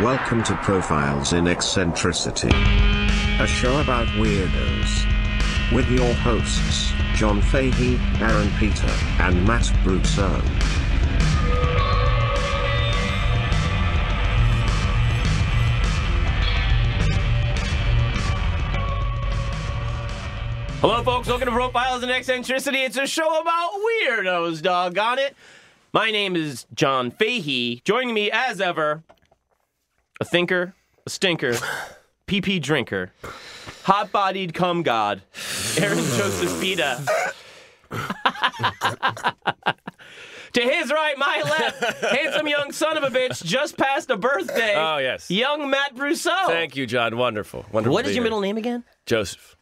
Welcome to Profiles in Eccentricity, a show about weirdos. With your hosts, John Fahey, Aaron Peter, and Matt Brousseau. Hello, folks. Welcome to Profiles in Eccentricity. It's a show about weirdos, doggone it. My name is John Fahey. Joining me, as ever, a thinker, a stinker, pee-pee drinker, hot-bodied cum god, Aaron Joseph Pita. To his right, my left, handsome young son of a bitch, just passed a birthday. Oh, yes. Young Matt Brousseau. Thank you, John. Wonderful. Wonderful. What is your middle name again? Joseph.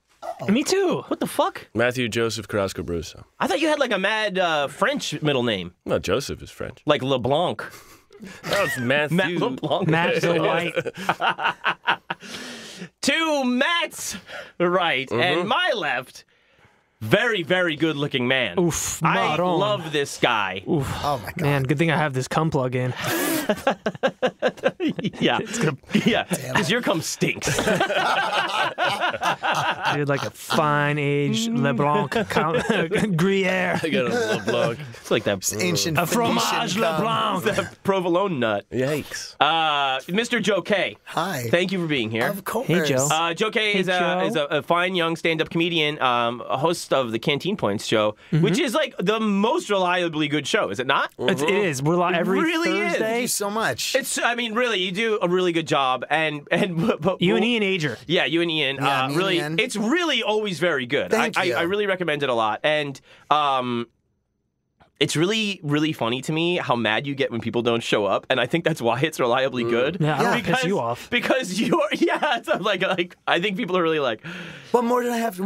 Me too. What the fuck? Matthew Joseph Carrasco Brousseau. I thought you had like a mad French middle name. No, Joseph is French. Like LeBlanc. No, it's Matthew. Matt LeBlanc. Matt's the white. To Matt's right and my left, very, very good-looking man. Oof, I Maron. love this guy. Oof. Oh my god. Man, good thing I have this cum plug in. Yeah, because your cum stinks. Dude, like a fine-aged LeBlanc Gruyere. I got a LeBlanc. It's like that Ancient A Phoenician fromage cum. LeBlanc. that provolone nut. Yikes. Mr. Joe Kaye. Hi. Thank you for being here. Of course. Hey, Joe. Joe Kaye Hey, is a fine young stand-up comedian, a host of the Canteen Points show, which is like the most reliably good show, is it not? It is. We're live every really is. Thank Thursday. you so much. I mean, really, you do a really good job, but You and Ian Ager. yeah, you and Ian, Yeah, me and really, Ian. it's really always very good. Thank you. I really recommend it a lot, and it's really, really funny to me how mad you get when people don't show up, and I think that's why it's reliably good. Yeah, I don't Yeah. piss you off. Because you're, it's like I think people are really like, What more do I have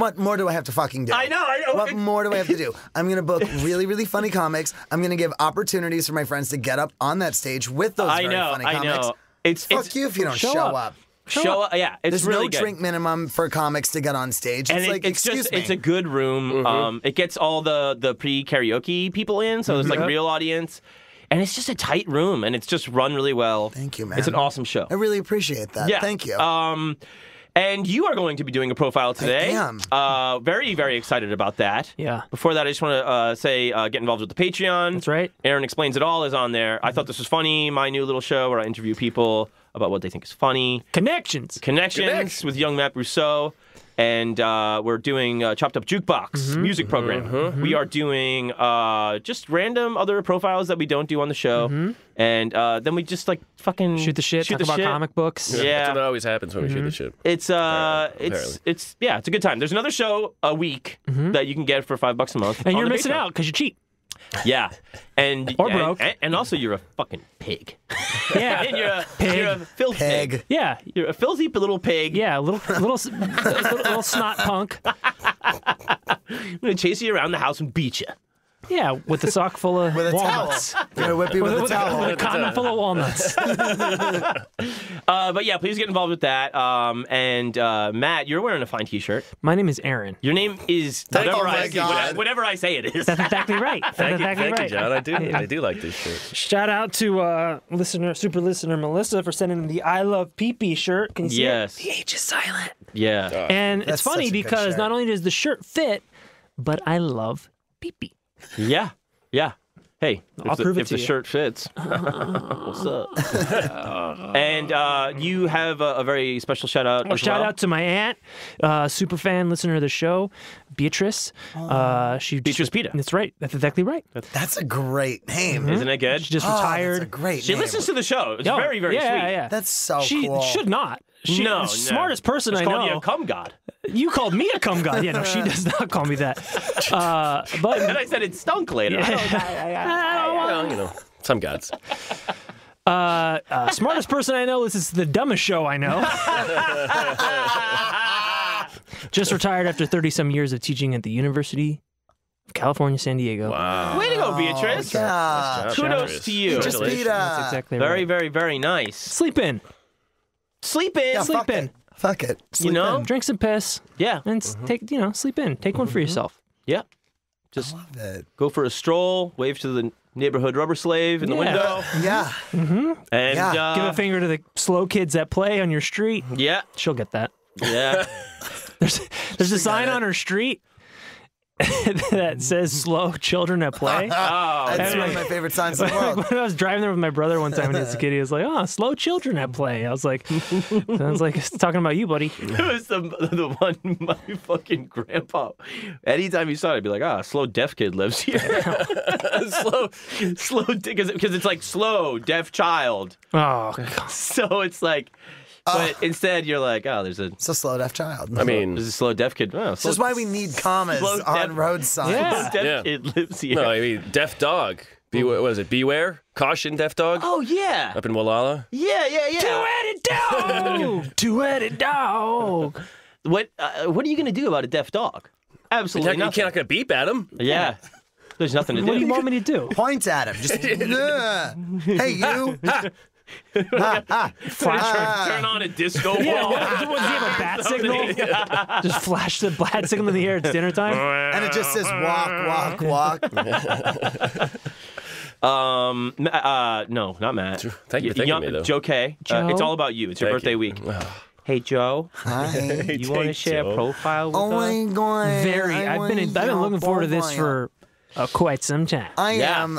to fucking do? I know. What more do I have to do? I'm going to book really, really funny comics. I'm going to give opportunities for my friends to get up on that stage with those very funny comics. I know. It's Fuck you if you don't show up. Show up. Yeah, it's There's really no good. drink minimum for comics to get on stage. It's And like, it's excuse just, me. it's a good room. It gets all the pre-karaoke people in, so it's like real audience. And it's just a tight room, and it's just run really well. Thank you, man. It's an awesome show. I really appreciate that. Yeah. Thank you. And you are going to be doing a profile today. I am. Very, very excited about that. Yeah. Before that, I just want to say, get involved with the Patreon. That's right. Aaron Explains It All is on there. I thought this was funny, my new little show where I interview people about what they think is funny. Connections. Connections with young Matt Brousseau. And we're doing Chopped Up Jukebox music program. We are doing just random other profiles that we don't do on the show. And then we just like fucking Shoot the shit. Talk about comic books. Yeah. That's what always happens when we shoot the shit. It's it's a good time. There's another show a week that you can get for $5 a month. And on you're the missing Patreon. out because you're cheap. Yeah, and Or broke. and also you're a fucking pig. Yeah. And you're a Pig. You're a filth pig. Yeah. You're a filthy little pig. Yeah, little snot punk. I'm gonna chase you around the house and beat you. Yeah, with a sock full of with a walnuts. towel. I'm going to whip you with a towel. With a condom full of walnuts. But yeah, please get involved with that. And Matt, you're wearing a fine T-shirt. My name is Aaron. Your name is Oh my God. whatever I say it is. That's exactly right. That's Thank you, exactly thank you, right. John. I do like this shirt. Shout out to super listener Melissa for sending the I Love Pee-Pee shirt. Can you see Yes. it? The H is silent. Yeah. And That's it's funny such a good because shirt. not only does the shirt fit, but I love pee-pee. Yeah. Yeah. Hey, I'll prove it if to the you. shirt fits. What's up? And you have a very special shout out. as Shout well. out to my aunt, super fan, listener of the show, Beatrice. Beatrice Pita. That's right. That's exactly right. That's a great name. Isn't it good? She just Oh, retired. that's a great She name. listens to the show. It's Oh, very, very yeah, sweet. Yeah. That's so She cool. should not. She's No, the smartest person Just I called know. you a cum god. You called me a cum god. Yeah, no, she does not call me that. But And I said it stunk later. Well, you know, some gods. smartest person I know. This is the dumbest show I know. Just retired after 30-some years of teaching at the University of California, San Diego. Wow. Way to go, Beatrice. Yeah. Kudos to you. Just Pita. That's exactly Very, right. very, very nice. Sleep in. Sleep in. Yeah, Sleep fuck in. it. Fuck it. Sleep know? in. Drink some piss. Yeah. And take, sleep in. Take one for yourself. Yeah. Just Love it. go for a stroll, wave to the neighborhood rubber slave in the window. Yeah. And Yeah. Give a finger to the slow kids that play on your street. yeah, She'll get that. yeah. There's a sign on her street that says "Slow children at play." That's one of my favorite signs in the world. When I was driving there with my brother one time when he was a kid, he was like, "Oh, slow children at play." I was like, it's talking about you, buddy. It was the one my fucking grandpa. Anytime he saw it, I'd be like, slow deaf kid lives here. slow, because it's like slow deaf child. Oh, God. So it's like, but instead you're like, there's a Slow deaf child. I mean, there's a slow deaf kid. Oh, This is why we need commas slow on deaf- road signs. Yeah. deaf kid lives here. no, I mean, deaf dog. What is it? Beware? Caution, deaf dog? Oh yeah, Up in Wallala? yeah. Two-headed dog. Two-headed dog. What are you gonna do about a deaf dog? Absolutely You're nothing. not going to beep at him. Yeah, there's nothing to do. What do you want me to do? Point at him. Just, hey, you. Turn on a disco ball. Does he have a bat signal? Just flash the bat signal in the air. It's dinner time. And it just says walk, walk, walk. No, not Matt. Thank you for thinking of me, though. Joe Kaye. Joe? It's all about you. It's your Thank birthday you. week. Hey Joe, Hi. you want to share a profile with Oh us? my God. I've been looking forward to this for quite some time.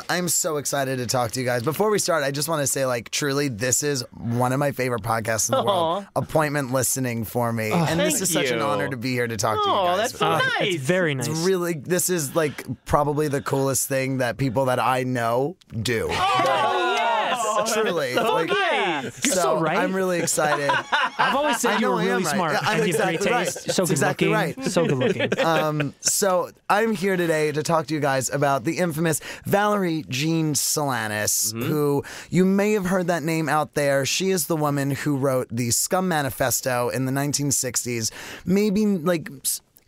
I'm so excited to talk to you guys. Before we start, I just want to say, like, truly, this is one of my favorite podcasts in the world. Appointment listening for me. And this thank is such an you. honor to be here to talk to you Oh, guys. that's nice. It's very nice. Really, this is like probably the coolest thing that people that I know do. Truly. Like, You're so right. I'm really excited. I've always said I you know were I am really right. smart. Yeah, I'm and you have great exactly right. taste. So That's good exactly looking. right. So good looking. So I'm here today to talk to you guys about the infamous Valerie Jean Solanas, who you may have heard that name out there. She is the woman who wrote the SCUM Manifesto in the 1960s, maybe like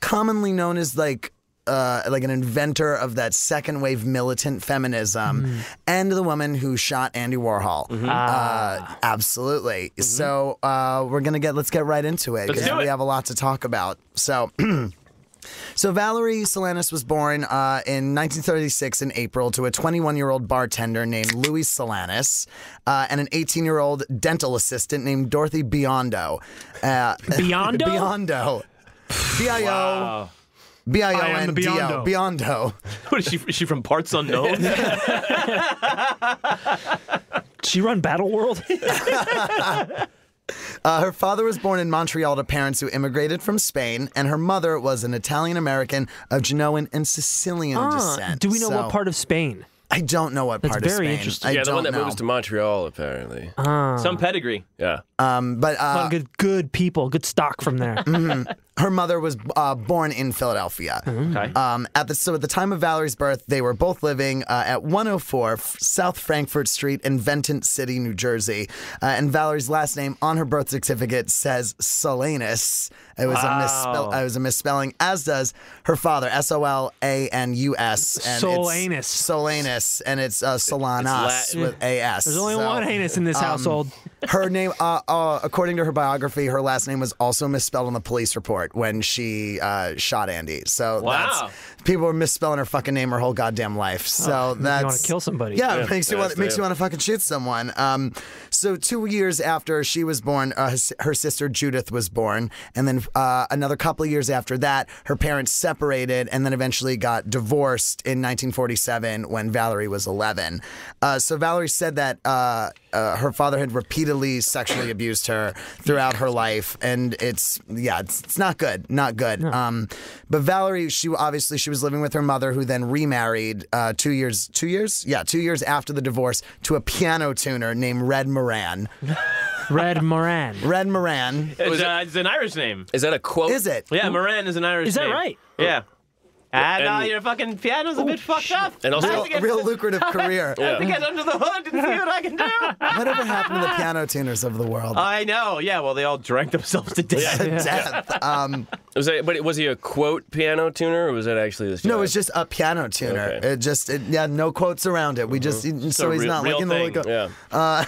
commonly known as like an inventor of that second wave militant feminism, and the woman who shot Andy Warhol. Absolutely. So let's get right into it because we have a lot to talk about. So Valerie Solanas was born in 1936 in April to a 21-year-old bartender named Louis Solanas and an 18-year-old dental assistant named Dorothy Biondo. Biondo? Biondo. B-I-O. Wow. B-I-O-N-D-O. Biondo. What is she from Parts Unknown? She run Battle World? Her father was born in Montreal to parents who immigrated from Spain, and her mother was an Italian-American of Genoan and Sicilian descent. Do we know what part of Spain? I don't know what part of very Spain. interesting. I Yeah, the one don't that know. moves to Montreal, apparently. Some pedigree. Yeah. But A lot of good people, good stock from there. her mother was born in Philadelphia. Okay. At the time of Valerie's birth, they were both living at 104 South Frankfurt Street in Venton City, New Jersey. And Valerie's last name on her birth certificate says Solanas. It was a misspelling, as does her father, S-O-L-A-N-U-S. And Solanas. Solanas, and it's Solanas Latin. with A-S. There's only one anus in this household. Her name, according to her biography, her last name was also misspelled on the police report when she shot Andy. So people were misspelling her fucking name her whole goddamn life. So that's You want to kill somebody. Yeah, it makes you want to fucking shoot someone. So 2 years after she was born, her sister Judith was born, and then another couple of years after that, her parents separated and then eventually got divorced in 1947 when Valerie was 11. So Valerie said that her father had repeatedly sexually abused her throughout her life, and it's not good, not good. No. But Valerie, she was living with her mother, who then remarried 2 years after the divorce to a piano tuner named Red Moran. Red Moran. Red Moran. It's an Irish name. Is that a quote? Is it? Yeah, Moran is an Irish Is name. that right? Yeah. And And- your fucking piano's a bit fucked up. And also- A real lucrative career. I have to get under the hood and see what I can do. Whatever happened to the piano tuners of the world? I know. Yeah, well, they all drank themselves to death. Death. Was he a quote piano tuner, or was that actually this? No, it's just a piano tuner. Okay. No quotes around it. We just so he's not real looking thing. to look. Yeah.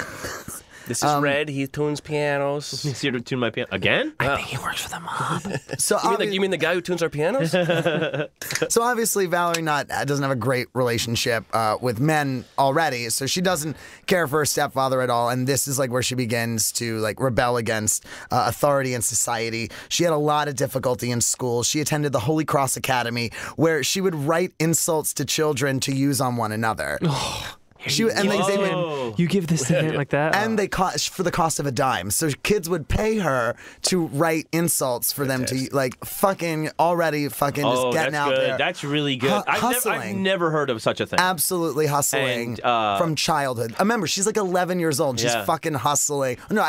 This is Red. He tunes pianos. He's here to tune my piano again. I think he works for the mob. So You mean the guy who tunes our pianos? So obviously Valerie doesn't have a great relationship with men already, so she doesn't care for her stepfather at all, and this is like where she begins to like rebel against authority in society. She had a lot of difficulty in school. She attended the Holy Cross Academy, where she would write insults to children to use on one another. They would, You give this to him like that? and they cost for the cost of a dime. So kids would pay her to write insults for them to like just getting that's out good. there. That's really good. I've never heard of such a thing. Absolutely hustling from childhood. Remember, she's like 11 years old. She's fucking hustling. No,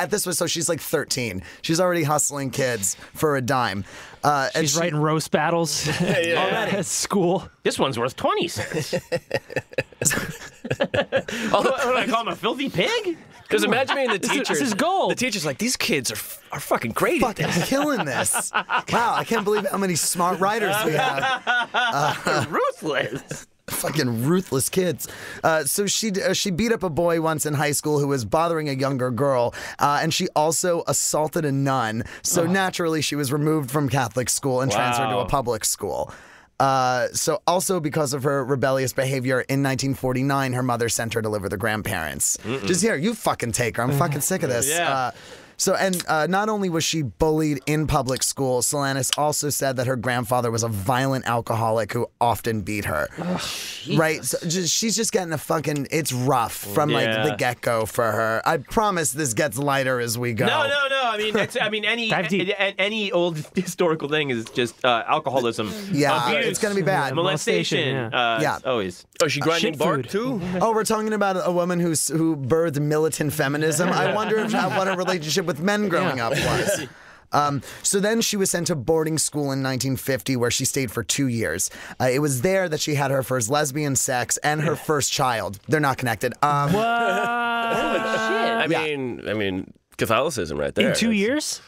she's like 13. She's already hustling kids for a dime. She's writing roast battles already at school. This one's worth 20 cents. What do I call him, a filthy pig? Because imagine being the teachers. This is gold. The teacher's like, these kids are fucking great at Fucking this. killing this. Wow, I can't believe how many smart writers we have. Ruthless. Fucking ruthless kids. So she beat up a boy once in high school who was bothering a younger girl, and she also assaulted a nun. So naturally, she was removed from Catholic school and transferred to a public school. So also because of her rebellious behavior in 1949, her mother sent her to live with her grandparents. Just here, you fucking take her. I'm fucking sick of this. Yeah. Not only was she bullied in public school, Solanas also said that her grandfather was a violent alcoholic who often beat her. Right? So she's just getting it's rough from like the get-go for her. I promise this gets lighter as we go. No. I mean, any old historical thing is just alcoholism. Yeah, abuse, it's gonna be bad. Molestation. Yeah. Always. Oh, is she grinding Shit bark food. too? Oh, we're talking about a woman who birthed militant feminism. I wonder what her relationship with men growing up was. So then she was sent to boarding school in 1950, where she stayed for 2 years. It was there that she had her first lesbian sex and her first child. They're not connected. I mean, Catholicism right there. In 2 years?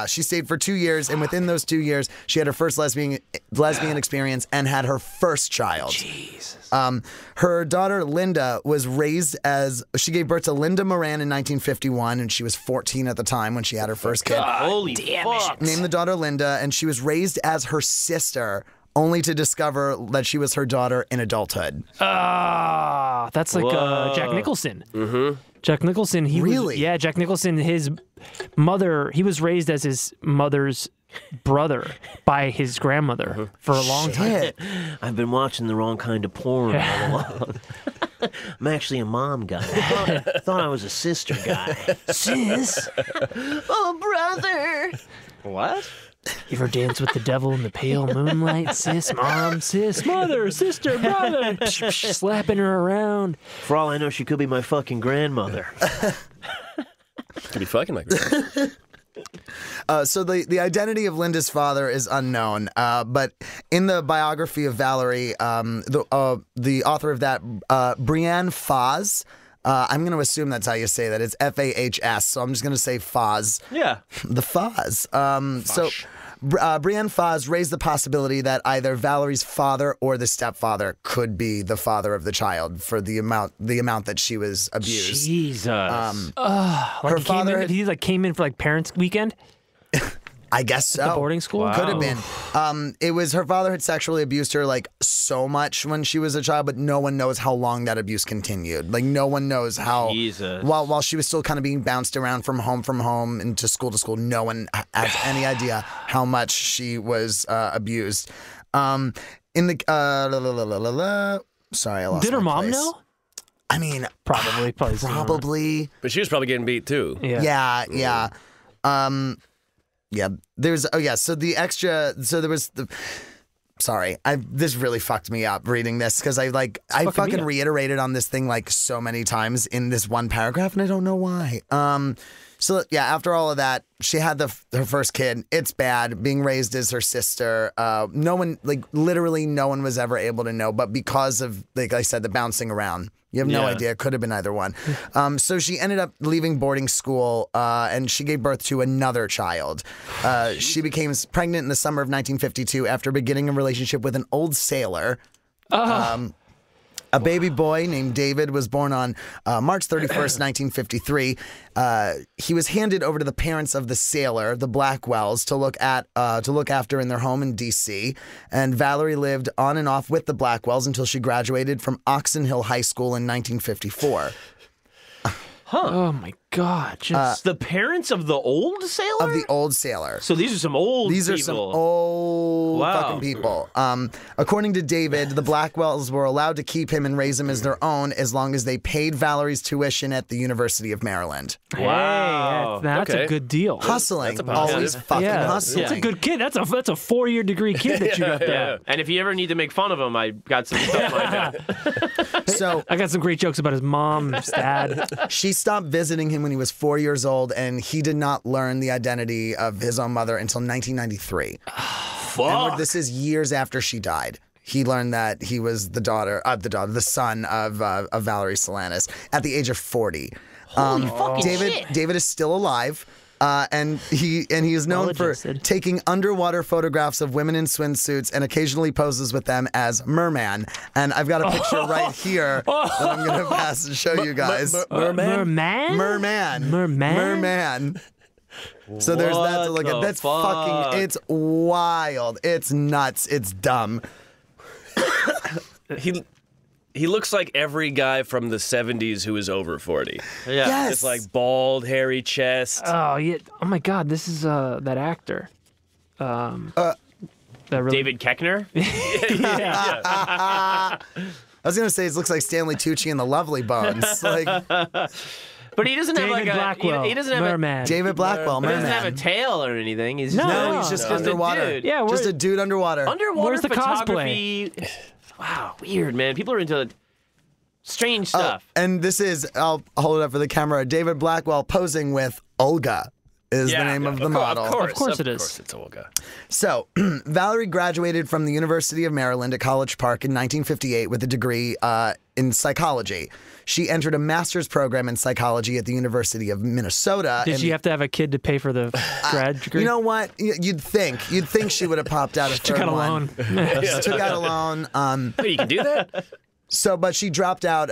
She stayed for 2 years, and within those 2 years, she had her first lesbian experience and had her first child. Jesus. Her daughter Linda was raised she gave birth to Linda Moran in 1951, and she was 14 at the time when she had her first kid. Holy fuck. Named the daughter Linda, and she was raised as her sister, only to discover that she was her daughter in adulthood. That's like Jack Nicholson. Mm-hmm. Jack Nicholson, Jack Nicholson, his mother, he was raised as his mother's brother by his grandmother for a long time. I've been watching the wrong kind of porn all along. I'm actually a mom guy. I thought I was a sister guy. Sis? Oh, brother. What? You ever dance with the devil in the pale moonlight? Sis, mom, sis, mother, sister, brother. Slapping her around. For all I know, she could be my fucking grandmother. Could be fucking like that. So the identity of Linda's father is unknown, but in the biography of Valerie, the author of that, Brienne Fahs, I'm going to assume that's how you say that. It's F-A-H-S, so I'm just going to say Fahs. Yeah. The Fahs. Brienne Fahs raised the possibility that either Valerie's father or the stepfather could be the father of the child for the amount that she was abused. Jesus. Her father he came in for like parents' weekend. I guess so. The boarding school? Could have been. It was her father had sexually abused her like so much when she was a child, but no one knows how long that abuse continued. Like no one knows how. Jesus. While she was still kind of being bounced around from home into school to school, no one has any idea how much she was abused. Sorry, I lost. Did her my mom place. know? I mean, Probably. But she was probably getting beat too. Yeah. Yeah. There's this really fucked me up reading this because I fucking reiterated on this thing like so many times in this one paragraph and I don't know why. After all of that, she had her first kid. It's bad being raised as her sister. Literally no one was ever able to know, but because of, like I said, the bouncing around. You have no idea. It could have been either one. So she ended up leaving boarding school, and she gave birth to another child. She became pregnant in the summer of 1952 after beginning a relationship with an old sailor. A baby boy named David was born on March 31st, 1953. He was handed over to the parents of the sailor, the Blackwells, to look after in their home in D.C. And Valerie lived on and off with the Blackwells until she graduated from Oxon Hill High School in 1954. Oh my God! Just the parents of the old sailor? Of the old sailor. So these are some old These people. are some old fucking people. According to David, the Blackwells were allowed to keep him and raise him as their own as long as they paid Valerie's tuition at the University of Maryland. Wow. Hey, that's Okay. a good deal. Hustling. That's a positive. Always fucking hustling. That's a good kid. That's a 4-year degree kid that you got there. Yeah. And if you ever need to make fun of him, I got some stuff like that. So I got some great jokes about his mom, his dad. she stopped visiting him when he was 4 years old, and he did not learn the identity of his own mother until 1993. And this is years after she died. He learned that he was the son of Valerie Solanas at the age of 40. Holy fucking shit. David is still alive. And he is known for Well-adjusted. taking underwater photographs of women in swimsuits and occasionally poses with them as merman. And I've got a picture right here that I'm going to pass and show you guys. Merman? Merman. So there's that to look at. That's fucking, it's wild. It's nuts. It's dumb. He looks like every guy from the 70s who is over 40. Yeah. Yes. It's like bald, hairy chest. Oh yeah! Oh my God! This is that actor. That really, David Koechner? I was going to say it looks like Stanley Tucci and the Lovely Bones. Like But he doesn't have David like Blackwell. He doesn't have Merman. David Blackwell, he doesn't have a merman. tail or anything. He's No, he's just underwater. A dude. Yeah, Just a dude underwater. Underwater Where's the photography. Wow, weird, man. People are into strange stuff. And this is, I'll hold it up for the camera, David Blackwell posing with Olga is the name of the model. Of course it is. Of course it's Olga. So, Valerie graduated from the University of Maryland at College Park in 1958 with a degree in psychology. She entered a master's program in psychology at the University of Minnesota. Did she have to have a kid to pay for the grad degree? You know what? You'd think she would have popped out a third took out a one. loan. She took out a loan. Wait, you can do that? But she dropped out.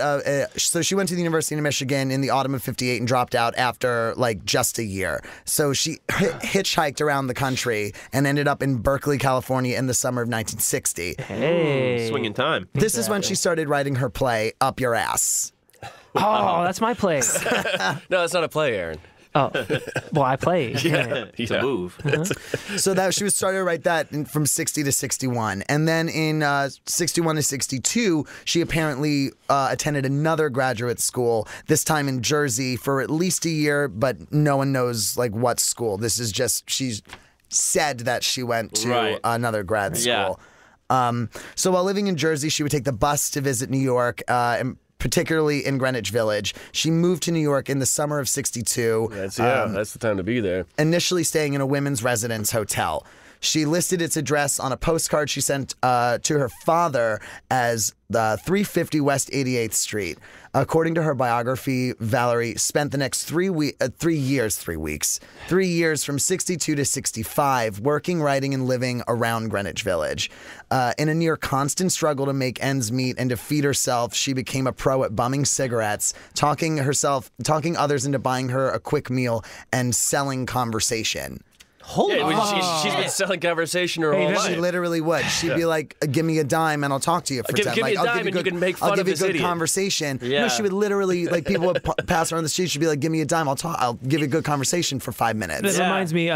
So she went to the University of Michigan in the autumn of '58 and dropped out after like just a year. So she hitchhiked around the country and ended up in Berkeley, California in the summer of 1960. Hey. Swinging time. This is when she started writing her play Up Your Ass. Oh, that's my place. No, that's not a play, Aaron. Oh, well, I play. Yeah. It's a move. So that she was started to write that from 60 to 61. And then in 61 to 62, she apparently attended another graduate school, this time in Jersey, for at least a year, but no one knows like what school. This is just, she's said that she went to another grad school. Yeah. So while living in Jersey, she would take the bus to visit New York, and particularly in Greenwich Village. She moved to New York in the summer of 62. That's the time to be there. Initially staying in a women's residence hotel. She listed its address on a postcard she sent to her father as the 350 West 88th Street. According to her biography, Valerie spent the next 3 years from 62 to 65 working, writing, and living around Greenwich Village. In a near constant struggle to make ends meet and to feed herself, she became a pro at bumming cigarettes, talking others into buying her a quick meal, and selling conversation. Holy She's been selling conversation her whole She life. literally would. She'd be like, "Give me a dime and I'll talk to you for 10." Give me a I'll dime and you can make fun I'll give of you this a good idiot. conversation. Yeah. No, she would literally, like, people would pass her on the street. She'd be like, "Give me a dime. I'll give you a good conversation for 5 minutes." That reminds me,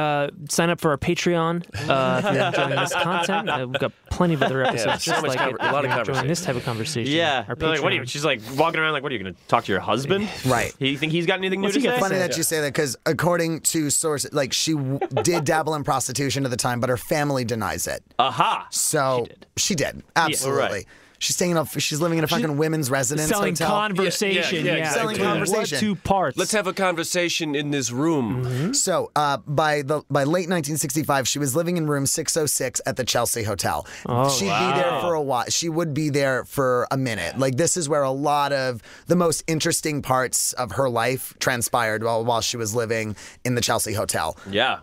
sign up for our Patreon if you're enjoying this content. We've got plenty of other episodes so just much like a lot of it. If you're enjoying conversation. this type of conversation. Yeah. Our Like, what are you, Patreon. she's like walking around like, what are you going to talk to your husband? Right. You think he's got anything new What's to he got say? to Funny say? that you say that, because according to sources, like, she did dabble in prostitution at the time, but her family denies it. Aha. So she did. Absolutely. right. She's living in a fucking women's residence Selling hotel. conversation. Yeah, Yeah, yeah, Selling exactly. conversation. What two parts? Let's have a conversation in this room. So by late 1965, she was living in room 606 at the Chelsea Hotel. She'd be there for a while. She would be there for a minute. Like, this is where a lot of the most interesting parts of her life transpired while she was living in the Chelsea Hotel. Yeah.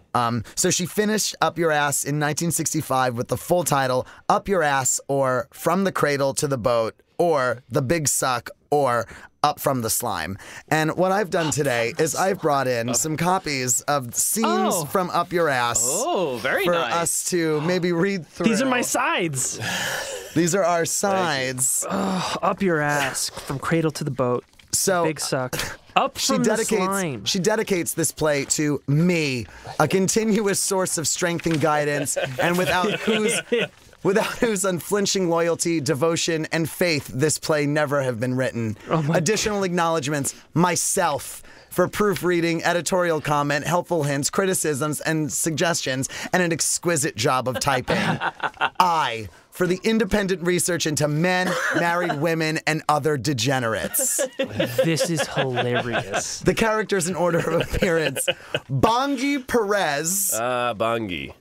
So she finished Up Your Ass in 1965 with the full title, Up Your Ass, or From the Cradle to the Boat, or The Big Suck, or Up from the Slime. And what I've done today is I've brought in some copies of scenes from Up Your Ass. Oh, very for nice. us to maybe read through. These are my sides. These are our sides. Up your ass from cradle to the boat. So Big Suck. Up from the slime. She dedicates this play to me, a continuous source of strength and guidance, and without whose unflinching loyalty, devotion, and faith, this play never have been written. Additional acknowledgments, myself, for proofreading, editorial comment, helpful hints, criticisms, and suggestions, and an exquisite job of typing. I, for the independent research into men, married women, and other degenerates. This is hilarious. The characters in order of appearance: Bongi Perez. Bongi.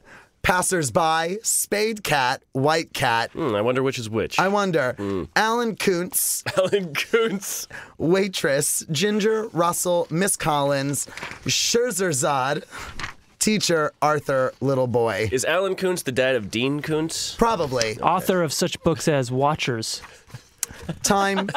Passersby, Spade Cat, White Cat. I wonder which is which. I wonder. Alan Kuntz. Alan Kuntz. Waitress, Ginger, Russell, Miss Collins, Scherzerzad. Teacher, Arthur, Little Boy. Is Alan Kuntz the dad of Dean Kuntz? Probably. Author of such books as Watchers. Time.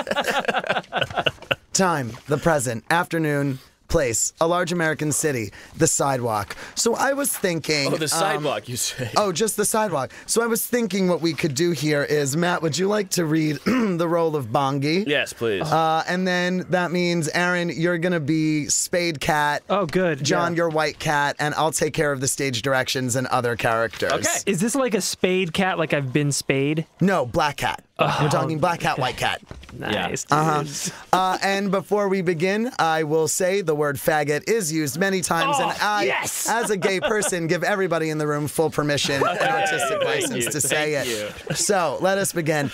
Time. The present. Afternoon. Place. A large American city. The sidewalk. So I was thinking... Oh, the sidewalk, you say. Oh, just the sidewalk. So I was thinking what we could do here is, Matt, would you like to read the role of Bongi? Yes, please. And then that means, Aaron, you're going to be Spade Cat. Oh, good. John, you're White Cat, and I'll take care of the stage directions and other characters. Okay. Is this like a Spade Cat, like I've been Spade? No, Black Cat. We're talking Black Cat, White Cat. Nice. Uh-huh. And before we begin, I will say the word faggot is used many times, and I, as a gay person, give everybody in the room full permission and artistic license to say it. So, let us begin.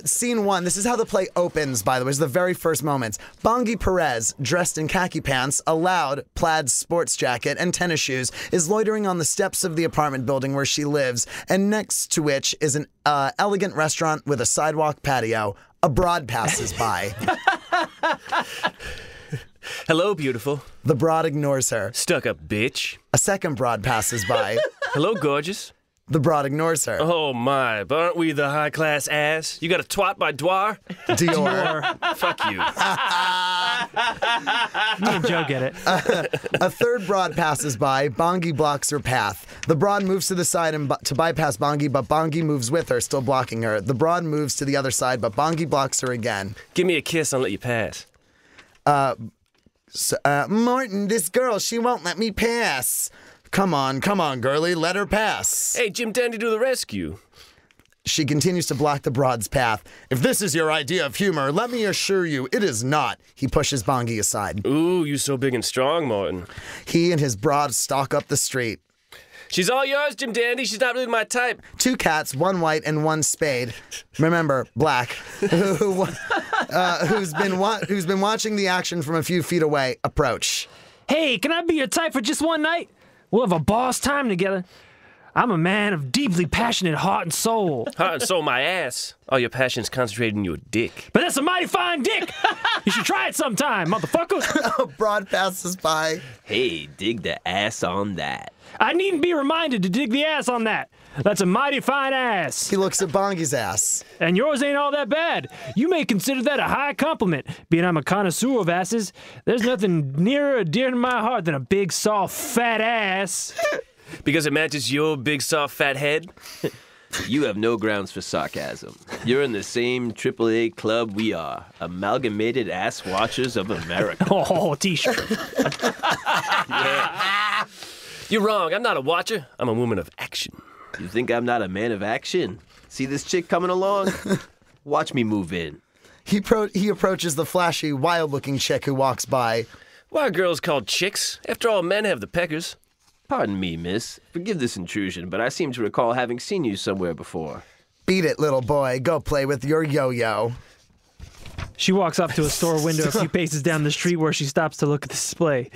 Scene 1. This is how the play opens, by the way. It's the very first moments. Bongi Perez, dressed in khaki pants, a loud plaid sports jacket, and tennis shoes, is loitering on the steps of the apartment building where she lives, and next to which is an elegant restaurant with a sidewalk patio. A broad passes by. Hello, beautiful. The broad ignores her. Stuck up bitch. A second broad passes by. Hello, gorgeous. The broad ignores her. Oh my, but aren't we the high-class ass? You got a twat by Dwar? Dior. Fuck you. Me and Joe get it. A third broad passes by. Bongi blocks her path. The broad moves to the side to bypass Bongi, but Bongi moves with her, still blocking her. The broad moves to the other side, but Bongi blocks her again. Give me a kiss, I'll let you pass. Martin, this girl, she won't let me pass. Come on, girlie, let her pass. Hey, Jim Dandy to the rescue. She continues to block the broad's path. If this is your idea of humor, let me assure you, it is not. He pushes Bongi aside. Ooh, you so big and strong, Martin. He and his broad stalk up the street. She's all yours, Jim Dandy. She's not really my type. 2 cats, 1 white and 1 spade. Remember, black. Who's been watching the action from a few feet away. Approach. Hey, can I be your type for just one night? We'll have a boss time together. I'm a man of deeply passionate heart and soul. Heart and soul, my ass. All your passion's concentrated in your dick. But that's a mighty fine dick. You should try it sometime, motherfucker. Broad passes by. Hey, dig the ass on that. I needn't be reminded to dig the ass on that. That's a mighty fine ass. He looks at Bongi's ass. And yours ain't all that bad. You may consider that a high compliment. Being I'm a connoisseur of asses, there's nothing nearer or dear to my heart than a big, soft, fat ass. Because it matches your big, soft, fat head? You have no grounds for sarcasm. You're in the same AAA club we are. Amalgamated Ass Watchers of America. Oh, t-shirt. Yeah. You're wrong. I'm not a watcher. I'm a woman of action. You think I'm not a man of action? See this chick coming along? Watch me move in. He approaches the flashy, wild-looking chick who walks by. Why are girls called chicks? After all, men have the peckers. Pardon me, miss. Forgive this intrusion, but I seem to recall having seen you somewhere before. Beat it, little boy. Go play with your yo-yo. She walks up to a store window a few paces down the street where she stops to look at the display.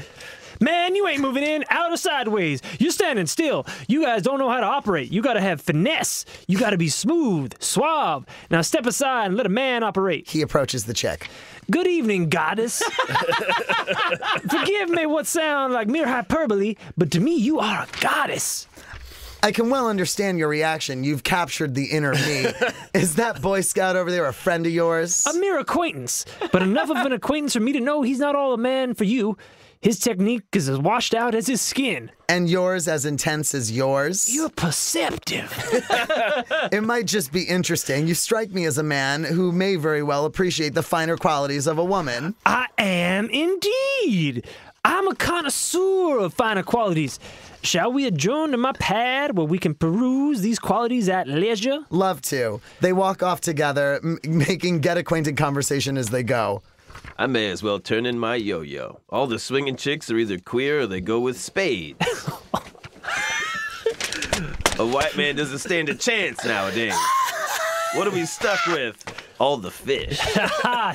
Man, you ain't moving in, out or sideways. You're standing still. You guys don't know how to operate. You gotta have finesse. You gotta be smooth, suave. Now step aside and let a man operate. He approaches the chick. Good evening, goddess. Forgive me what sound like mere hyperbole, but to me you are a goddess. I can well understand your reaction. You've captured the inner me. Is that Boy Scout over there a friend of yours? A mere acquaintance, but enough of an acquaintance for me to know he's not all a man for you. His technique is as washed out as his skin. And yours as intense as yours? You're perceptive. It might just be interesting. You strike me as a man who may very well appreciate the finer qualities of a woman. I am indeed. I'm a connoisseur of finer qualities. Shall we adjourn to my pad where we can peruse these qualities at leisure? Love to. They walk off together, making get-acquainted conversation as they go. I may as well turn in my yo-yo. All the swinging chicks are either queer or they go with spades. A white man doesn't stand a chance nowadays. What are we stuck with? All the fish.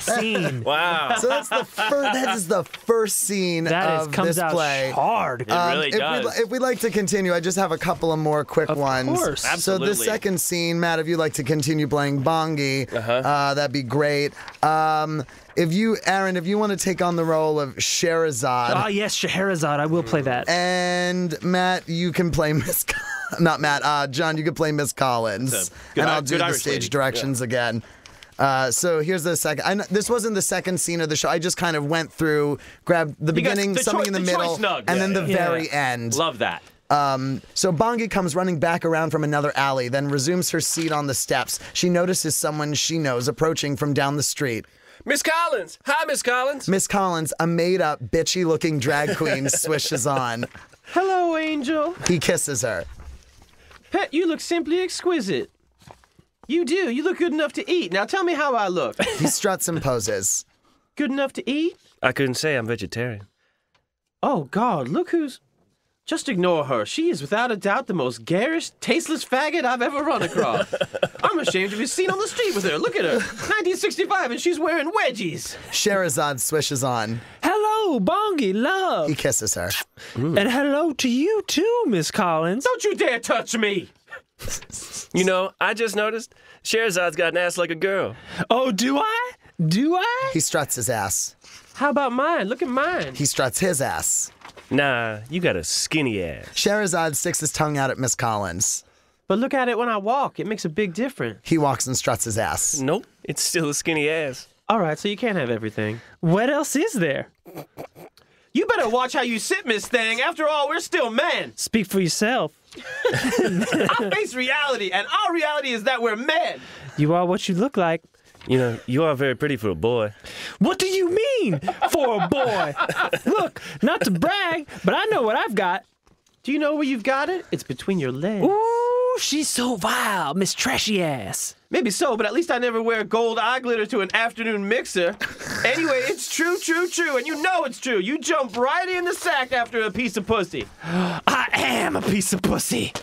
Scene. Wow. So that is the first scene of comes this out play. hard. It really does. If we'd like to continue, I just have a couple of more quick ones. Of course. Absolutely. So the second scene, Matt, if you'd like to continue playing Bongi, that'd be great. If you, Aaron, if you want to take on the role of Scheherazade. Ah, yes, Scheherazade. I will play that. And Matt, you can play Miss... Not Matt. John, you can play Miss Collins. And I'll do the stage directions again. So here's the second. This wasn't the second scene of the show. I just kind of went through, grabbed the beginning, something in the middle, and then the very end. Love that. So Bongi comes running back around from another alley, then resumes her seat on the steps. She notices someone she knows approaching from down the street. Miss Collins! Hi, Miss Collins! Miss Collins, a made-up, bitchy-looking drag queen, swishes on. Hello, Angel. He kisses her. Pet, you look simply exquisite. You do. You look good enough to eat. Now tell me how I look. He struts and poses. Good enough to eat? I couldn't say I'm vegetarian. Oh, God, look who's... Just ignore her. She is without a doubt the most garish, tasteless faggot I've ever run across. I'm ashamed to be seen on the street with her. Look at her. 1965 and she's wearing wedgies. Sherazade swishes on. Hello, Bongi, love. He kisses her. And hello to you too, Miss Collins. Don't you dare touch me. You know, I just noticed Shehrazade's got an ass like a girl. Oh, do I? Do I? He struts his ass. How about mine? Look at mine. He struts his ass. Nah, you got a skinny ass. Sherazade sticks his tongue out at Miss Collins. But look at it when I walk. It makes a big difference. He walks and struts his ass. Nope, it's still a skinny ass. All right, so you can't have everything. What else is there? You better watch how you sit, Miss Thing. After all, we're still men. Speak for yourself. I face reality, and our reality is that we're men. You are what you look like. You know, you are very pretty for a boy. What do you mean, for a boy? Look, not to brag, but I know what I've got. Do you know where you've got it? It's between your legs. Ooh, she's so vile, Miss Trashy Ass. Maybe so, but at least I never wear gold eye glitter to an afternoon mixer. Anyway, it's true, and you know it's true. You jump right in the sack after a piece of pussy. I am a piece of pussy.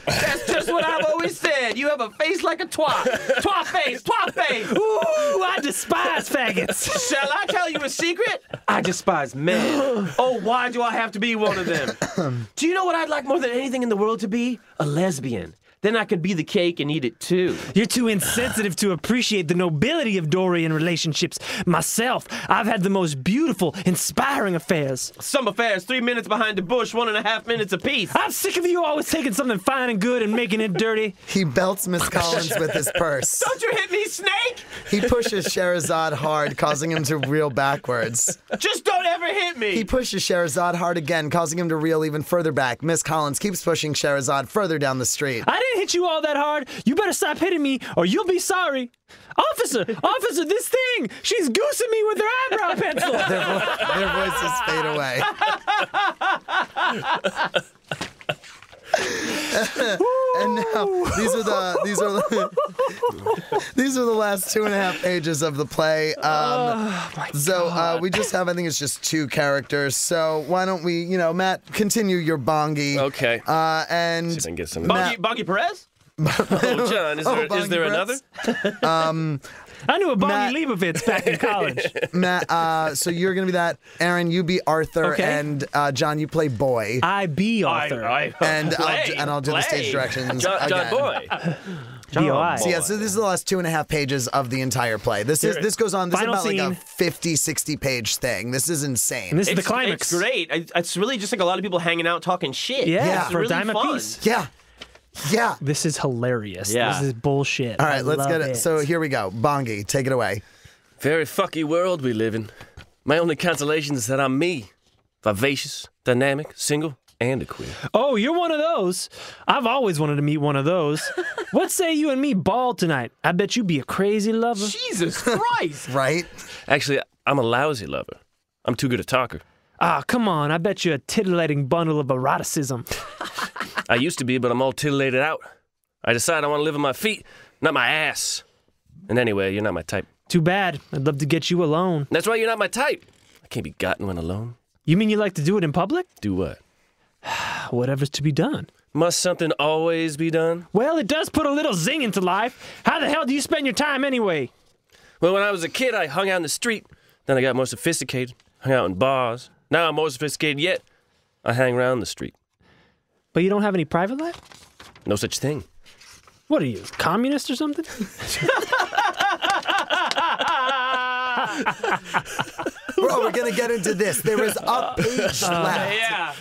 That's just what I've always said. You have a face like a twat. Twat face, twat face. Ooh, I despise faggots. Shall I tell you a secret? I despise men. Oh, why do I have to be one of them? Do you know what I'd like more than anything in the world to be? A lesbian. Then I could be the cake and eat it too. You're too insensitive to appreciate the nobility of Dorian relationships. Myself, I've had the most beautiful, inspiring affairs. Some affairs, 3 minutes behind the bush, 1.5 minutes apiece. I'm sick of you always taking something fine and good and making it dirty. He belts Miss Collins with his purse. Don't you hit me, snake! He pushes Sherazade hard, causing him to reel backwards. Just don't ever hit me! He pushes Sherazade hard again, causing him to reel even further back. Miss Collins keeps pushing Sherazade further down the street. I didn't hit you all that hard. You better stop hitting me or you'll be sorry. Officer, this thing, she's goosing me with her eyebrow pencil. Their voices fade away. And now these are the last 2.5 pages of the play. We just have, I think it's just 2 characters. So why don't we, Matt, continue your Bongi. Okay. And see if I can get some Bongi Perez? Oh, John, is there another? I knew a Bongi Leibovitz back in college. Matt, so you're going to be that. Aaron, you be Arthur. Okay. And John, you play Boy. I be Arthur. And I'll do the stage directions John Boy. John. So this is the last 2.5 pages of the entire play. This goes on. This is about like a 50, 60 page thing. This is insane. And this is the climax. It's great. It's really just like a lot of people hanging out talking shit. Yeah, it's for really a dime fun. a piece. Yeah. Yeah. This is hilarious. Yeah. This is bullshit. All right, let's get it. it. So here we go. Bongi, take it away. Very fucky world we live in. My only consolation is that I'm me. Vivacious, dynamic, single, and a queer. Oh, you're one of those. I've always wanted to meet one of those. What say you and me ball tonight? I bet you be a crazy lover. Jesus Christ. Right? Actually, I'm a lousy lover. I'm too good a talker. Ah, come on. I bet you're a titillating bundle of eroticism. I used to be, but I'm all titillated out. I decide I want to live on my feet, not my ass. And anyway, you're not my type. Too bad. I'd love to get you alone. That's why you're not my type. I can't be gotten when alone. You mean you like to do it in public? Do what? Whatever's to be done. Must something always be done? Well, it does put a little zing into life. How the hell do you spend your time anyway? Well, when I was a kid, I hung out in the street. Then I got more sophisticated, hung out in bars. Now I'm more sophisticated yet. I hang around the street. But you don't have any private life? No such thing. What are you, communist or something? Bro, we're going to get into this. There is a page left. Yeah.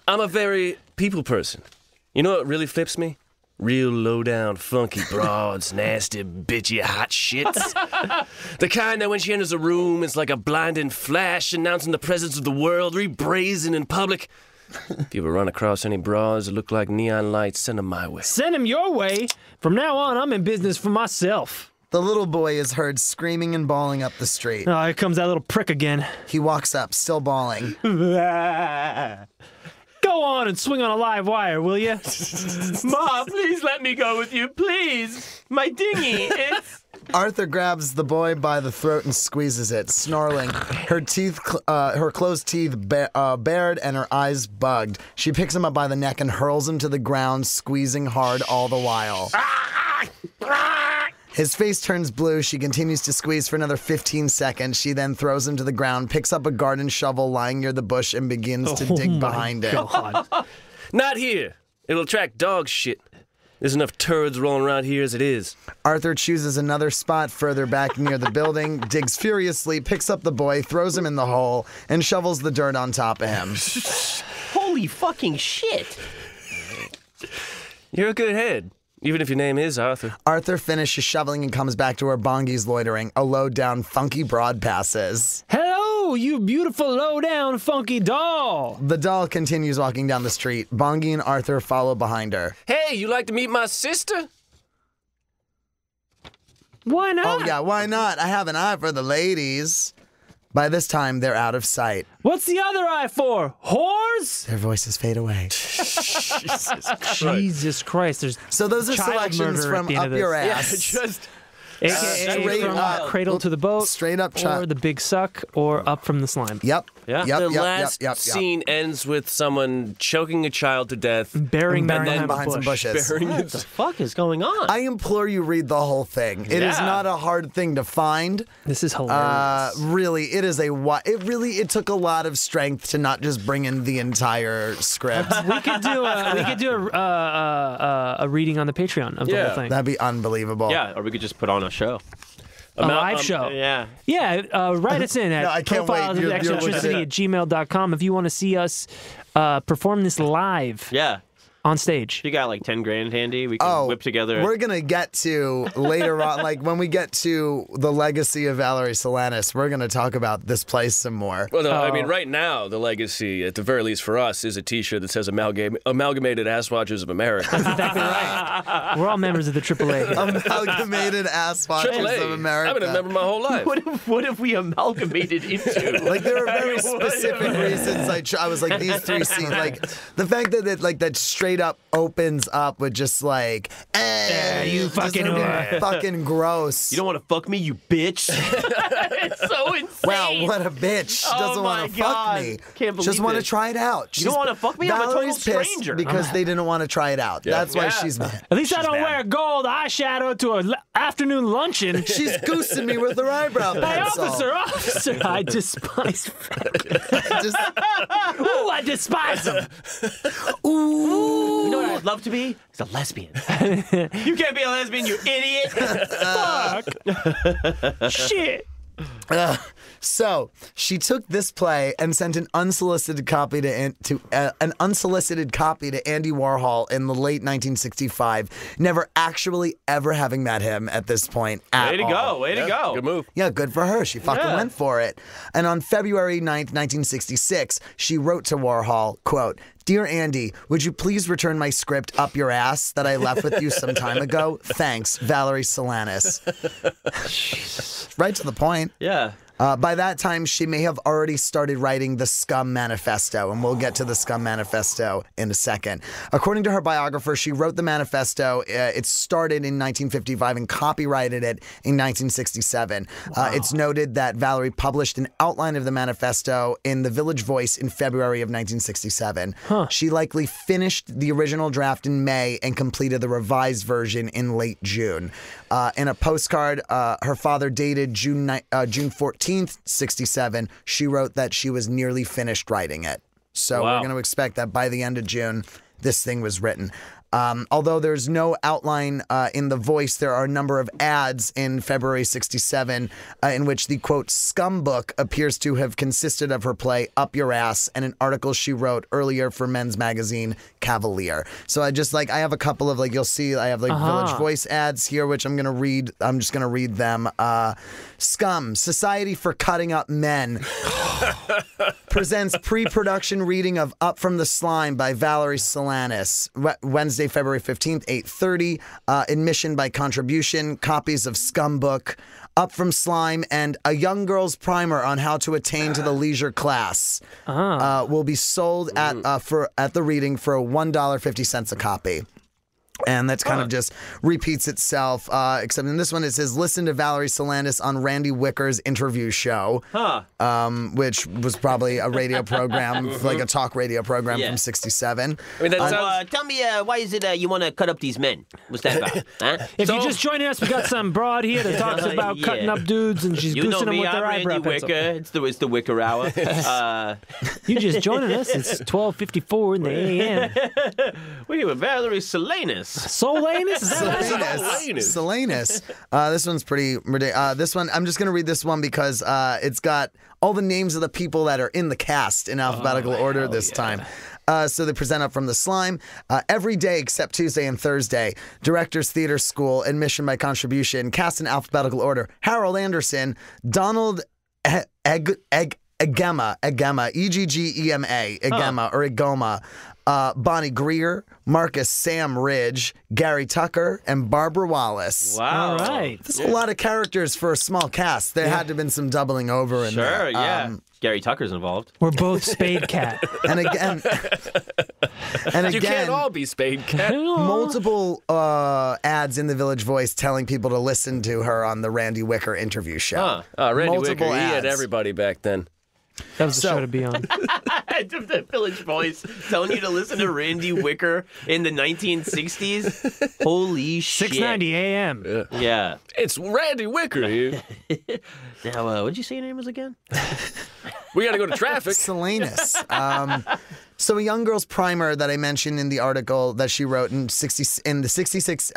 I'm a very people person. You know what really flips me? Real low-down, funky broads, nasty, bitchy, hot shits. The kind that when she enters a room, it's like a blinding flash announcing the presence of the world, re-brazen in public. If you ever run across any bras that look like neon lights, send them my way. Send him your way. From now on, I'm in business for myself. The little boy is heard screaming and bawling up the street. Oh, here comes that little prick again. He walks up, still bawling. Go on and swing on a live wire, will you? Ma, please let me go with you, please. My dinghy, it's... Arthur grabs the boy by the throat and squeezes it, snarling. Her her closed teeth bared and her eyes bugged. She picks him up by the neck and hurls him to the ground, squeezing hard all the while. His face turns blue. She continues to squeeze for another 15 seconds. She then throws him to the ground, picks up a garden shovel lying near the bush, and begins to dig behind it. Not here. It'll attract dog shit. There's enough turds rolling around here as it is. Arthur chooses another spot further back near the building, digs furiously, picks up the boy, throws him in the hole, and shovels the dirt on top of him. Holy fucking shit. You're a good head, even if your name is Arthur. Arthur finishes shoveling and comes back to where Bongi's loitering. A low-down, funky broad passes. Hello, you beautiful, low-down, funky doll. The doll continues walking down the street. Bongi and Arthur follow behind her. Hey, you like to meet my sister? Why not? Oh, yeah, why not? I have an eye for the ladies. By this time, they're out of sight. What's the other eye for? Whores? Their voices fade away. Jesus Christ. There's So those are child selections murder at from the end Up of this. Your Yeah, Ass. just... AKA straight from up. Cradle to the Boat. Straight up Or The Big Suck, or Up from the Slime. Yep. Yeah. Yep, The yep, last yep. scene ends with someone choking a child to death. Burying them Burying behind, some a bush. bushes. Burying What it. the fuck is going on? I implore you read the whole thing. It is Yeah. not a hard thing to find. This is hilarious. Really, it is it took a lot of strength to not just bring in the entire script. we could do a reading on the Patreon of the Yeah. whole thing. That'd be unbelievable. Yeah, or we could just put on a show. A live show. Yeah. Yeah, write us in at No, I can't wait. profiles of You're eccentricity at gmail.com if you want to see us perform this live Yeah. on stage. You got like 10 grand handy. We can whip together. We're going to get to later on, like when we get to the legacy of Valerie Solanas, we're going to talk about this place some more. Well, I mean, right now, the legacy, at the very least for us, is a T-shirt that says Amalgamated Ass Watchers of America. Exactly right. We're all members of the AAA. Amalgamated Ass Watchers AAA. of America. I've been a member my whole life. What if we amalgamated into? Like there are very specific reasons I was like these three scenes, like the fact that it, like that straight up opens up with just like, you just fucking whore. fucking gross. You don't want to fuck me, you bitch. It's so insane. Wow, what a bitch. Oh Doesn't my want to fuck God. me. Can't believe Just want to this. try it out. You don't wanna fuck me? I'm a total Valerie's pissed stranger. because they didn't want to try it out. That's why Yeah. she's mad. At least I don't mad. wear gold eyeshadow to an afternoon luncheon. She's goosing me with her eyebrow Hey, pencil. officer, I despise Just, Ooh, I despise him. ooh. You know what I'd love to be? Is a lesbian. You can't be a lesbian, you idiot. Fuck. Shit. So she took this play and sent an unsolicited copy to Andy Warhol in the late 1965. Never actually ever having met him at this point at all. Way to go. Good move. Yeah, good for her. She fucking went for it. And on February 9th, 1966, she wrote to Warhol, quote, "Dear Andy, would you please return my script Up Your Ass that I left with you some time ago? Thanks, Valerie Solanas." Right to the point. Yeah. By that time, she may have already started writing the SCUM Manifesto, and we'll get to the SCUM Manifesto in a second. According to her biographer, she wrote the manifesto. It started in 1955 and copyrighted it in 1967. It's noted that Valerie published an outline of the manifesto in the Village Voice in February of 1967. She likely finished the original draft in May and completed the revised version in late June. In a postcard, her father dated June 14th, 1967, she wrote that she was nearly finished writing it. So we're going to expect that by the end of June, this thing was written. Although there's no outline in The Voice, there are a number of ads in February 67 in which the, quote, SCUM book appears to have consisted of her play Up Your Ass and an article she wrote earlier for men's magazine Cavalier. So I have a couple of, you'll see I have Village Voice ads here, which I'm going to read. I'm just going to read them. SCUM, Society for Cutting Up Men, presents pre-production reading of Up from the Slime by Valerie Solanas. Wednesday, February 15th, 8:30. Admission by contribution. Copies of SCUM book, Up from Slime, and A Young Girl's Primer on How to Attain to the Leisure Class will be sold at the reading for $1.50 a copy. And that's kind of just repeats itself, except in this one it says, listen to Valerie Solanas on Randy Wicker's interview show, which was probably a radio program, a talk radio program from 67. I mean, tell me, why is it you want to cut up these men? What's that about? Huh? If you just join us, we got some broad here that talks about cutting up dudes, and she's boosting them with their eyebrow pencil. It's the Wicker Hour. You just joining us. It's 12:54 in the a.m. We're here with Valerie Solanas. Solanas? Solanas. This one's pretty ridiculous. This one, I'm just going to read this one because it's got all the names of the people that are in the cast in alphabetical order this time. So they present Up from the Slime. Every day except Tuesday and Thursday. Directors Theater School. Admission by contribution. Cast in alphabetical order. Harold Anderson. Donald Egema. E-G-G-E-M-A. Egema or Egoma. Bonnie Greer, Marcus Sam Ridge, Gary Tucker, and Barbara Wallace. Wow. All right. There's a lot of characters for a small cast. There had to have been some doubling over in there. Sure, yeah. Gary Tucker's involved. We're both Spade Cat. And again, you can't all be Spade Cat. Multiple ads in the Village Voice telling people to listen to her on the Randy Wicker interview show. Randy Multiple Wicker, he had ads. everybody back then. That was the show to be on. The Village Voice telling you to listen to Randy Wicker in the 1960s. Holy shit. 6:90 a.m. Yeah. It's Randy Wicker here. Now, what'd you say your name was again? We got to go to traffic. Solanas. So a young girl's primer that I mentioned in the article that she wrote in the 66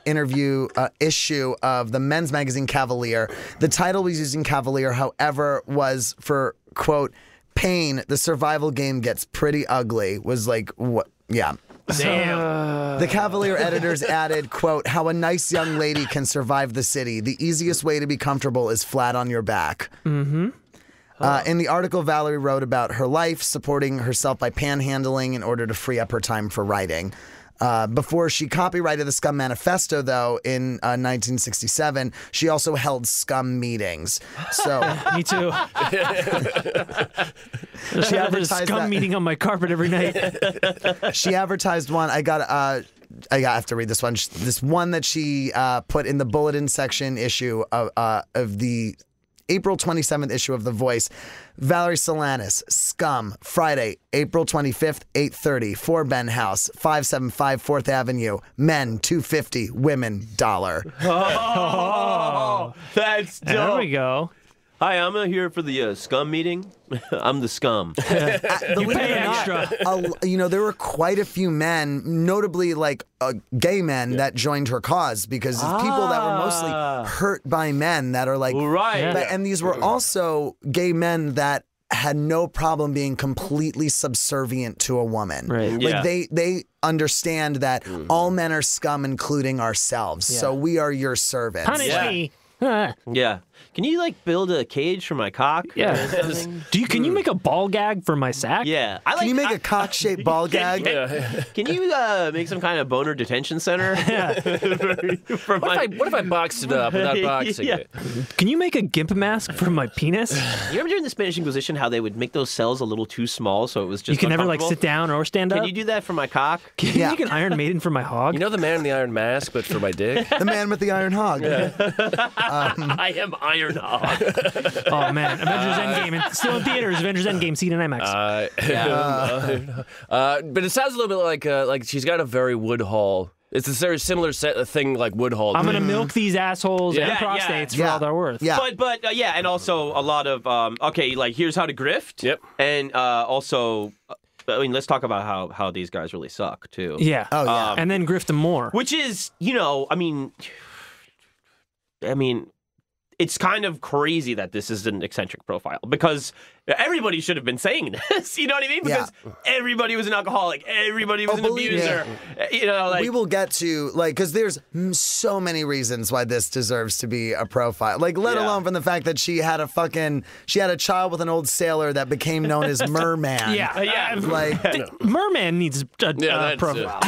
interview issue of the men's magazine Cavalier. The title was using Cavalier, however, was for, quote, pain, the survival game gets pretty ugly, was what? Yeah. Damn. The Cavalier editors added, quote, how a nice young lady can survive the city. The easiest way to be comfortable is flat on your back. Mm-hmm. In the article, Valerie wrote about her life, supporting herself by panhandling in order to free up her time for writing. Before she copyrighted the SCUM Manifesto, though, in 1967, she also held SCUM meetings. So Me too. She had a SCUM meeting on my carpet every night. She advertised one. I have to read this one. This one that she put in the bulletin section issue of the April 27th issue of The Voice. Valerie Solanas, SCUM, Friday, April 25th, 8:30, 4 Ben House, 575 4th Avenue. Men, $2.50. Women, $1. Oh, that's dope. There we go. Hi, I'm here for the SCUM meeting. I'm the SCUM. You pay extra. There were quite a few men, notably like gay men, that joined her cause because it's people that were mostly hurt by men that are like, Right. And these were also gay men that had no problem being completely subservient to a woman. Right. Like they understand that all men are scum, including ourselves. Yeah. So we are your servants. Punish me. Yeah. Can you like build a cage for my cock? Yeah. Can you make a ball gag for my sack? Yeah. Can you make a cock-shaped ball gag? Can you make some kind of boner detention center? What if I boxed it up without boxing it? Can you make a gimp mask from my penis? You remember during the Spanish Inquisition how they would make those cells a little too small so it was just You can never like uncomfortable? sit down or stand up. Can you do that for my cock? Can you make an Iron Maiden for my hog? You know the man in the iron mask, but for my dick? The man with the iron hog. I am Iron Hog. Oh man, Avengers Endgame, and still in theaters. Avengers Endgame, see it in IMAX. But it sounds a little bit like she's got a very Woodhull. It's a very similar thing like Woodhull. I'm gonna milk these assholes and prostates for all they're worth. Yeah. But and also a lot of like here's how to grift. Yep. And also, I mean, let's talk about how these guys really suck too. Yeah. Oh, yeah. And then grift them more. Which is, I mean, it's kind of crazy that this is an eccentric profile because everybody should have been saying this. You know what I mean? Because everybody was an alcoholic. Everybody was an abuser. We will get to, because there's so many reasons why this deserves to be a profile. Let alone from the fact that she had a child with an old sailor that became known as Merman. Merman needs a profile.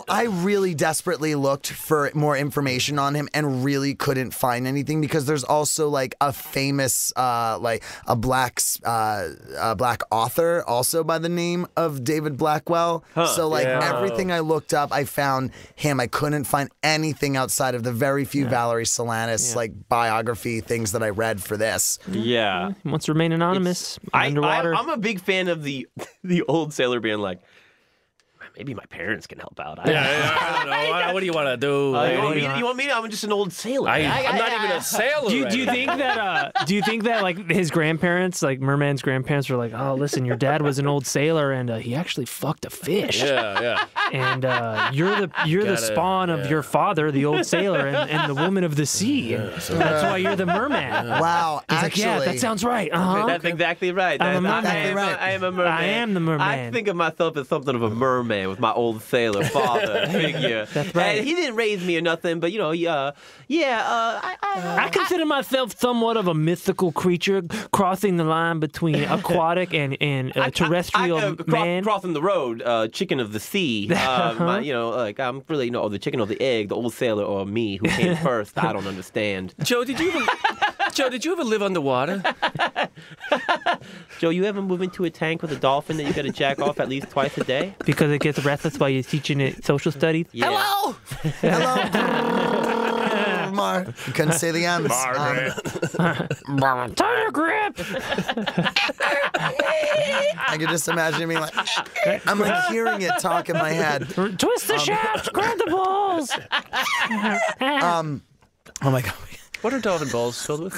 I really desperately looked for more information on him and really couldn't find anything because there's also like a famous a black author also by the name of David Blackwell. So everything I looked up, I found him. I couldn't find anything outside of the very few Valerie Solanas biography things that I read for this. Yeah. He wants to remain anonymous. Underwater. I'm a big fan of the old sailor being like, maybe my parents can help out. I don't know. What do you want to do? You want me to? I'm just an old sailor. I'm not even a sailor. Do you think that? Do you think that like his grandparents, like Merman's grandparents, were like, "Oh, listen, your dad was an old sailor and he actually fucked a fish." Yeah. And you're the spawn of your father, the old sailor, and the woman of the sea. That's why you're the merman. Wow, He's like, yeah, that sounds right. That's exactly right. I'm a merman. I am a merman. I am the merman. I think of myself as something of a merman with my old sailor father figure. That's right. And he didn't raise me or nothing, but I consider myself somewhat of a mythical creature, crossing the line between aquatic and terrestrial man. Crossing the road, chicken of the sea. I'm really the chicken or the egg, the old sailor or me who came first. I don't understand. Joe, did you ever live underwater? Joe, you ever move into a tank with a dolphin that you got to jack off at least twice a day? Because it gets restless while you're teaching it social studies. Yeah. Hello. You couldn't say the M's. Tighter grip. I could just imagine me like, I'm like hearing it talk in my head. Twist the shaft, grab the balls. Oh my God. What are dolphin balls filled with?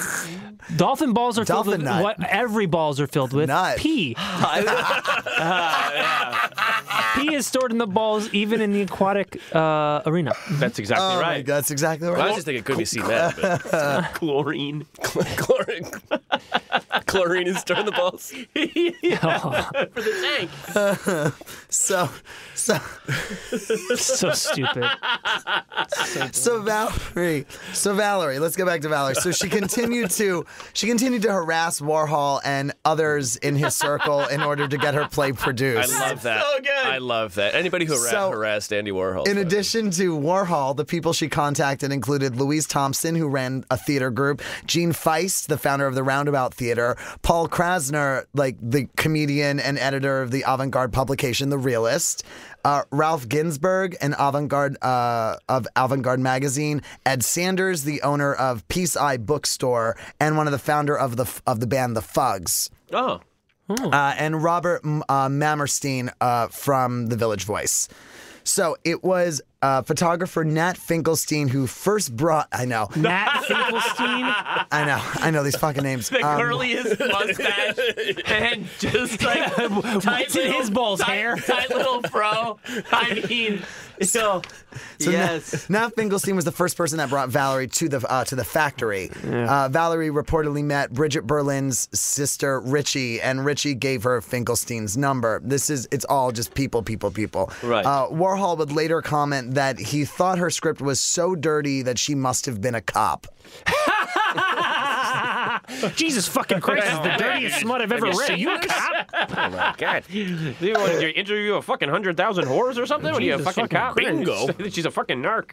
Dolphin balls are filled with nut. what every balls are filled with. Nut. Pee. Pee is stored in the balls, even in the aquatic arena. That's exactly right. That's exactly right. I was just thinking it could be cement. But Chlorine. Chlorine is stored in the balls. For the tank. So stupid. Valerie, let's go back to Valerie. So she continued to harass Warhol and others in his circle in order to get her play produced. I love that. So good. I love that. Anybody who harassed Andy Warhol. In addition to Warhol, the people she contacted included Louise Thompson, who ran a theater group, Gene Feist, the founder of the Roundabout Theater, Paul Krasner, like the comedian and editor of the avant-garde publication The Realist, Ralph Ginsberg, an avant-garde of Avant-Garde magazine, Ed Sanders, the owner of Peace Eye Bookstore, and one of the founder of the band The Fugs. Oh. And Robert Mammerstein from The Village Voice. So it was photographer Nat Finkelstein, who first brought... I know. Nat Finkelstein? I know these fucking names. The curliest mustache and just like What's in his balls? Hair? Tight little fro. I mean, so yes. Nat Finkelstein was the first person that brought Valerie to the factory. Yeah. Valerie reportedly met Bridget Berlin's sister Richie, and Richie gave her Finkelstein's number. It's all just people. Right. Warhol would later comment that he thought her script was so dirty that she must have been a cop. Jesus fucking Christ, this is the dirtiest smut I've ever read. Are you a cop? Oh my God. You want to interview a fucking 100,000 whores or something? What are you, a fucking cop? Bingo. She's a fucking narc.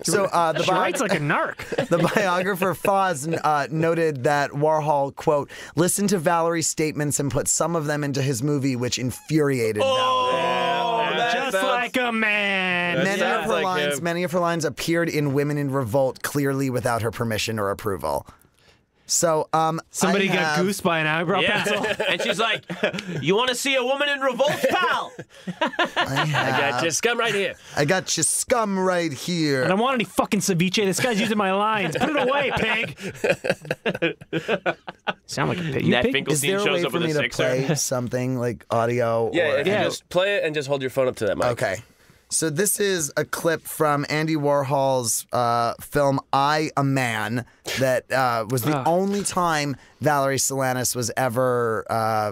So She writes like a narc. The biographer Foz noted that Warhol, quote, listened to Valerie's statements and put some of them into his movie, which infuriated Valerie. Just like a man. Many of her lines appeared in Women in Revolt, clearly without her permission or approval. So, somebody got goose by an eyebrow pencil. And she's like, you want to see a woman in revolt, pal? I got your scum right here. I got your scum right here. I don't want any fucking ceviche. This guy's using my lines. Put it away, pig. Sound like a pig. You Nat pig? Finkelstein Is there a way shows up for with me a to sixer. play something like audio? Yeah, just play it and just hold your phone up to that mic. Okay. So this is a clip from Andy Warhol's film I, a Man that was the only time Valerie Solanas was ever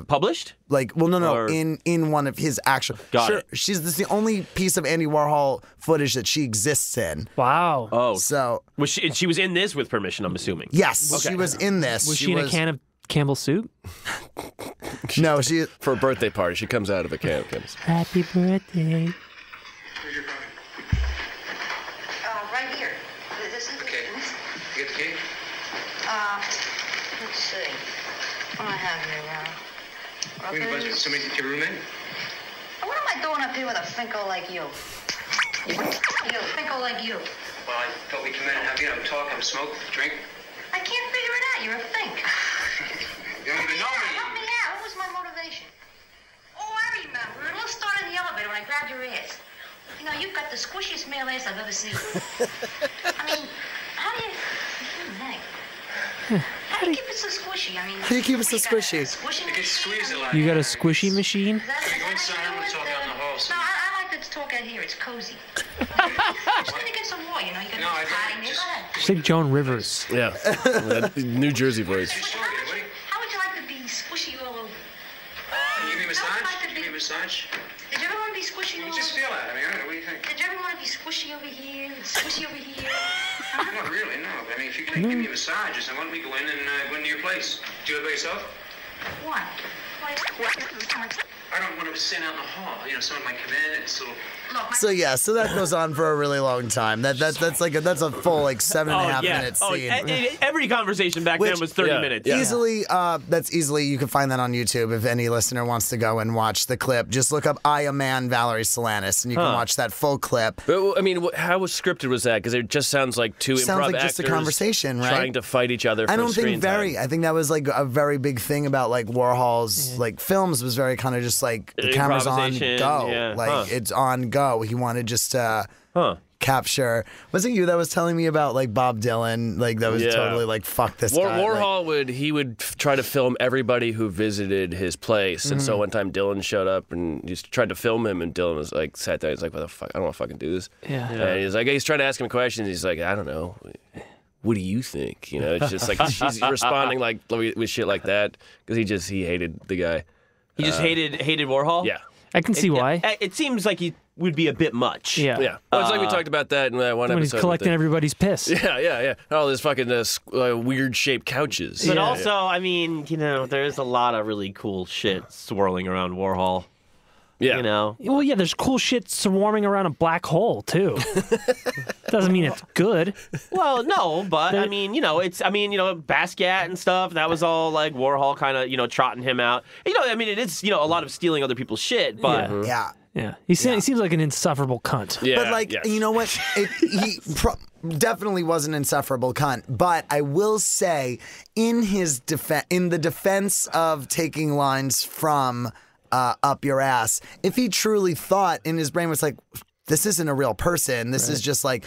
Published? In one of his actual. Got it. This is the only piece of Andy Warhol footage that she exists in. Wow. Oh. So She was in this with permission, I'm assuming. yes, she was in this. Was she in a can of Campbell's soup? No, she. For a birthday party, she comes out of a can of Campbell's. Happy birthday. Where's your phone? Right here. This is Okay. You get the key? Let's see. What do I have here? Wait a minute, somebody get your roommate? What am I doing up here with a finko like you? You, finko like you. Well, I thought we'd come in and have, talk, have a smoke, drink. I can't figure it out. You're a fink. You don't even know Help me. me out. What was my motivation? Oh, I remember. Let's start in the elevator when I grabbed your ass. You've got the squishiest male ass I've ever seen. I mean, how do you... How do you keep it so squishy? How do you keep it so squishy? You can squeeze it like You got a squishy machine? Can we go inside and we'll talk out in the halls? No, I like to talk out here. It's cozy. Just let me get some more, you got No, I hiding don't. there. Go ahead. She's like Joan Rivers. Yeah. That New Jersey voice. How would you like to be squishy all over? Can you give me a massage? Can you give me a massage? Did you ever want to be squishy all over? Just feel that. I don't know. What do you think? Did you ever want to be squishy over here and squishy over here? Not really, no. I mean, if you can give me a massage or something, why don't we go in and go into your place? Do you live by yourself? Why? I don't want to sit out in the hall. Someone might come in and it's a little... Look, So that goes on for a really long time. That's a full 7.5 minute scene. Every conversation back then was 30 minutes. Yeah. Easily, you can find that on YouTube if any listener wants to go and watch the clip. Just look up I, a Man, Valerie Solanas, and you can watch that full clip. But, I mean, how scripted was that? Because it just sounds like two Sounds improv like just a actors conversation, right? trying to fight each other for I don't screen think time. I think that was a very big thing about Warhol's films was very kind of just the camera's on Improvisation, go. yeah. It's on go. He wanted just to capture. Was it you that was telling me about Bob Dylan? That was totally fuck this guy. Warhol would try to film everybody who visited his place, and so one time Dylan showed up and just tried to film him, and Dylan was sat there. He's like, "What the fuck? I don't want to fucking do this." Yeah. And he's trying to ask him questions. He's like, "I don't know. What do you think?" It's just she's responding with shit like that because he hated the guy. He just hated Warhol? Yeah. I can see why. It seems like he would be a bit much. Yeah. Yeah. Well, it's like we talked about that in that one When episode. he's collecting everybody's piss. Yeah. All these fucking weird shaped couches. But Yeah. also, I mean, there's a lot of really cool shit swirling around Warhol. Yeah. Well, yeah, there's cool shit swarming around a black hole, too. Doesn't mean it's good. Well, no, but I mean, Basquiat and stuff, that was all Warhol kind of, trotting him out. I mean, it is, a lot of stealing other people's shit, but Yeah. He seems like an insufferable cunt. Yeah. But yes. you know what? He definitely was an insufferable cunt. But I will say, in the defense of taking lines from Up Your Ass, if he truly thought in his brain was this isn't a real person. This is just like,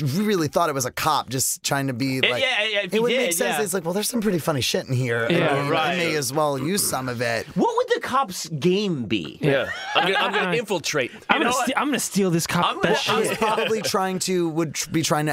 we really thought it was a cop just trying to be like, it would make sense. It's like, well, there's some pretty funny shit in here. I may as well use some of it. What would the cop's game be? Yeah. I'm going to infiltrate. I'm going to steal this cop. I was probably trying to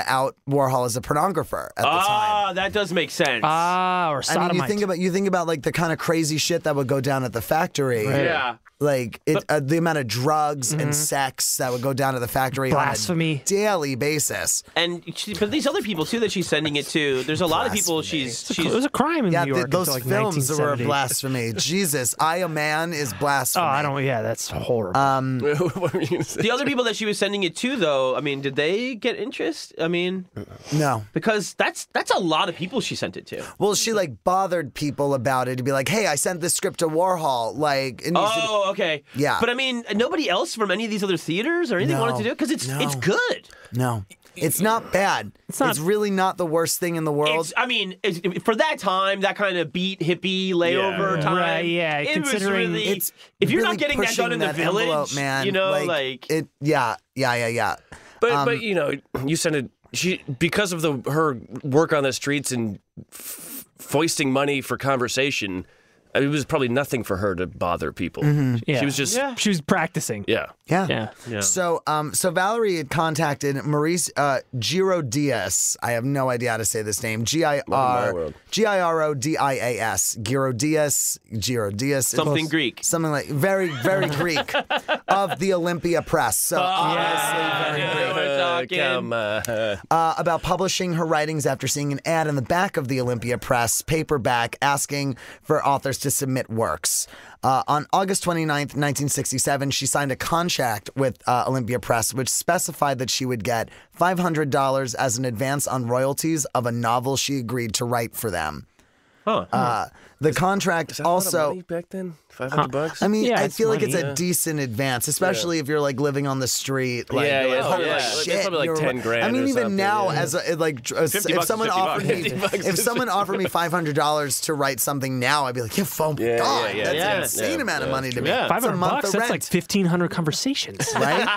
out Warhol as a pornographer at the time. Ah, that does make sense. Or sodomite. I mean, you think about like the kind of crazy shit that would go down at the factory. Right. Yeah. Like the amount of drugs and sex that would go down to the factory Blasphemy. on a daily basis. And but these other people too that she's sending it to, there's a lot of people she's it was a crime in New York. Those until, like, films were 1970. blasphemy. Jesus, I a man is blasphemy. That's horrible. What were you going to say? The other people that she was sending it to, though, I mean, did they get interest? I mean, no, because that's a lot of people she sent it to. Well, she like bothered people about it to be like, hey, I sent this script to Warhol, like. And okay. Yeah. But I mean, nobody else from any of these other theaters or anything wanted to do it because it's good. No, it's not bad. It's really not the worst thing in the world. For that time, that kind of beat hippie layover time. Right, yeah. It Considering was really, it's if you're really not getting that done in the village, envelope, man, you know, it. Yeah. But you know, you sent it. Because of her work on the streets and foisting money for conversation. It was probably nothing for her to bother people. Yeah. She was just she was practicing. Yeah. So Valerie had contacted Maurice Girodias. I have no idea how to say this name. Girodias. Girodias. Something Greek. Something like very, very Greek of the Olympia Press. So obviously very Greek. Come on. About publishing her writings after seeing an ad in the back of the Olympia Press paperback asking for authors to submit works. On August 29th, 1967, she signed a contract with Olympia Press, which specified that she would get $500 as an advance on royalties of a novel she agreed to write for them. The contract Is that a lot of money back then? $500? I mean, Yeah, I feel like money, it's a decent advance, especially if you're like living on the street. Like, It's shit, probably like 10 grand. I mean, or even something, now, if someone offered me, if someone offered me $500 to write something now, I'd be like, oh my God, that's an insane amount of money to me. Yeah. It's a month $500, of that's rent. like 1,500 conversations. Right?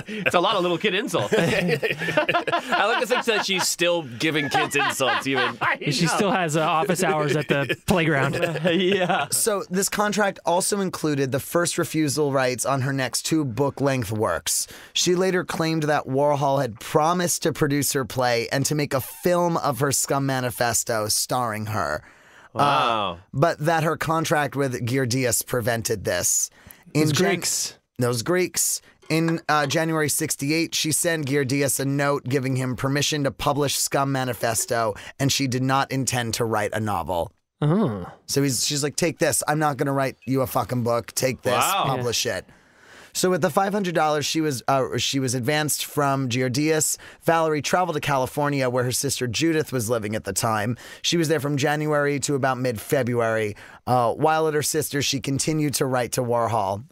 It's a lot of little kid insults. I like to think that she's still giving kids insults even. She still has office hours at the playground. Yeah. So this contract also included the first refusal rights on her next 2 book-length works. She later claimed that Warhol had promised to produce her play and to make a film of her SCUM Manifesto starring her. Wow. But that her contract with Girodias prevented this. Those Greeks. Those Greeks. In January 68, she sent Girodias a note giving him permission to publish SCUM Manifesto, and she did not intend to write a novel. Oh. So she's like, take this. I'm not going to write you a fucking book. Take this. Publish it. So with the $500 she was advanced from Girodias, Valerie traveled to California where her sister Judith was living at the time. She was there from January to about mid-February. While at her sister, she continued to write to Warhol.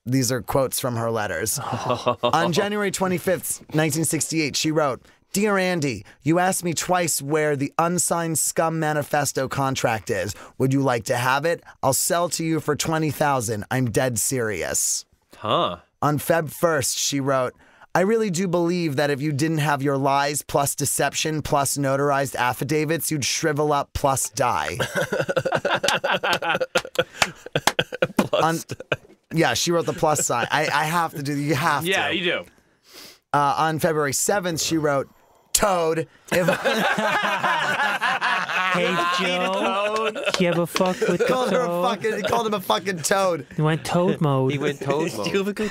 These are quotes from her letters. On January 25th, 1968, she wrote, Dear Andy, you asked me twice where the unsigned SCUM Manifesto contract is. Would you like to have it? I'll sell to you for $20,000. I'm dead serious. Huh. On Feb 1st, she wrote, I really do believe that if you didn't have your lies plus deception plus notarized affidavits, you'd shrivel up plus die. Yeah, she wrote the plus sign. I have to do. You have to. Yeah, you do. On February 7th, she wrote, Toad. Hey, Joe. You ever fuck with the toad? He called him a fucking toad. He went toad mode. He went toad mode.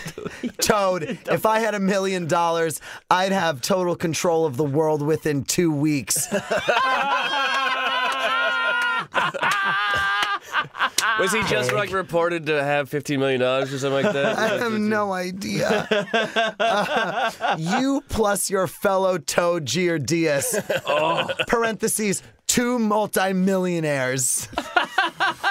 Toad. If I had $1 million, I'd have total control of the world within 2 weeks. Was he just like reported to have $15 million or something like that? I have no idea. You plus your fellow toad Girodias. Parentheses, 2 multimillionaires.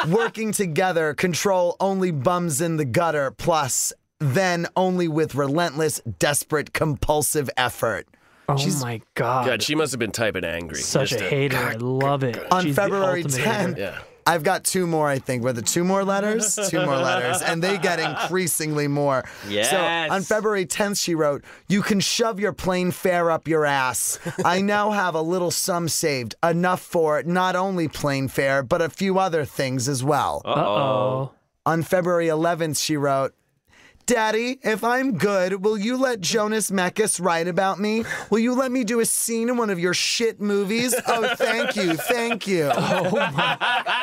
Working together, control only bums in the gutter, plus then only with relentless, desperate, compulsive effort. Oh my God. God, she must have been typing angry. Such a hater. I love it. On She's the February ultimate 10th, hater. I've got two more, I think. Were the two more letters? Two more letters. And they get increasingly more. Yes. So on February 10th, she wrote, "You can shove your plane fare up your ass. I now have a little sum saved. Enough for not only plane fare, but a few other things as well." Uh-oh. On February 11th, she wrote, "Daddy, if I'm good, will you let Jonas Mekas write about me? Will you let me do a scene in one of your shit movies? Oh, thank you, thank you."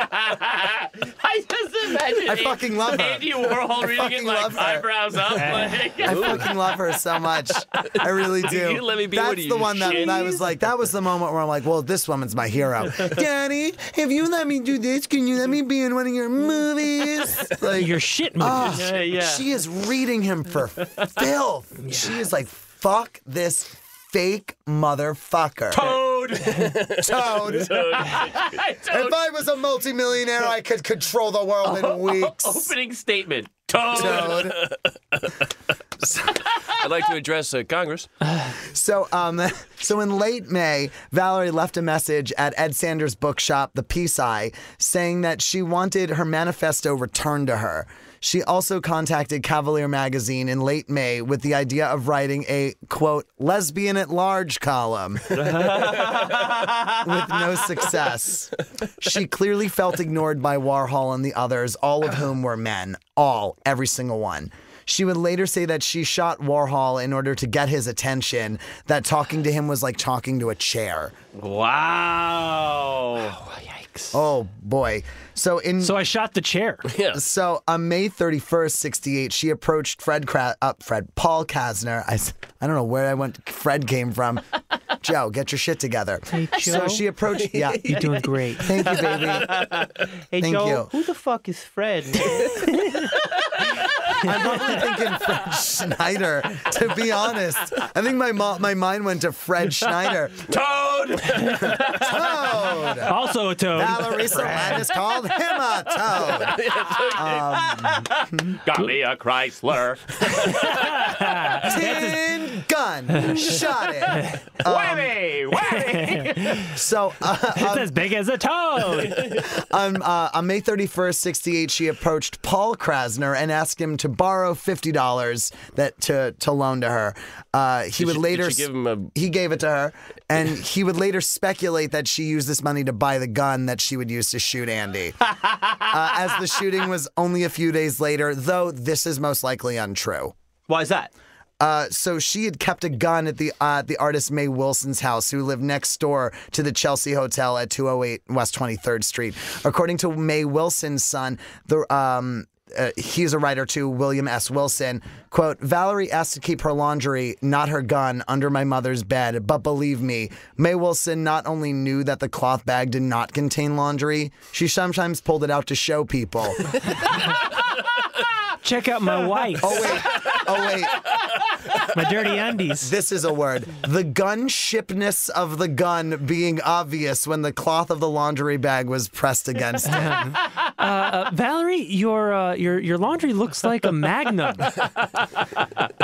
I just imagine I fucking love her. Andy Warhol reading it fucking like love her. eyebrows up. Like, I fucking love her so much. I really do. You let me be That's one of the your one that I was like, that was the moment where I'm like, well, this woman's my hero. Daddy, if you let me do this, can you let me be in one of your movies? Like, Your shit movies. yeah. she is reading him for filth. She is like, fuck this fake motherfucker. Toad. Toad. If I was a multimillionaire, I could control the world in weeks. Opening statement. Toad. Toad. I'd like to address Congress. So in late May, Valerie left a message at Ed Sanders' bookshop, The Peace Eye, saying that she wanted her manifesto returned to her. She also contacted Cavalier magazine in late May with the idea of writing a, quote, lesbian at large column. With no success. She clearly felt ignored by Warhol and the others, all of whom were men. Every single one. She would later say that she shot Warhol in order to get his attention, that talking to him was like talking to a chair. Wow. Yikes. Oh, boy. So I shot the chair. Yeah. So on May 31st, 68, she approached Paul Kasner. I don't know where Fred came from. Joe, get your shit together. Hey, Joe. So she approached. Yeah, You're doing great. thank you, baby. Hey, Thank Joe, you. who the fuck is Fred? I'm probably thinking Fred Schneider, to be honest. I think my mind went to Fred Schneider. Toad. Toad! Also a toad. Valerie Solanas called him a toad. Got me a Chrysler. Tin gun! Shot it! Whammy! Whammy! So, It's as big as a toad. on May 31st, 68, she approached Paul Krasner and asked him to borrow $50 to loan to her. He gave it to her, and he would later speculate that she used this money to buy the gun that she would use to shoot Andy. As the shooting was only a few days later, though this is most likely untrue. Why is that? So she had kept a gun at the artist May Wilson's house, who lived next door to the Chelsea Hotel at 208 West 23rd Street. According to May Wilson's son, he's a writer too, William S. Wilson, quote, "Valerie asked to keep her laundry, not her gun, under my mother's bed. But believe me, May Wilson not only knew that the cloth bag did not contain laundry, she sometimes pulled it out to show people." Check out my wife. Oh, wait. My dirty undies. This is a word. The gunshipness of the gun being obvious when the cloth of the laundry bag was pressed against it. Valerie, your laundry looks like a Magnum.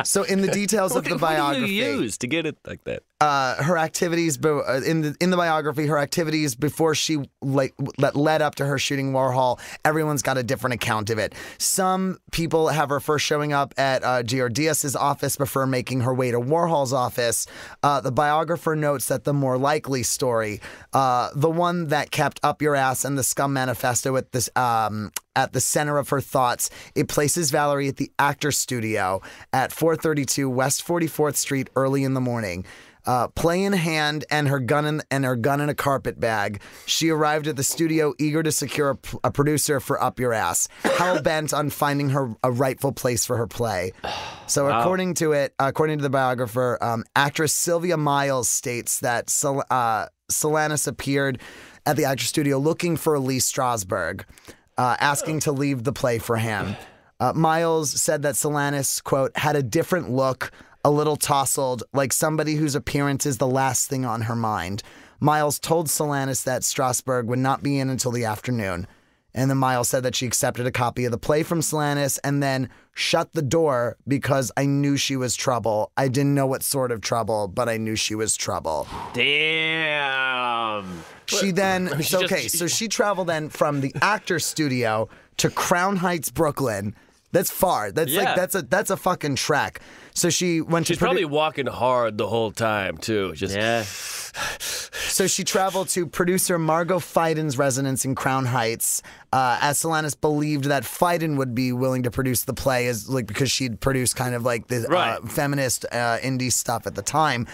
So in the details of the biography, What do you use to get it like that? her activities in the biography, her activities before she led up to her shooting Warhol, everyone's got a different account of it. Some people have her first showing up at Giordias's office before making her way to Warhol's office. The biographer notes that the more likely story, the one that kept Up Your Ass and the SCUM Manifesto at the center of her thoughts, it places Valerie at the Actors Studio at 432 West 44th Street early in the morning. Play in hand and her gun in a carpet bag, she arrived at the studio eager to secure a producer for Up Your Ass, hell bent on finding her a rightful place for her play. So according to the biographer, actress Sylvia Miles states that Solanas appeared at the Actors Studio looking for Lee Strasberg, asking to leave the play for him. Miles said that Solanas, quote, had a different look, a little tousled, like somebody whose appearance is the last thing on her mind. Miles told Solanas that Strasberg would not be in until the afternoon. And then Miles said that she accepted a copy of the play from Solanas and then shut the door because I knew she was trouble. I didn't know what sort of trouble, but I knew she was trouble. Damn. She then, so she traveled then from the actor's studio to Crown Heights, Brooklyn. That's far. That's that's a fucking trek. So she went to. She's probably walking hard the whole time too. So she traveled to producer Margot Feiden's residence in Crown Heights, as Solanas believed that Feiden would be willing to produce the play, because she'd produced kind of like the feminist indie stuff at the time.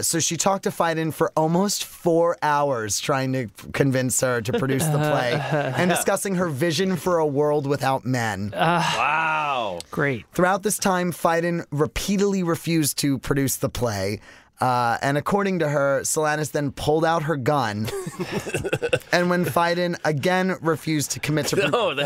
So she talked to Feiden for almost 4 hours, trying to convince her to produce the play and discussing her vision for a world without men. Wow. Great. Throughout this time, Feiden repeatedly refused to produce the play. And according to her, Solanas then pulled out her gun. And when Feiden again refused to commit to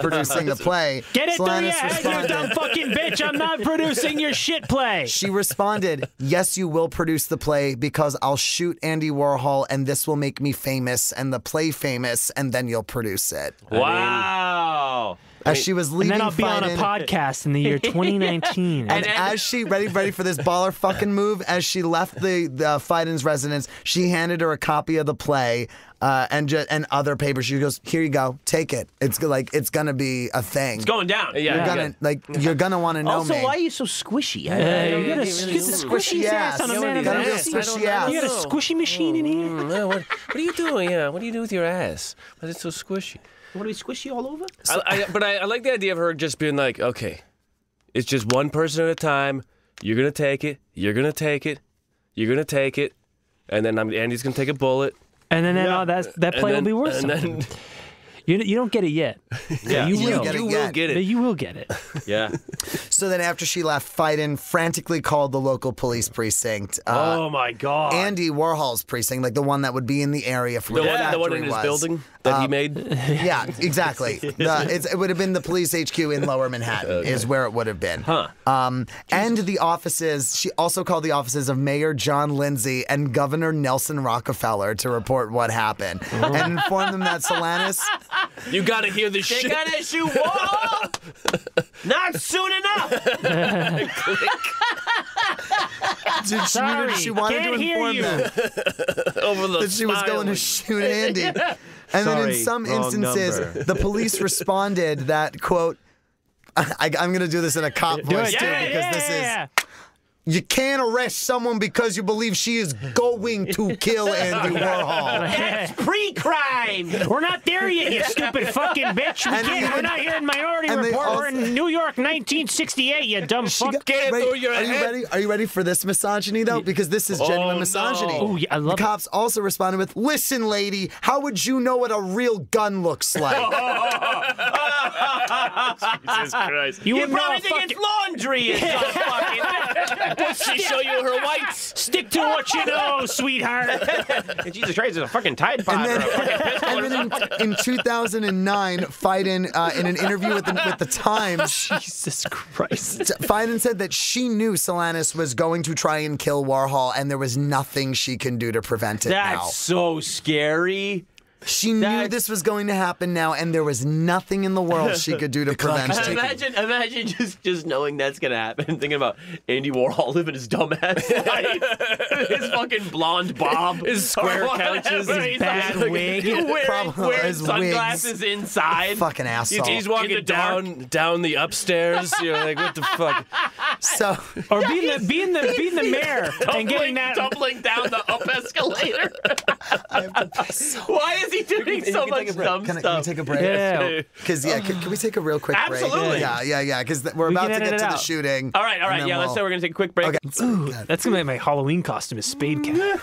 producing the play, get it Solanas through your head, you dumb fucking bitch. I'm not producing your shit play. She responded, yes, you will produce the play because I'll shoot Andy Warhol and this will make me famous and the play famous and then you'll produce it. Wow. As she was leaving, and then I'll be on a podcast in the year 2019. And as she ready for this baller fucking move, as she left the Feiden's residence, she handed her a copy of the play and other papers. She goes, "Here you go, take it. It's gonna be a thing. It's going down. You're gonna want to know also, me." why are you so squishy? You got a squishy ass on a man of squishy ass. You got a squishy machine in here. What are you doing? Yeah, what do you do with your ass? Why is it so squishy? What are we squishy all over? But I like the idea of her just being like, okay, it's just one person at a time. You're gonna take it. You're gonna take it. You're gonna take it, and then Andy's gonna take a bullet. And then that play will be worth something. You don't get it yet. Yeah, you will. You will get it. But you will get it. Yeah. So then after she left, Feiden frantically called the local police precinct. Oh my God. Andy Warhol's precinct, like the one that would be in the area from where The one in his building that he made? Yeah, exactly. It would have been the police HQ in Lower Manhattan is where it would have been. Huh. And the offices, she also called the offices of Mayor John Lindsay and Governor Nelson Rockefeller to report what happened and informed them that Solanas... You gotta hear this shit. They gotta shoot Warhol! Not soon enough! She wanted to inform them Over the that she was going to shoot Andy. And then in some instances, the police responded that, quote, I'm going to do this in a cop voice too, because this is... You can't arrest someone because you believe she is going to kill Andy Warhol. That's pre-crime! We're not there yet, you stupid fucking bitch. We're not here in Minority Report. We're in New York, 1968, you dumb fuck. Are you ready for this misogyny, though? Because this is genuine misogyny. Oh, yeah, I love the cops also responded with, listen, lady, how would you know what a real gun looks like? Jesus Christ. You probably think it's laundry is fucking... She show you her whites. Stick to what you know, sweetheart. Jesus Christ, it's a fucking Tide Pod or a fucking pistol or something. In 2009, Feiden, in an interview with the Times, Jesus Christ, Feiden said that she knew Solanas was going to try and kill Warhol, and there was nothing she can do to prevent it now. That's so scary. She knew this was going to happen now, and there was nothing in the world she could do to prevent it. Imagine just knowing that's gonna happen. Thinking about Andy Warhol living his dumbass life, his fucking blonde bob, his square couches, his bad wig, wearing sunglasses inside. Fucking asshole. He's walking down the upstairs. You're like, what the fuck? So, or being the mayor and getting that tumbling down the up escalator. Why is he doing so much dumb stuff? Can we take a break? Yeah. Because can we take a real quick break? Absolutely. Yeah. Because we're about to get to the shooting. All right. Yeah, let's say we're gonna take a quick break. Okay. Ooh, that's gonna make my Halloween costume is Spade Cat.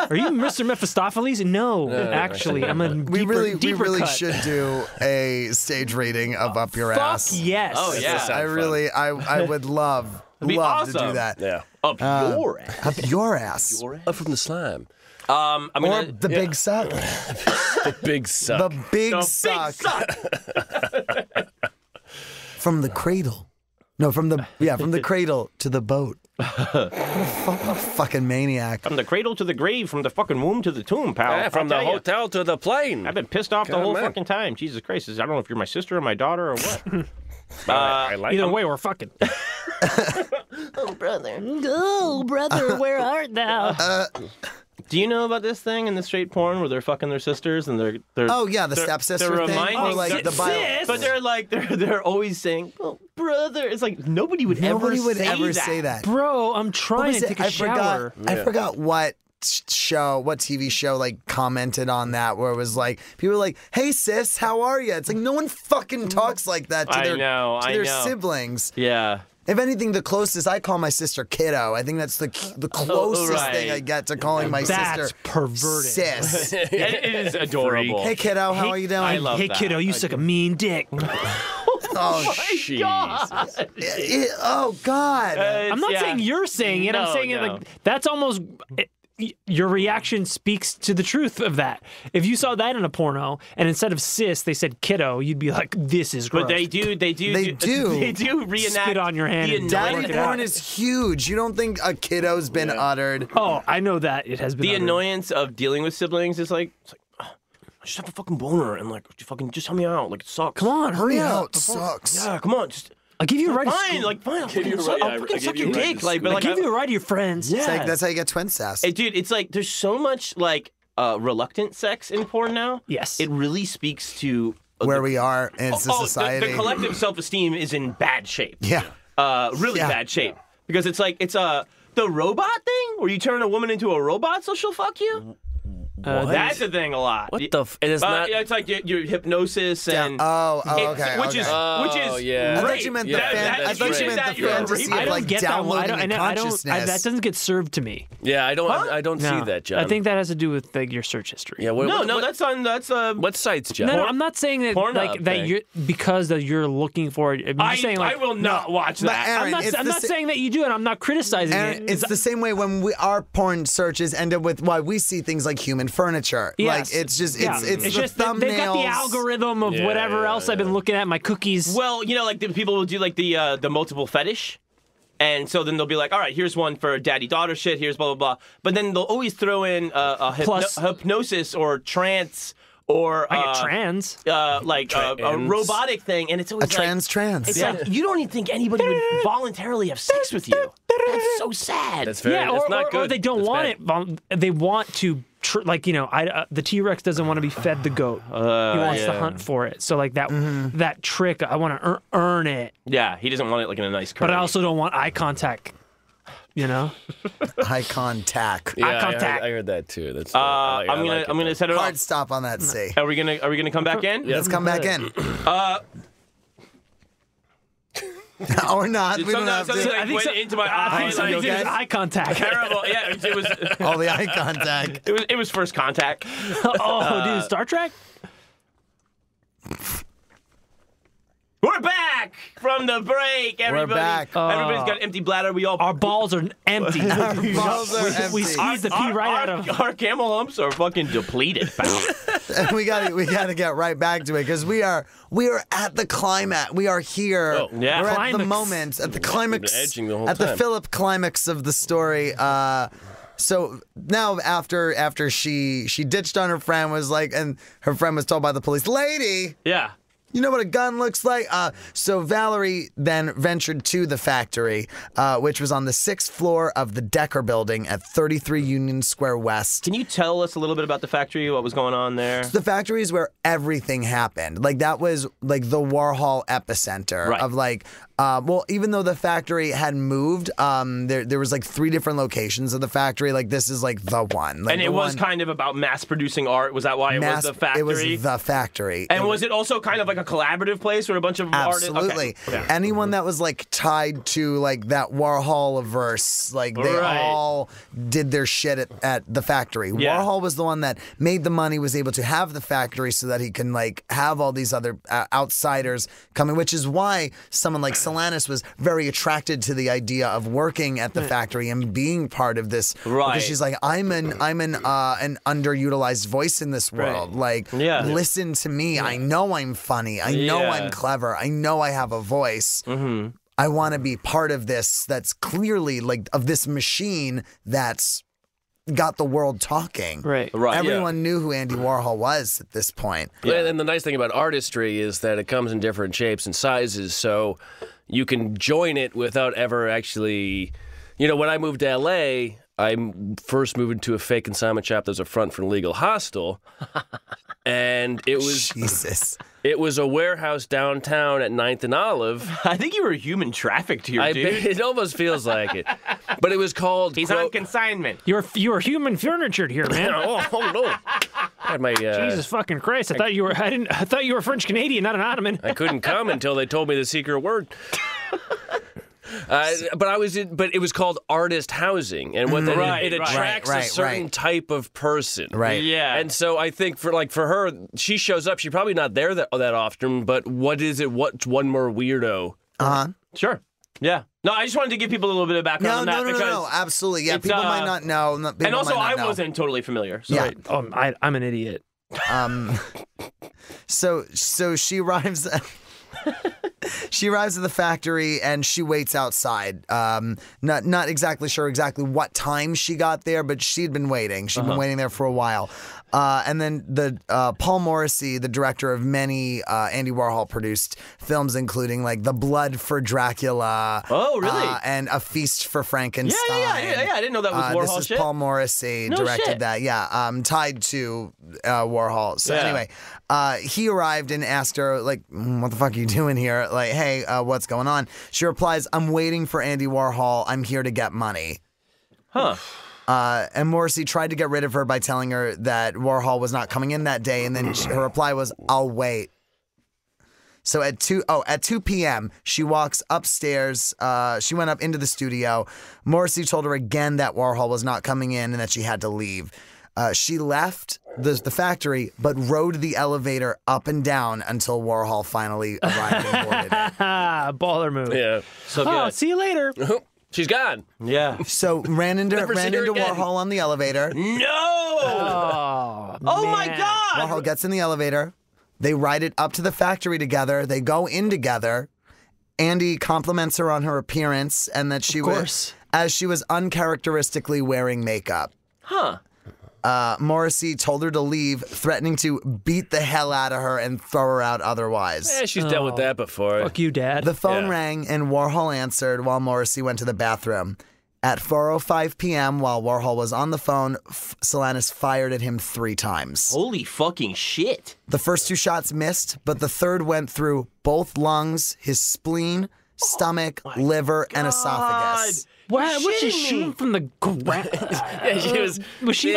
Are you Mr. Mephistopheles? No, actually, I'm a we deeper really cut. should do a stage reading of Up Your Ass. Fuck yes. Oh yeah. I would love to do that. Yeah. Up your ass. Up your ass. Up from the slime. The big suck. The big suck. The big suck. From the cradle. No, from the cradle to the boat. What a fucking maniac. From the cradle to the grave, from the fucking womb to the tomb, pal. Yeah, from the hotel to the plane. I've been pissed off the whole fucking time. Jesus Christ. I don't know if you're my sister or my daughter or what. I like Either way, we're fucking. Oh, brother. Oh, brother, where art thou? Do you know about this thing in the straight porn where they're fucking their sisters and they're Oh yeah, the stepsister they're thing, reminding or like the bio. but they're like they're always saying, "Oh, brother." It's like nobody would Nobody would say ever that. say that. Bro, I'm trying to take a shower. I forgot what TV show like commented on that, where it was like people were like, "Hey sis, how are you?" It's like no one fucking talks like that to their siblings. Yeah. If anything, the closest I call my sister kiddo. I think that's the closest thing I get to calling my That's sister perverted. sis. It is adorable. Hey kiddo, how are you doing? I love Hey, that. kiddo, you suck a mean dick. Oh oh God. I'm not saying you're saying it. I'm saying it like that's almost. Your reaction speaks to the truth of that. If you saw that in a porno and instead of sis they said kiddo, you'd be like, "This is gross." But they do reenact. Spit on your hand and Daddy work it out. porn is huge. You don't think a kiddo's been uttered? Oh, I know that it has been. The uttered. annoyance of dealing with siblings is like, I just have a fucking boner and like, just help me out. Like it sucks. Come on, hurry up. It sucks. Yeah, come on, just. I'll give you a ride. Fine, to like fine. I'll Give you a fucking ride- I'll I fucking give suck you your a ride dick, to like, but I'll like, give you a ride to your friends. yeah. It's like, that's how you get twin sass. Dude, it's like there's so much like reluctant sex in porn now. Yes. It really speaks to Where we are in society. The collective self-esteem is in bad shape. Yeah. Really Yeah. bad shape. Because it's like the robot thing where you turn a woman into a robot so she'll fuck you. That's a thing a lot. What the? It is not. It's like your hypnosis and okay. which is yeah. I great. thought you meant the I thought you meant the fantasy I of don't like get that one. downloading the consciousness. That doesn't get served to me. Yeah, I don't see that, John. I think that has to do with like your search history. Yeah. That's What sites, John? No, I'm not saying that Pornhub like that thing. you're because that you're looking for it. I'm just saying like I will not watch but that. Aaron, I'm not saying that you do, and I'm not criticizing Aaron, it. it's the same way when our porn searches end up with why we see things like human furniture. Yes. Like it's just Yeah. it's the just they've got the thumbnails. algorithm of whatever else I've been looking at, my cookies. Well, you know, like the people will do like the multiple fetish. And so then they'll be like, all right, here's one for daddy-daughter shit, here's blah, blah, blah. But then they'll always throw in Plus- hypnosis or trance or I get trans. like a robotic thing. And it's always Trans. It's like, you don't even think anybody would voluntarily have sex with you. That's so sad. That's very. Yeah, that's or, not good. or they don't That's want bad. it. They want to, like, you know, the T-Rex doesn't want to be fed the goat. He wants to hunt for it. So, like, that trick, I want to earn it. Yeah, he doesn't want it like in a nice curve. But I also don't want eye contact, you know? Eye contact. Yeah, eye contact. I heard that too. That's. I'm gonna set it Hard off. stop on that C. Are we gonna come back in? Let's come back in. Or not. We don't have Something to. like went into my eye. I think something to do with eye contact. Terrible. Yeah, it was. All the eye contact. It was first contact. Oh, dude, Star Trek? We're back from the break, everybody. back. Everybody's got an empty bladder. We all Our balls are empty. balls are empty. We squeeze the pee right out of Our camel humps are fucking depleted. And we got to get right back to it because we are at the climax. We are here. Oh, yeah. We're at Climax. the moment, at the climax, edging the whole at the time. Philip climax of the story. So now after she ditched on her friend, was like, and her friend was told by the police, lady, Yeah. you know what a gun looks like? So Valerie then ventured to the factory, which was on the 6th floor of the Decker building at 33 Union Square West. Can you tell us a little bit about the factory? What was going on there? The factory is where everything happened. Like that was like the Warhol epicenter Right. of like, well, even though the factory had moved, there was like 3 different locations of the factory. Like this is like the one. Like And the it was one kind of about mass producing art. Was that why it was the factory? It was the factory. And was it also kind of like a collaborative place where a bunch of artists? Absolutely. Okay. Anyone that was like tied to like that Warhol-averse, like they Right. all did their shit at the factory. Yeah. Warhol was the one that made the money, was able to have the factory so that he can like have all these other outsiders coming, which is why someone like Solanas was very attracted to the idea of working at the factory and being part of this. Right. Because she's like, I'm an underutilized voice in this world. Like, Yeah. listen to me. I know I'm funny. I know Yeah. I'm clever. I know I have a voice. Mm-hmm. I want to be part of this. That's clearly like of this machine that's got the world talking. Right. Right. Everyone knew who Andy Warhol was at this point. Yeah. And the nice thing about artistry is that it comes in different shapes and sizes, so you can join it without ever actually. You know, when I moved to LA, I first moved into a fake consignment shop that was a front for an illegal hostel. And it was Jesus. It was a warehouse downtown at 9th and Olive. I think you were human trafficked here, dude. It almost feels like it. But it was called... He's on consignment. You were human furnitured here, man. oh, no. I had my... Jesus fucking Christ! I thought you were French Canadian, not an Ottoman. I couldn't come until they told me the secret word. But it was called artist housing, and what it attracts a certain type of person, right? Yeah, and so I think for her, she shows up. She's probably not there that often, but what is it? What's one more weirdo? Sure, yeah. No, I just wanted to give people a little bit of background on that because no, absolutely, yeah. People might not know, and also I wasn't totally familiar. So. Yeah, I'm an idiot. So she arrives. She arrives at the factory and she waits outside. Not exactly sure what time she got there, but she'd been waiting. She'd been waiting there for a while. And then Paul Morrissey, the director of many Andy Warhol produced films, including like The Blood for Dracula. Oh, really? And A Feast for Frankenstein. Yeah. I didn't know that was Warhol this is Paul Morrissey directed that. Yeah, tied to Warhol. So anyway, he arrived and asked her like, "What the fuck are you doing here?" Like, "Hey, what's going on?" She replies, "I'm waiting for Andy Warhol. I'm here to get money." Huh. And Morrissey tried to get rid of her by telling her that Warhol was not coming in that day, and then her reply was, "I'll wait." So at 2 p.m., she walks upstairs. She went up into the studio. Morrissey told her again that Warhol was not coming in and that she had to leave. She left the factory, but rode the elevator up and down until Warhol finally arrived and boarded it. Baller move. Yeah. So good. See you later. She's gone. Yeah. So ran into Warhol on the elevator. No! Oh my God! Warhol gets in the elevator. They ride it up to the factory together. They go in together. Andy compliments her on her appearance and that she was uncharacteristically wearing makeup. Huh. Morrissey told her to leave, threatening to beat the hell out of her and throw her out otherwise. Yeah, she's dealt with that before. Fuck you, Dad. The phone rang and Warhol answered while Morrissey went to the bathroom. At 4:05 p.m., while Warhol was on the phone, Solanas fired at him 3 times. Holy fucking shit. The first 2 shots missed, but the third went through both lungs, his spleen, stomach, liver, and esophagus. Wow, was she shooting from the ground? Yeah, she was. Was she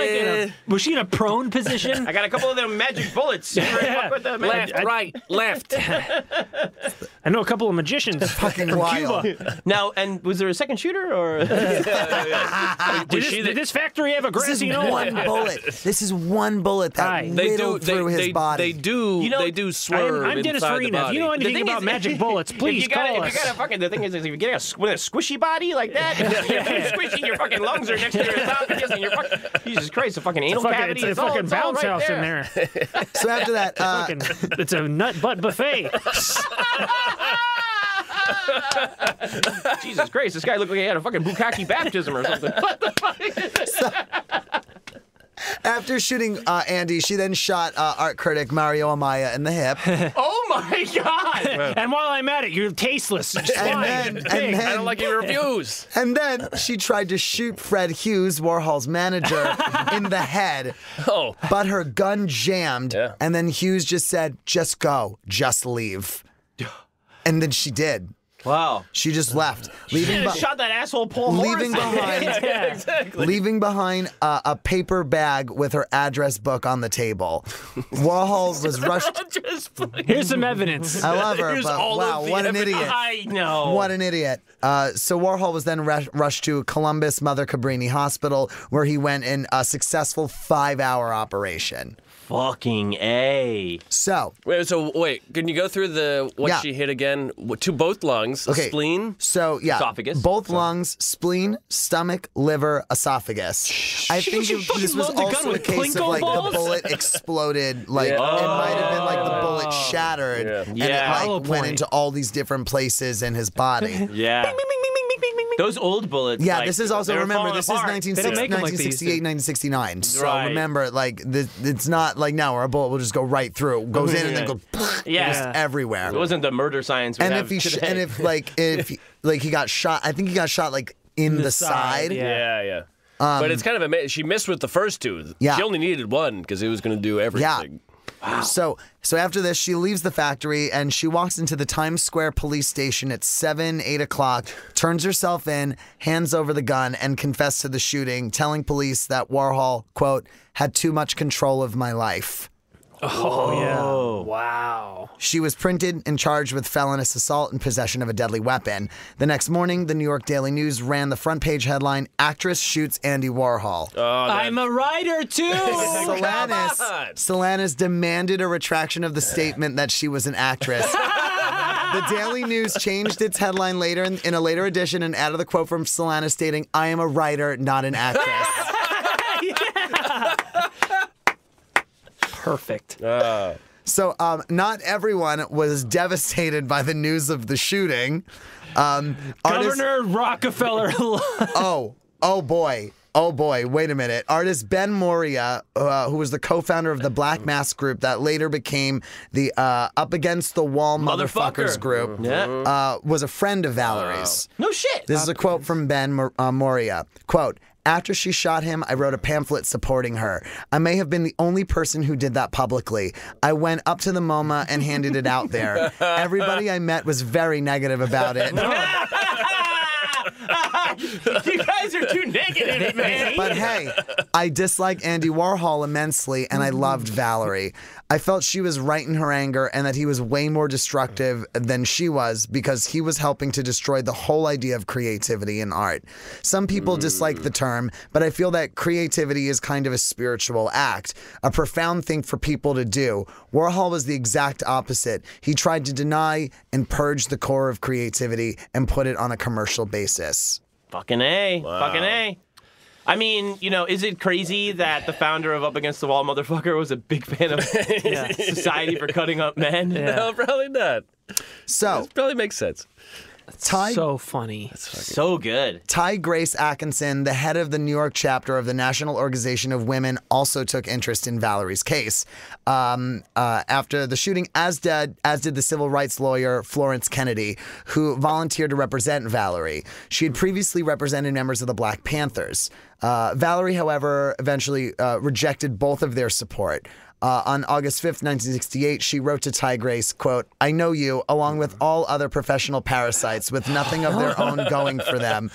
in a prone position? I got a couple of them magic bullets. Left, right, left. I know a couple of magicians. Fucking from wild. Cuba. Now, and was there a second shooter or? Did this factory have a This grassy is knoll? one bullet. This is one bullet that riddled through his body. They do swerve. I'm Dennis inside the Farina. If body. you know anything about magic bullets, please call us. If you got a fucking, the thing is, if you get with a squishy body like that, you're squishy, your fucking lungs are next to your esophagus, and your fucking, Jesus Christ, a fucking anal cavity. It's a fucking bounce house in there. So after that, it's a nut butt buffet. Jesus Christ, this guy looked like he had a fucking bukkake baptism or something. What the fuck? after shooting Andy, she then shot art critic Mario Amaya in the hip. Oh my God! And while I'm at it, you're tasteless. And then, I don't like your reviews. And then she tried to shoot Fred Hughes, Warhol's manager, in the head. Oh. But her gun jammed, and then Hughes just said, "Just go, just leave." And then she did. Wow. She just left. She just shot that asshole Paul leaving Morrissey. Leaving behind a paper bag with her address book on the table. Warhol was rushed. Here's some evidence. I love her, but wow, what an idiot. I know. What an idiot. So Warhol was then rushed to Columbus Mother Cabrini Hospital, where he went in a successful 5-hour operation. Fucking A. So wait, can you go through what she hit again? To both lungs, spleen? So, esophagus. Both lungs, spleen, stomach, liver, esophagus. I think this was also a case of like the bullet exploded. Like it might have been like the bullet shattered and it like went into all these different places in his body. Yeah. Those old bullets. Yeah, this is also, remember, this is 1968, like 1969. So remember, like, it's not like now where a bullet will just go right through. It goes in and then go just everywhere. It wasn't the murder science we have today. And if he got shot, I think he got shot like in the side. Yeah. But it's kind of amazing. She missed with the first two. Yeah. She only needed one because it was going to do everything. Wow. So after this, she leaves the factory and she walks into the Times Square police station at 8 o'clock, turns herself in, hands over the gun, and confessed to the shooting, telling police that Warhol, quote, had too much control of my life. Oh, yeah. Wow. She was printed and charged with felonious assault and possession of a deadly weapon. The next morning, the New York Daily News ran the front page headline, "Actress Shoots Andy Warhol." I'm a writer, too. Solanas demanded a retraction of the statement that she was an actress. The Daily News changed its headline later in a later edition and added the quote from Solanas stating, "I am a writer, not an actress." Perfect. So not everyone was devastated by the news of the shooting. Governor Rockefeller. Oh boy. Wait a minute. Artist Ben Moria, who was the co-founder of the Black Mass group that later became the Up Against the Wall Motherfuckers group, was a friend of Valerie's. No shit. This is a quote from Ben Moria. Quote, "After she shot him, I wrote a pamphlet supporting her. I may have been the only person who did that publicly. I went up to the MoMA and handed it out there. Everybody I met was very negative about it." You guys are too negative, man. But hey, I dislike Andy Warhol immensely, and I loved Valerie. I felt she was right in her anger and that he was way more destructive than she was because he was helping to destroy the whole idea of creativity in art. Some people dislike the term, but I feel that creativity is kind of a spiritual act, a profound thing for people to do. Warhol was the exact opposite. He tried to deny and purge the core of creativity and put it on a commercial basis. Fucking A. Wow. Fucking A. I mean, is it crazy that the founder of Up Against the Wall Motherfucker was a big fan of Society for Cutting Up Men? Yeah. No, probably not. So, This probably makes sense. So funny. So good. Ty Grace Atkinson, the head of the New York chapter of the National Organization of Women, also took interest in Valerie's case. After the shooting, as did the civil rights lawyer Florence Kennedy, who volunteered to represent Valerie. She had previously represented members of the Black Panthers. Valerie, however, eventually rejected both of their support. On August 5th, 1968, she wrote to Ty Grace, quote, "I know you, along with all other professional parasites with nothing of their own going for them,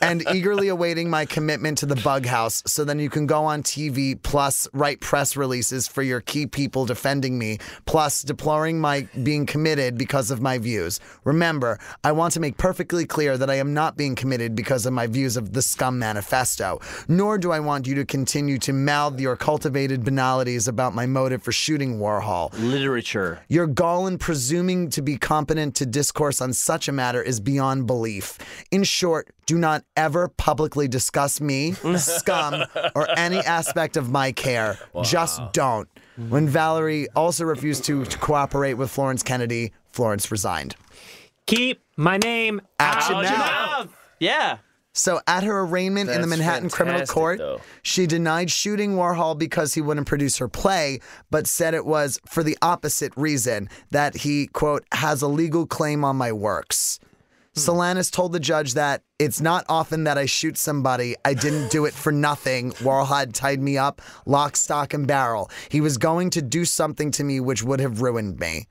and eagerly awaiting my commitment to the bug house so then you can go on TV, plus write press releases for your key people defending me, plus deploring my being committed because of my views. Remember, I want to make perfectly clear that I am not being committed because of my views of the SCUM Manifesto, nor do I want you to continue to mouth your cultivated banalities about my motive for shooting Warhol. Literature. Your gall in presuming to be competent to discourse on such a matter is beyond belief. In short, do not ever publicly discuss me, SCUM, or any aspect of my care. Wow. Just don't." When Valerie also refused to cooperate with Florence Kennedy, Florence resigned. Keep my name out your your mouth. Yeah. So at her arraignment in the That's Manhattan Criminal fantastic, Court, though. she denied shooting Warhol because he wouldn't produce her play, but said it was for the opposite reason, that he, quote, "has a legal claim on my works." Solanas told the judge that it's not often that I shoot somebody. I didn't do it for nothing. Warhol had tied me up, lock, stock, and barrel. He was going to do something to me which would have ruined me.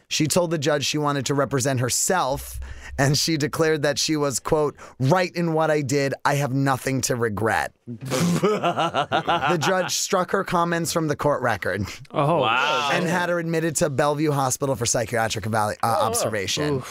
She told the judge she wanted to represent herself, and she declared that she was, quote, "right in what I did. I have nothing to regret." The judge struck her comments from the court record. Oh, Wow. And had her admitted to Bellevue Hospital for psychiatric observation.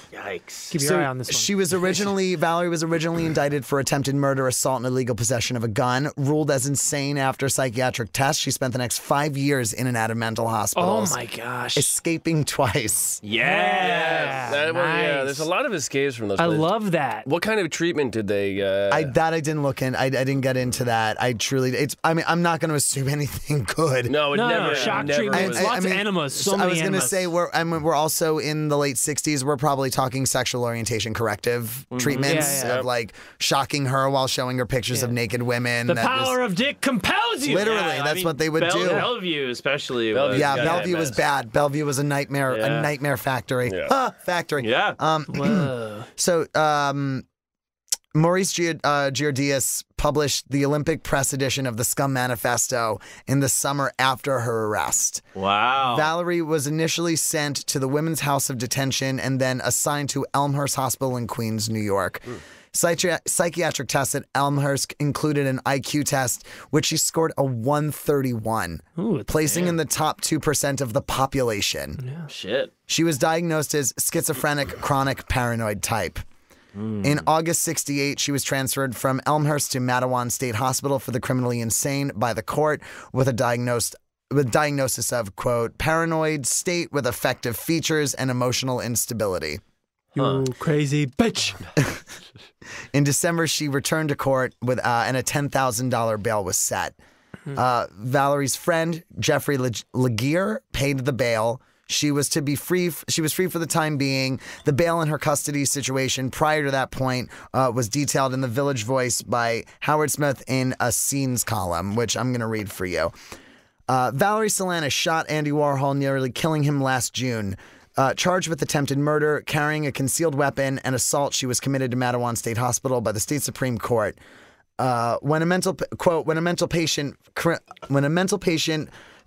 Yikes. keep your eye on this one. Valerie was originally indicted for attempted murder, assault, and illegal possession of a gun. Ruled as insane after psychiatric tests. She spent the next 5 years in and out of mental Oh hospitals. my gosh. Escaping twice. Yeah. Nice. There's a lot of escapes from those I places. love that. What kind of treatment did they... I didn't look in. I didn't get into that. I'm not going to assume anything good. No, it No, never. shock never treatment. was- Lots of enemas. So I many was going to enemas. say we're also in the late 60s. We're probably talking sexual orientation corrective treatments Yeah, yeah. of like shocking her while showing her pictures of naked women. The power of dick compels you. Literally, that's what they would do. Bellevue, especially. Bellevue. Yeah, Yeah, Bellevue was bad. Bellevue was a nightmare, Yeah. a nightmare factory. Yeah. Factory. Yeah. So Georgiadis published the Olympic press edition of the SCUM Manifesto in the summer after her arrest. Wow. Valerie was initially sent to the Women's House of Detention and then assigned to Elmhurst Hospital in Queens, New York. Psychiatric tests at Elmhurst included an IQ test, which she scored a 131, placing in the top 2% of the population. Yeah. Shit. She was diagnosed as schizophrenic chronic paranoid type. In August 68, she was transferred from Elmhurst to Mattawan State Hospital for the criminally insane by the court with a diagnosis of, quote, paranoid state with affective features and emotional instability. You crazy bitch. In December, she returned to court with and a $10,000 bail was set. Valerie's friend, Jeffrey Laguerre, paid the bail. She was free for the time being. The bail in her custody situation prior to that point was detailed in the Village Voice by Howard Smith in a scenes column, which I'm going to read for you. Valerie Solanas shot Andy Warhol, nearly killing him last June. Charged with attempted murder, carrying a concealed weapon, and assault, she was committed to Mattawan State Hospital by the state Supreme Court. When a mental patient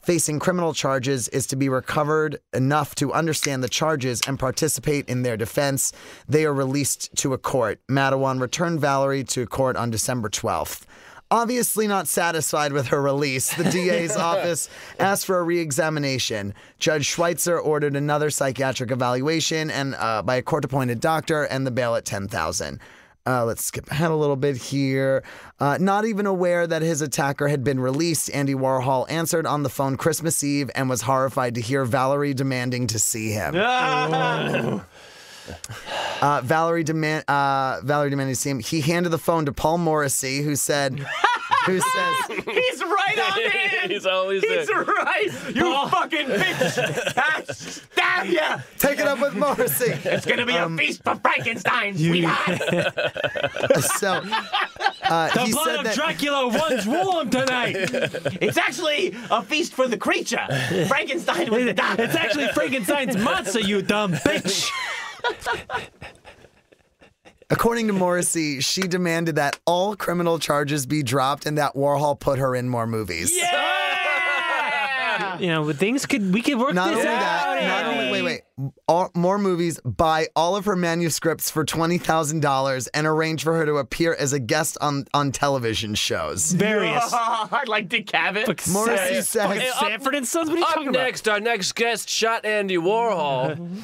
facing criminal charges is to be recovered enough to understand the charges and participate in their defense, they are released to a court. Mattawan returned Valerie to court on December 12th. Obviously not satisfied with her release, the DA's office asked for a re-examination. Judge Schweitzer ordered another psychiatric evaluation and by a court-appointed doctor and the bail at $10,000. Let's skip ahead a little bit here. Not even aware that his attacker had been released, Andy Warhol answered on the phone Christmas Eve and was horrified to hear Valerie demanding to see him. Valerie demanded to see him. He handed the phone to Paul Morrissey, who says, he's right on in. He's always there. He's right. You fucking bitch. Damn ya. Take it up with Morrissey. It's going to be a feast for Frankenstein, sweetheart. So, The blood of Dracula runs warm tonight. It's actually a feast for the creature. Frankenstein was the doctor. It's actually Frankenstein's monster, you dumb bitch. According to Morrissey, she demanded that all criminal charges be dropped and that Warhol put her in more movies. Yeah! You know, we could work Not this only out. that, Andy. more movies, buy all of her manuscripts for $20,000 and arrange for her to appear as a guest on television shows. Various. I'd like to Cavett. Morrissey says, Sanford and Sons, what are you talking Up next, our next guest shot Andy Warhol.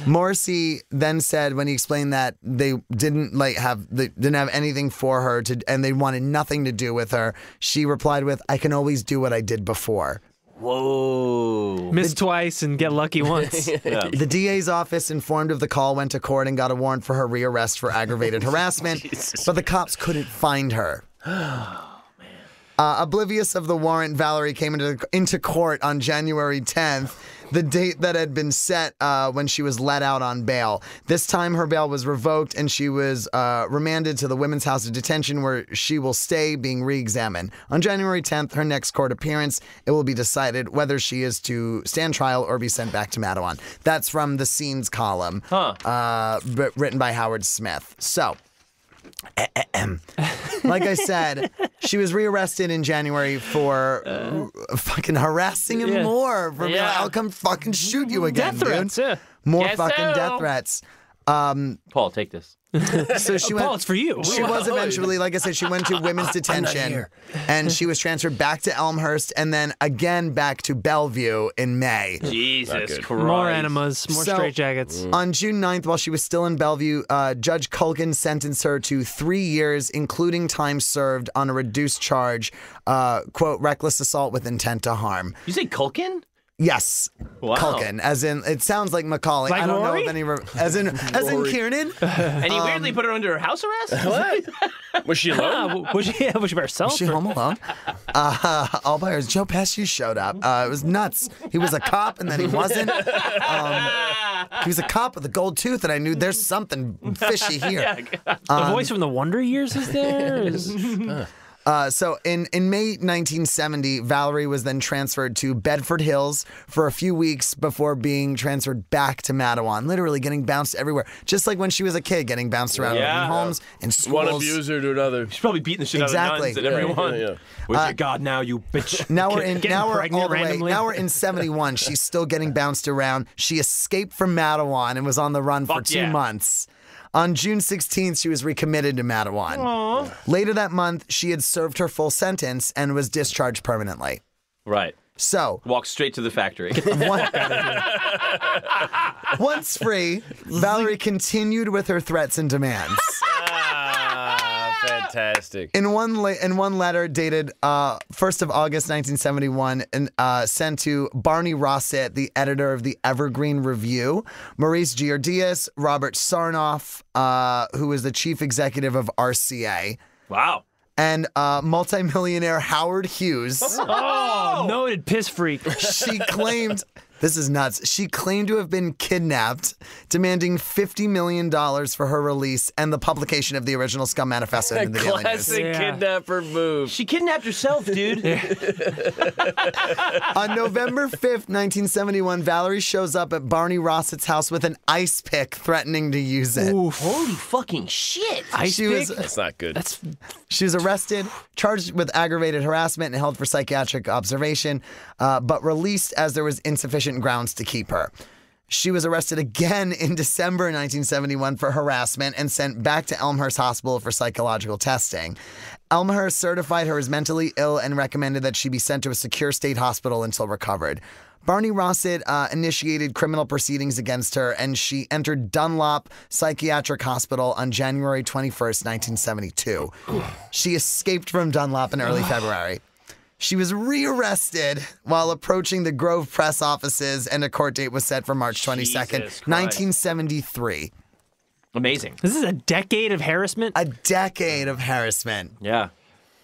Morrissey then said when he explained that they didn't have anything for her and they wanted nothing to do with her, she replied with, "I can always do what I did before." Whoa. Miss twice and get lucky once. Yeah. The DA's office, informed of the call, went to court and got a warrant for her rearrest for aggravated harassment, but the cops couldn't find her. Oblivious of the warrant, Valerie came into court on January 10th, the date that had been set when she was let out on bail. This time her bail was revoked and she was remanded to the Women's House of Detention where she will stay being re-examined. On January 10th, her next court appearance, it will be decided whether she is to stand trial or be sent back to Mattawan. That's from the Scenes column, written by Howard Smith. So, like I said, she was rearrested in January for fucking harassing him more. I'll come fucking shoot you again, Death threats, dude. yeah. More Guess fucking so. death threats. Paul, take this. So she Paul, it's for you. She was eventually, like I said, she went to women's detention, and she was transferred back to Elmhurst, and then again back to Bellevue in May. Jesus Christ. More enemas, more straitjackets. On June 9th, while she was still in Bellevue, Judge Culkin sentenced her to 3 years, including time served on a reduced charge, quote, reckless assault with intent to harm. You say Culkin? Yes, Wow. Culkin, as in, it sounds like Macaulay. Like I don't Rory? know if any, as in Kiernan. And he weirdly put her under house arrest? What? Was she alone? Was she by herself? Was she home alone? All by herself. Joe Pesci showed up. It was nuts. He was a cop and then he wasn't. He was a cop with a gold tooth, and I knew there's something fishy here. The voice from the Wonder Years is there? So in May 1970, Valerie was then transferred to Bedford Hills for a few weeks before being transferred back to Mattawan, literally getting bounced everywhere. Just like when she was a kid, getting bounced around in homes and schools. One abuser to another. She's probably beating the shit out of nuns and everyone. Where's your God now, you bitch? Now we're in 71. She's still getting bounced around. She escaped from Mattawan and was on the run for 2 months. On June 16th, she was recommitted to Mattawan. Aww. Later that month, she had served her full sentence and was discharged permanently. Right. So, walk straight to the factory. Once free, Valerie continued with her threats and demands. Fantastic. In one letter dated 1st of August 1971, and sent to Barney Rossett, the editor of the Evergreen Review, Maurice Giardias, Robert Sarnoff, who was the chief executive of RCA. Wow. And multimillionaire Howard Hughes. Oh, noted piss freak. She claimed, this is nuts, she claimed to have been kidnapped, demanding $50 million for her release and the publication of the original SCUM Manifesto in the Daily News. Classic kidnapper move. She kidnapped herself, dude. On November 5th, 1971, Valerie shows up at Barney Rossett's house with an ice pick, threatening to use it. Oof. Holy fucking shit. Ice pick? That's not good. She was arrested, charged with aggravated harassment, and held for psychiatric observation, but released as there was insufficient grounds to keep her. She was arrested again in December 1971 for harassment and sent back to Elmhurst Hospital for psychological testing. Elmhurst certified her as mentally ill and recommended that she be sent to a secure state hospital until recovered. Barney Rossett initiated criminal proceedings against her, and she entered Dunlop Psychiatric Hospital on January 21st, 1972. She escaped from Dunlop in early February. She was rearrested while approaching the Grove Press offices, and a court date was set for March 22nd, 1973. Amazing. This is a decade of harassment? A decade of harassment. Yeah.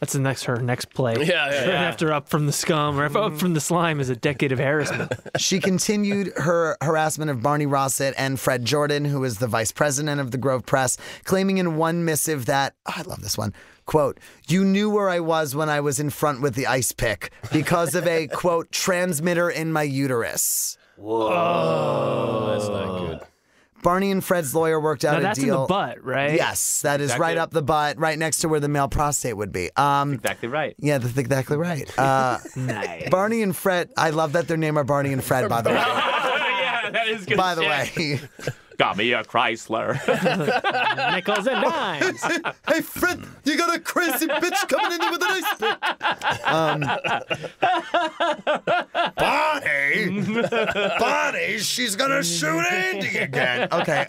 That's her next play. Yeah. After Up from the Scum or Up from the Slime is a decade of harassment. She continued her harassment of Barney Rossett and Fred Jordan, who was the vice president of the Grove Press, claiming in one missive that, I love this one, quote, "You knew where I was when I was in front with the ice pick because of a, quote, transmitter in my uterus." Whoa. That's not good. Barney and Fred's lawyer worked out a deal. That's in the butt, right? Yes, that is right up the butt, right next to where the male prostate would be. Exactly right. Yeah, that's exactly right. Nice. Barney and Fred, I love that their name are Barney and Fred, by the way. Yeah, that is good By the shit. way. Got me a Chrysler. Nickels and dimes. Hey, Fred, you got a crazy bitch coming in there with an ice pick. Barney, she's gonna shoot Andy again. Okay,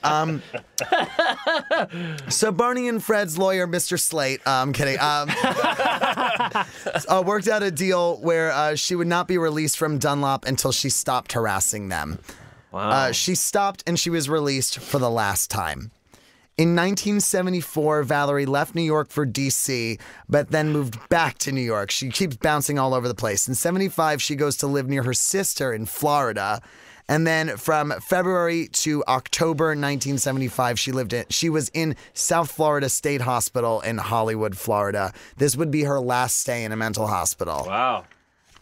so Barney and Fred's lawyer, Mr. Slate, I'm kidding, worked out a deal where she would not be released from Dunlop until she stopped harassing them. Wow. She stopped and she was released for the last time. In 1974, Valerie left New York for D.C., but then moved back to New York. She keeps bouncing all over the place. In 75, she goes to live near her sister in Florida. And then from February to October 1975, she was in South Florida State Hospital in Hollywood, Florida. This would be her last stay in a mental hospital. Wow.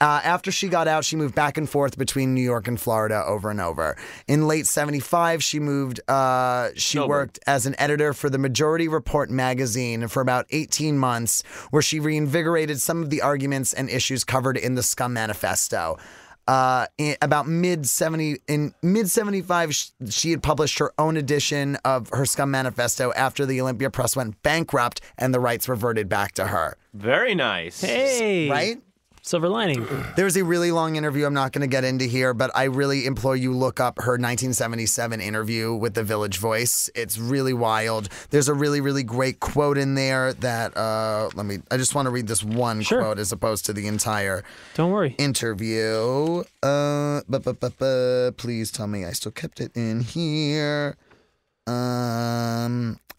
After she got out, she moved back and forth between New York and Florida over and over. In late 75, she moved, worked as an editor for the Majority Report magazine for about 18 months, where she reinvigorated some of the arguments and issues covered in the SCUM Manifesto. In mid-75, she had published her own edition of her SCUM Manifesto after the Olympia Press went bankrupt and the rights reverted back to her. Very nice. Hey. Right? Silver lining. There's a really long interview I'm not going to get into here, but I really implore you look up her 1977 interview with the Village Voice. It's really wild. There's a really, really great quote in there that, I just want to read this one quote as opposed to the entire Don't worry. interview. Please tell me I still kept it in here.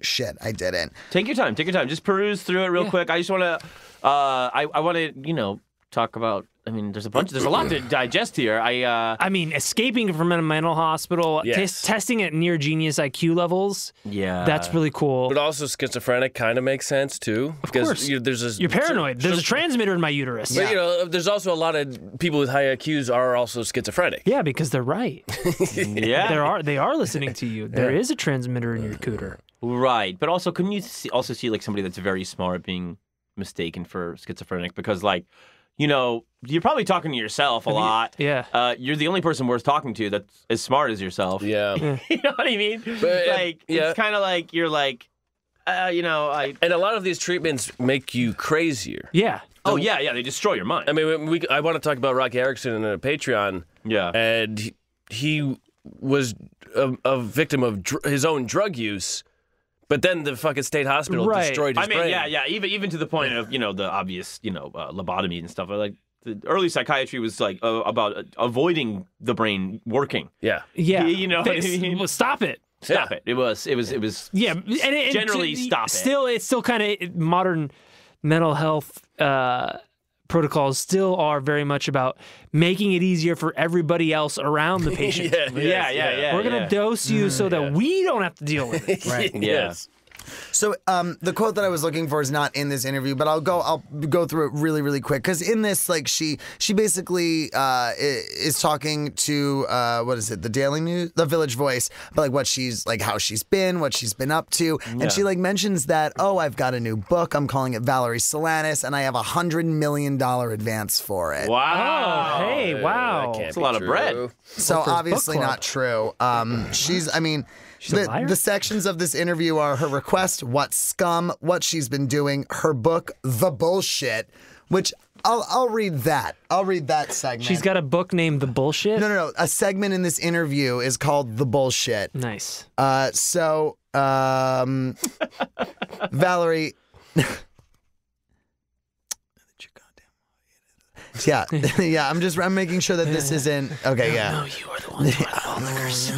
Shit, I didn't. Take your time. Just peruse through it real quick. I just want to, I want to, talk about there's a lot to digest here. I mean, escaping from a mental hospital, Yes. testing at near genius IQ levels. Yeah. That's really cool. But also schizophrenic kind of makes sense too. Of course. You're paranoid. There's a transmitter in my uterus. But, there's also a lot of people with high IQs are also schizophrenic. Yeah, because they're right. Yeah. They are listening to you. There is a transmitter in your cooter. Right. But also, couldn't you also see like somebody that's very smart being mistaken for schizophrenic? Because like, you're probably talking to yourself a lot. Yeah. You're the only person worth talking to that's as smart as yourself. Yeah. You know what I mean? But, it's kind of like you're like, And a lot of these treatments make you crazier. Yeah. Oh, yeah, they destroy your mind. I mean, I want to talk about Rocky Erickson in a Patreon. Yeah. And he was a victim of his own drug use, but then the fucking state hospital destroyed his brain. Yeah, even to the point of, the obvious, lobotomy and stuff. Like, the early psychiatry was like about avoiding the brain working. Yeah. Yeah. You know what I mean? Well, stop it. Stop it. It was. Yeah. And generally stop it. It's still kind of modern mental health protocols still are very much about making it easier for everybody else around the patient. Yeah. We're going to dose you so that we don't have to deal with it. Right. Yes. So the quote that I was looking for is not in this interview, but I'll go through it really, really quick. Because in this, like, she basically is talking to what is it, the Daily News, the Village Voice, but like how she's been, what she's been up to, and she like mentions that, I've got a new book, I'm calling it Valerie Solanas, and I have $100 million advance for it. Wow. Oh, hey, wow. That's a lot of bread. So obviously book club. not true. She's a liar? The sections of this interview are her request, what scum, what she's been doing, her book, The Bullshit, which I'll read that. I'll read that segment. She's got a book named The Bullshit? No. A segment in this interview is called The Bullshit. Nice. Valerie... Yeah, I'm making sure that this isn't... Okay, yeah. No, you are the one who are all liquors.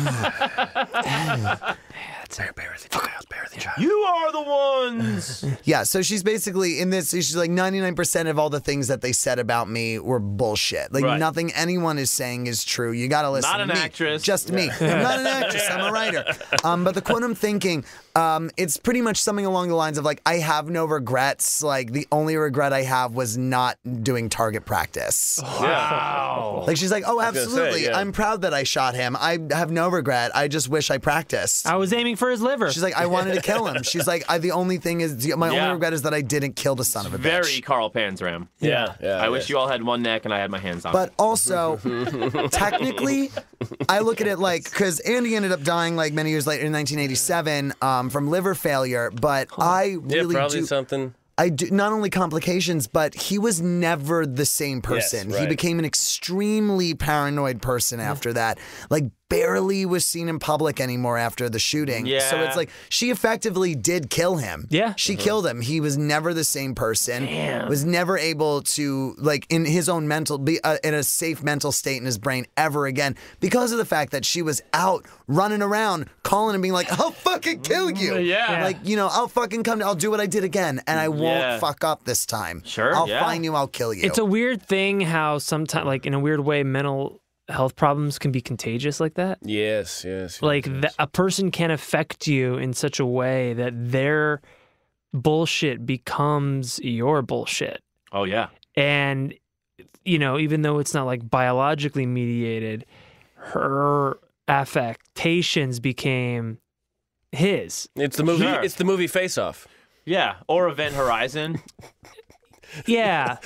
Bear the child. You are the ones. Yeah, so she's basically in this, she's like 99% of all the things that they said about me were bullshit. Like nothing anyone is saying is true. You got to listen to me. Not an actress. Just me. I'm not an actress, I'm a writer. But the quote I'm thinking, it's pretty much something along the lines of like, I have no regrets. Like the only regret I have was not doing target practice. Wow. Like she's like, absolutely. I'm proud that I shot him. I have no regret. I just wish I practiced. I was aiming for his liver. She's like, I wanted to kill him. She's like, the only thing is, my only regret is that I didn't kill the son of a bitch. Very Carl Panzram. Yeah. I wish you all had one neck and I had my hands on But it. also, technically, I look at it like, because Andy ended up dying like many years later in 1987 from liver failure, but I really probably do... something. I do, not only complications, but he was never the same person. Yes, He became an extremely paranoid person after that. Like, barely was seen in public anymore after the shooting. Yeah. So it's like, she effectively did kill him. Yeah. She killed him. He was never the same person. Damn. Was never able to, like, in his own be in a safe mental state in his brain ever again because of the fact that she was out running around calling and being like, I'll fucking kill you. Yeah. Like, I'll fucking I'll do what I did again and I won't fuck up this time. Sure, I'll find you, I'll kill you. It's a weird thing how sometimes, like, in a weird way, mental health problems can be contagious like that. Yes. Like, a person can affect you in such a way that their bullshit becomes your bullshit. Oh, yeah. And, even though it's not, like, biologically mediated, her affectations became his. It's the movie. Sure. It's the movie Face Off. Yeah. Or Event Horizon. Yeah.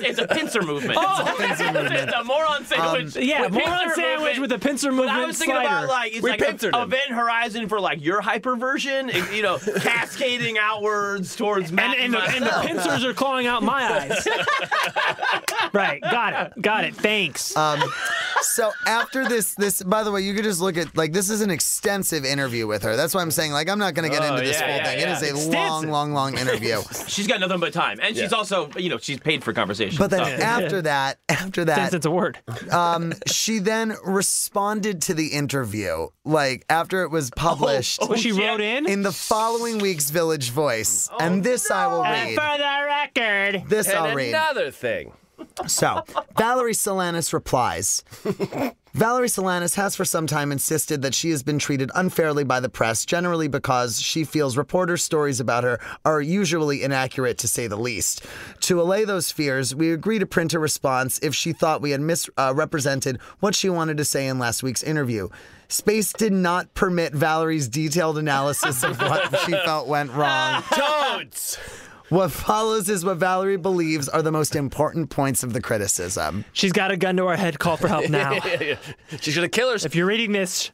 It's a pincer movement. It's a moron sandwich. Moron sandwich with a pincer movement. But I was thinking about like it's like Event Horizon for like your hyper version. cascading outwards towards Matt and the pincers are clawing out my eyes. Right. Got it. Thanks. So after this, by the way, you could just look at, like, this is an extensive interview with her. That's why I'm saying, like, I'm not going to get into this whole thing. It is a long interview. She's got nothing but time. And she's also, she's paid for conversation. But then after that, 10 cents a word. she then responded to the interview, like, after it was published. She wrote in the following week's Village Voice. And this I will read. For the record. This I'll read. Another thing. So, Valerie Solanas replies. Valerie Solanas has for some time insisted that she has been treated unfairly by the press, generally because she feels reporters' stories about her are usually inaccurate, to say the least. To allay those fears, we agreed to print a response if she thought we had misrepresented what she wanted to say in last week's interview. Space did not permit Valerie's detailed analysis of what she felt went wrong. Toads! What follows is what Valerie believes are the most important points of the criticism. She's got a gun to our head. Call for help now. She's gonna kill us. If you're reading this.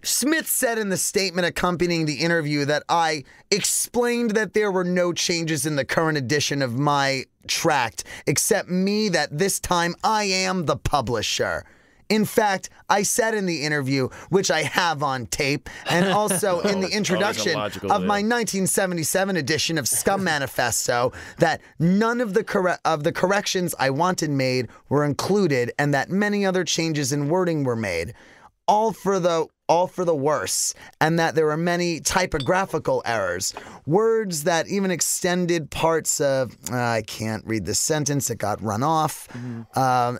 Smith said in the statement accompanying the interview that I explained that there were no changes in the current edition of my tract, except me that this time I am the publisher. In fact, I said in the interview, which I have on tape, and also in the introduction of my 1977 edition of SCUM Manifesto, that none of the corrections I wanted made were included, and that many other changes in wording were made, all for the worse, and that there were many typographical errors, words that even extended parts of, I can't read this sentence, it got run off.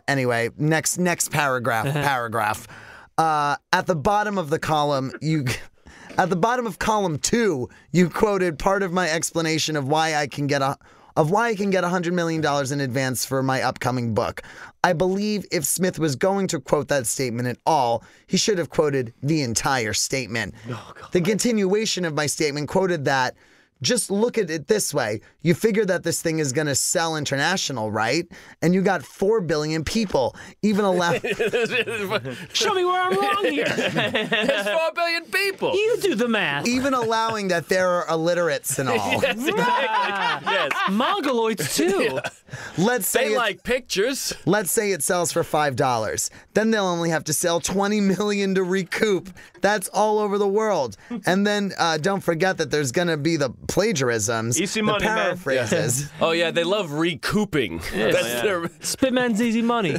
Anyway, next paragraph. At the bottom of the column, at the bottom of column 2, you quoted part of my explanation of why I can get $100 million in advance for my upcoming book. I believe if Smith was going to quote that statement at all, he should have quoted the entire statement. The continuation of my statement quoted that, just look at it this way. You figure that this thing is going to sell international, right? And you got 4 billion people. Even allow... Show me where I'm wrong here. There's 4 billion people. You do the math. Even allowing that there are illiterates and all. Yes, exactly. Yes. Mongoloids, too. Yeah. Let's say they like pictures. Let's say it sells for $5. Then they'll only have to sell 20 million to recoup. That's all over the world. And then don't forget that there's going to be the plagiarisms, Easy the money, paraphrases. man. Oh yeah, they love recouping. That's their... Spitman's easy money.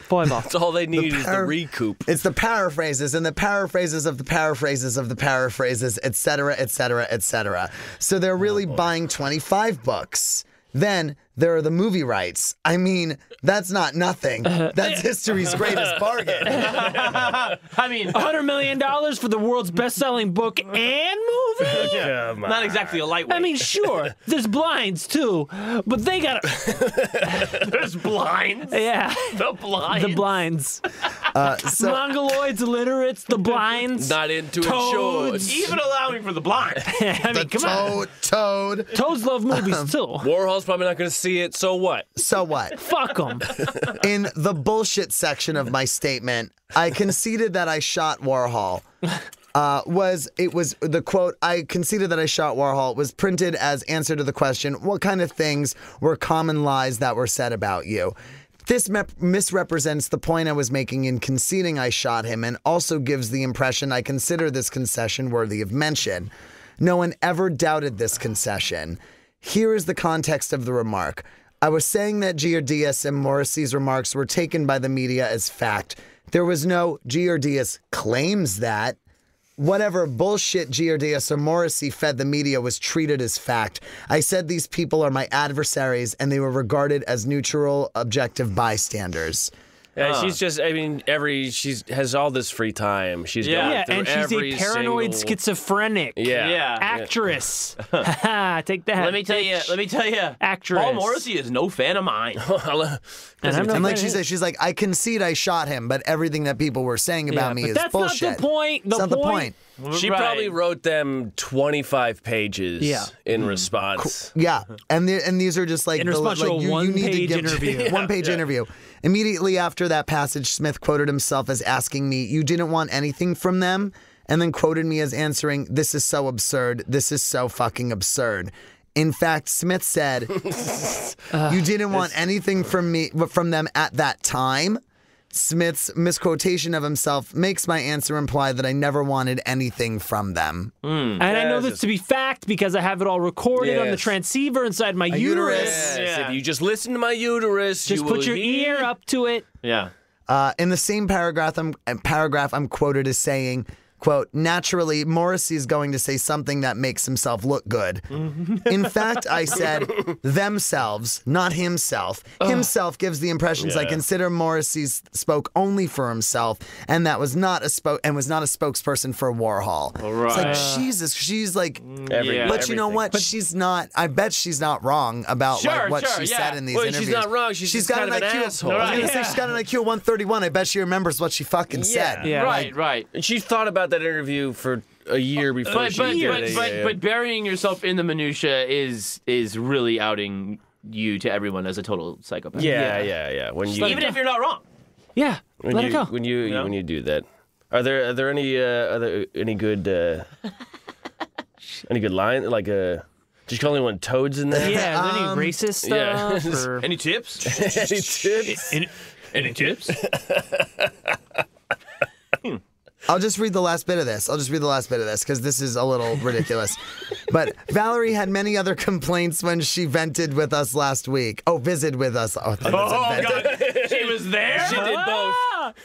That's all they need is the recoup. It's the paraphrases and the paraphrases of the paraphrases of the paraphrases, etc., etc., etc. So they're really buying 25 books. Then there are the movie rights. I mean, that's not nothing. That's history's greatest bargain. I mean, $100 million for the world's best-selling book and movie? Not exactly a lightweight. I mean, sure, there's blinds, too, but they got there's blinds. Yeah. The blinds. The blinds. So Mongoloids, illiterates, the blinds. Not into Toads. insurance. Even allowing for the blind. I mean, come on. Toad. Toads love movies, too. Warhol's probably not going to see it, so what? So what? Fuck them. In the bullshit section of my statement, I conceded that I shot Warhol. The quote, I conceded that I shot Warhol, was printed as answer to the question, what kind of things were common lies that were said about you? This misrepresents the point I was making in conceding I shot him, and also gives the impression I consider this concession worthy of mention. No one ever doubted this concession. Here is the context of the remark. I was saying that Giardias and Morrissey's remarks were taken by the media as fact. There was no Giardias claims that. Whatever bullshit Giardias or Morrissey fed the media was treated as fact. I said these people are my adversaries and they were regarded as neutral, objective bystanders. Yeah, she's just, I mean, she has all this free time. She's going through and she's every a paranoid single... schizophrenic actress. Take that. Let me tell you. Actress. Paul Morrissey is no fan of mine. And like she said, she's like, I concede I shot him, but everything that people were saying about me is bullshit. That's not the point. That's not the point. She probably wrote them 25 pages in response. Yeah, and these are just like in response to a one-page interview. One-page interview. Immediately after that passage, Smith quoted himself as asking me, "You didn't want anything from them?" And then quoted me as answering, "This is so absurd. This is so fucking absurd." In fact, Smith said, you didn't want anything from them at that time. Smith's misquotation of himself makes my answer imply that I never wanted anything from them. And I know this to be fact because I have it all recorded on the transceiver inside my uterus. If you just listen to my uterus, Just you put will your hear. ear up to it. Yeah. In the same paragraph, I'm quoted as saying, quote, naturally, Morrissey is going to say something that makes himself look good. In fact, I said themselves, not himself. Himself gives the impressions I consider Morrissey spoke only for himself, and that was not a spokesperson for Warhol. It's like, Jesus, she's like, but you know what? But she's not. I bet she's not wrong about what she said in these interviews. She's not wrong. She's just got kind an of an IQ. asshole. I was gonna say she's got an IQ of 131. I bet she remembers what she fucking said. Yeah. Right. And she thought about that interview for a year before But burying yourself in the minutia is really outing you to everyone as a total psychopath. Yeah. When you Even if you're not wrong. Yeah. Let it go. when you do that, are there any good line like did you call anyone toads in there? Yeah, is there any racist stuff? Yeah. Or... Any tips? Any tips? Any tips? I'll just read the last bit of this. Because this is a little ridiculous. But Valerie had many other complaints when she vented with us last week. Oh, visited with us. Oh, I thought it said vented. God. She was there? She did both.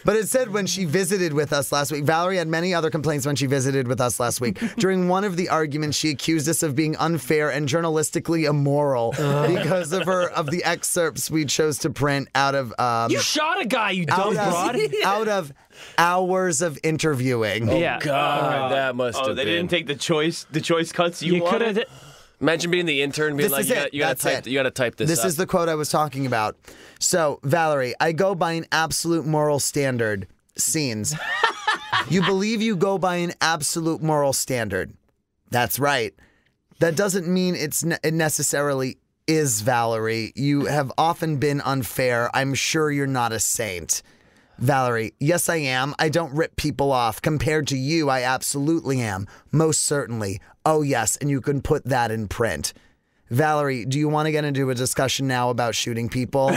But it said when she visited with us last week. Valerie had many other complaints when she visited with us last week. During one of the arguments, she accused us of being unfair and journalistically immoral because of the excerpts we chose to print out of You shot a guy, you dumb broad. out of hours of interviewing. Yeah. God, that must have they been. didn't take the choice cuts you You could wanted? have. Imagine being the intern, being This like, is it. you gotta type this. This up. is the quote I was talking about. So, Valerie, I go by an absolute moral standard. Scenes. You believe you go by an absolute moral standard. That's right. That doesn't mean it necessarily is, Valerie. You have often been unfair. I'm sure you're not a saint. Valerie, yes, I am. I don't rip people off. Compared to you, I absolutely am. Most certainly. Oh, yes, and you can put that in print. Valerie, do you want to get into a discussion now about shooting people?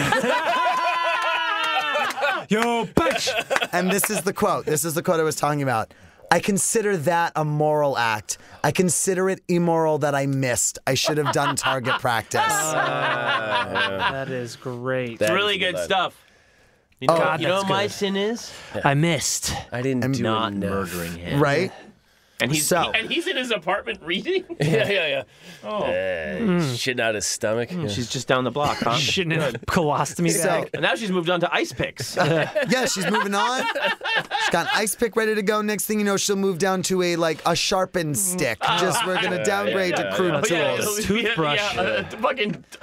Yo, bitch! And this is the quote. This is the quote I was talking about. I consider that a moral act. I consider it immoral that I missed. I should have done target practice. That is great. It's really good stuff. You know, God, you know that's what my good. sin is? I missed. I didn't do Not enough. murdering him. Right? And he's in his apartment reading? Yeah. Shitting out his stomach. She's just down the block, huh? Shitting in a colostomy bag. And now she's moved on to ice picks. Yeah, she's moving on. She's got an ice pick ready to go. Next thing you know, she'll move down to a sharpened stick. We're gonna downgrade to crude tools. Toothbrush.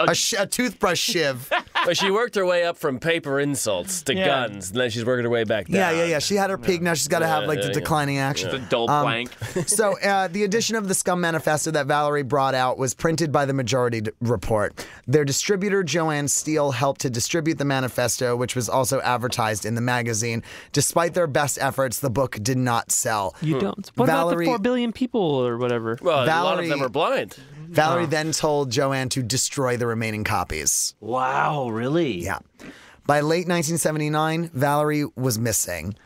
A toothbrush shiv. But she worked her way up from paper insults to guns, and then she's working her way back down. Yeah. She had her peak. Now she's got to have the declining action. The dull plank. So the edition of the SCUM Manifesto that Valerie brought out was printed by the Majority Report. Their distributor, Joanne Steele, helped to distribute the manifesto, which was also advertised in the magazine. Despite their best efforts, the book did not sell. You don't. What Valerie- about the 4 billion people or whatever? Well, a lot of Valerie- them are blind. Valerie then told Joanne to destroy the remaining copies. Wow, really? Yeah. By late 1979, Valerie was missing.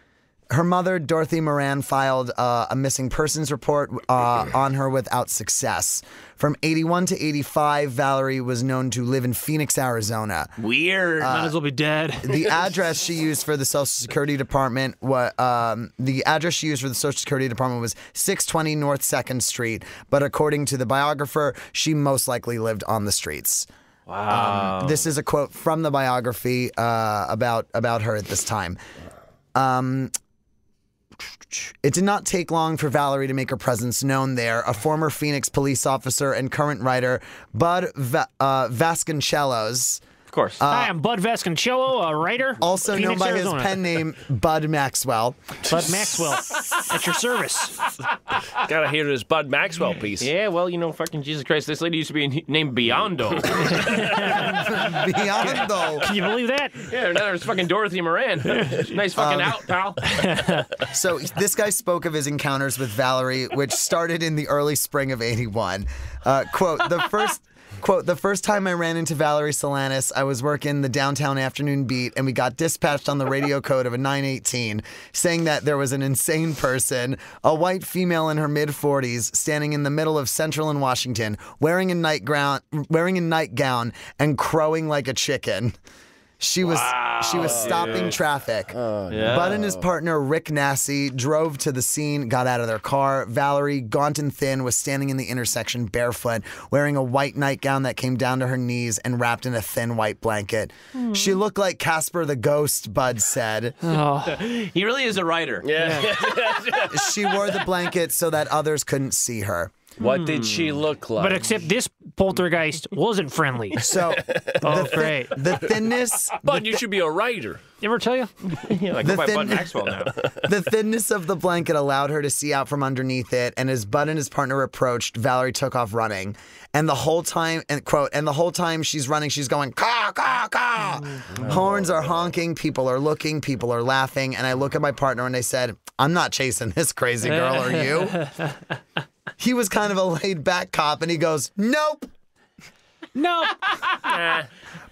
Her mother, Dorothy Moran, filed a missing persons report on her without success. From 81 to 85, Valerie was known to live in Phoenix, Arizona. Weird. Might as well be dead. The address she used for the Social Security Department was 620 North 2nd Street, but according to the biographer, she most likely lived on the streets. Wow. This is a quote from the biography about her at this time. It did not take long for Valerie to make her presence known there. A former Phoenix police officer and current writer, Bud Vasconcellos, Of course. Hi, I'm Bud Vasconcello, a writer. also Phoenix, known by Arizona. his pen name Bud Maxwell. Bud Maxwell, at your service. Gotta hear this Bud Maxwell piece. Yeah, well, fucking Jesus Christ, this lady used to be named Biondo. Biondo. Can you believe that? Yeah, now there's fucking Dorothy Moran. Nice fucking out, pal. So this guy spoke of his encounters with Valerie, which started in the early spring of '81. Quote, Quote, the first time I ran into Valerie Solanas, I was working the downtown afternoon beat, and we got dispatched on the radio code of a 918 saying that there was an insane person, a white female in her mid-40s, standing in the middle of Central and Washington, wearing a nightgown and crowing like a chicken. She was stopping traffic. Bud and his partner, Rick Nassy, drove to the scene, got out of their car. Valerie, gaunt and thin, was standing in the intersection barefoot, wearing a white nightgown that came down to her knees and wrapped in a thin white blanket. She looked like Casper the Ghost, Bud said. He really is a writer. Yeah. She wore the blanket so that others couldn't see her. What did she look like? But except this poltergeist wasn't friendly. So, Great. the thinness... Bud, you should be a writer. Ever tell you? Yeah, like, go by Bud Maxwell now. The thinness of the blanket allowed her to see out from underneath it, and as Bud and his partner approached, Valerie took off running. And the whole time, she's running, she's going, caw, caw, caw. Horns are honking, people are looking, people are laughing, and I look at my partner and I said, I'm not chasing this crazy girl, are you? He was kind of a laid-back cop, and he goes, nope. No.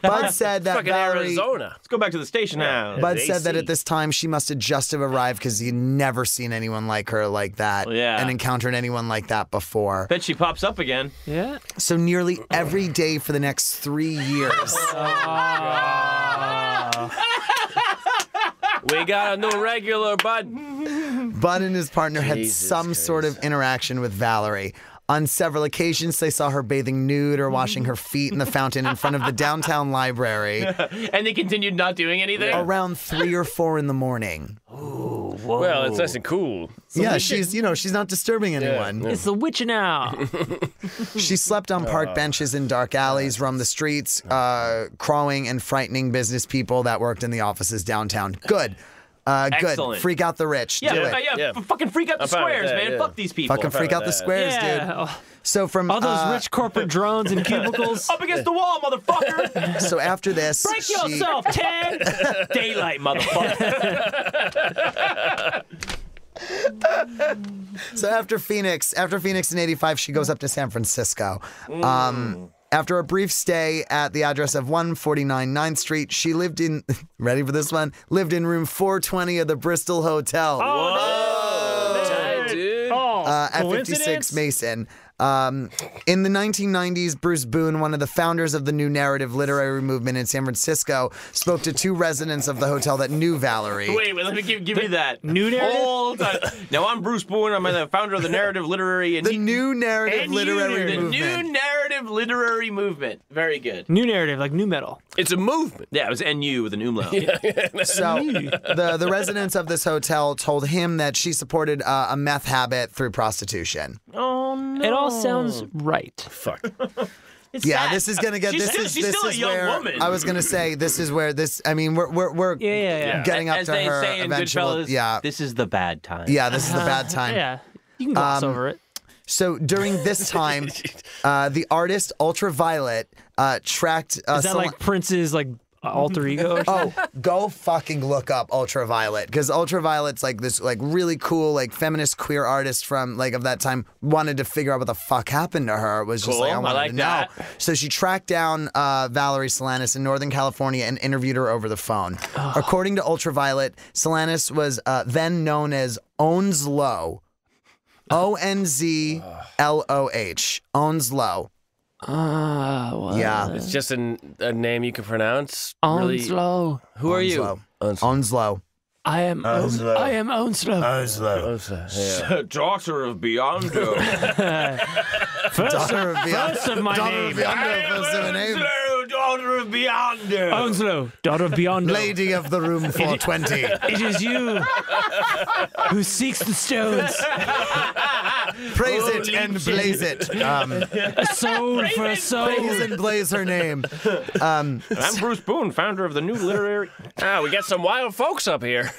Bud said that Fucking Valerie... Arizona. Let's go back to the station now. Bud said that at this time she must have just have arrived because he'd never seen anyone like her like that and encountered anyone like that before. Bet she pops up again. Yeah. So nearly every day for the next 3 years. We got a new regular, Bud. Bud and his partner had some sort of interaction with Valerie. On several occasions, they saw her bathing nude or washing her feet in the fountain in front of the downtown library. And they continued not doing anything? Around 3 or 4 in the morning. Ooh, whoa. Well, it's nice and cool. Yeah, she's not disturbing anyone. It's the witch now. She slept on park benches in dark alleys, roamed the streets, crawling and frightening business people that worked in the offices downtown. Good. Good. Freak out the rich. Do it. Fucking freak out the squares, man. Yeah. Fuck these people. Fucking freak out the squares, dude. So from all those rich corporate drones and cubicles. Up against the wall, motherfucker. So after this, break yourself, Ted. Daylight, motherfucker. So after Phoenix in '85, she goes up to San Francisco. After a brief stay at the address of 149 9th Street, she lived in, ready for this one? Lived in room 420 of the Bristol Hotel. At 56 Mason. In the 1990s, Bruce Boone, one of the founders of the New Narrative literary movement in San Francisco, spoke to 2 residents of the hotel that knew Valerie. Wait, let me give me that. New Narrative? Hold on. Now, I'm Bruce Boone. I'm the founder of the Narrative Literary... The New Narrative Literary Movement. The New Narrative Literary Movement. Very good. New Narrative, like new metal. It's a movement. Yeah, it was NU with an umlaut. So the residents of this hotel told him that she supported a meth habit through prostitution. Oh, no. It all sounds right. Fuck. Yeah, this is gonna get. She's still a young woman. I was gonna say this is where this. I mean, we're getting up as to they her say in eventual. Goodfellas, Yeah, this is the bad time. yeah, this is the bad time. Yeah. You can gloss over it. So during this time, the artist Ultraviolet tracked. Is that like Prince's alter ego? Or something? Go fucking look up Ultraviolet, because Ultraviolet's like this really cool feminist queer artist from of that time. Wanted to figure out what the fuck happened to her. Was just I wanted to know. So she tracked down Valerie Solanas in Northern California and interviewed her over the phone. According to Ultraviolet, Solanas was then known as Onslow. Onzloh. Onslow. Well, Yeah. It's just a name you can pronounce. Onslow. Who are you? Onslow. I am Onslow. Yeah. Daughter of Biondo. First of my name. Daughter of Biondo. Onslow, daughter of Biondo. Lady of the room 420. It is you who seeks the stones. Praise it and blaze it. A soul for a soul. Praise and blaze her name. I'm Bruce Boone, founder of the New Literary... We got some wild folks up here.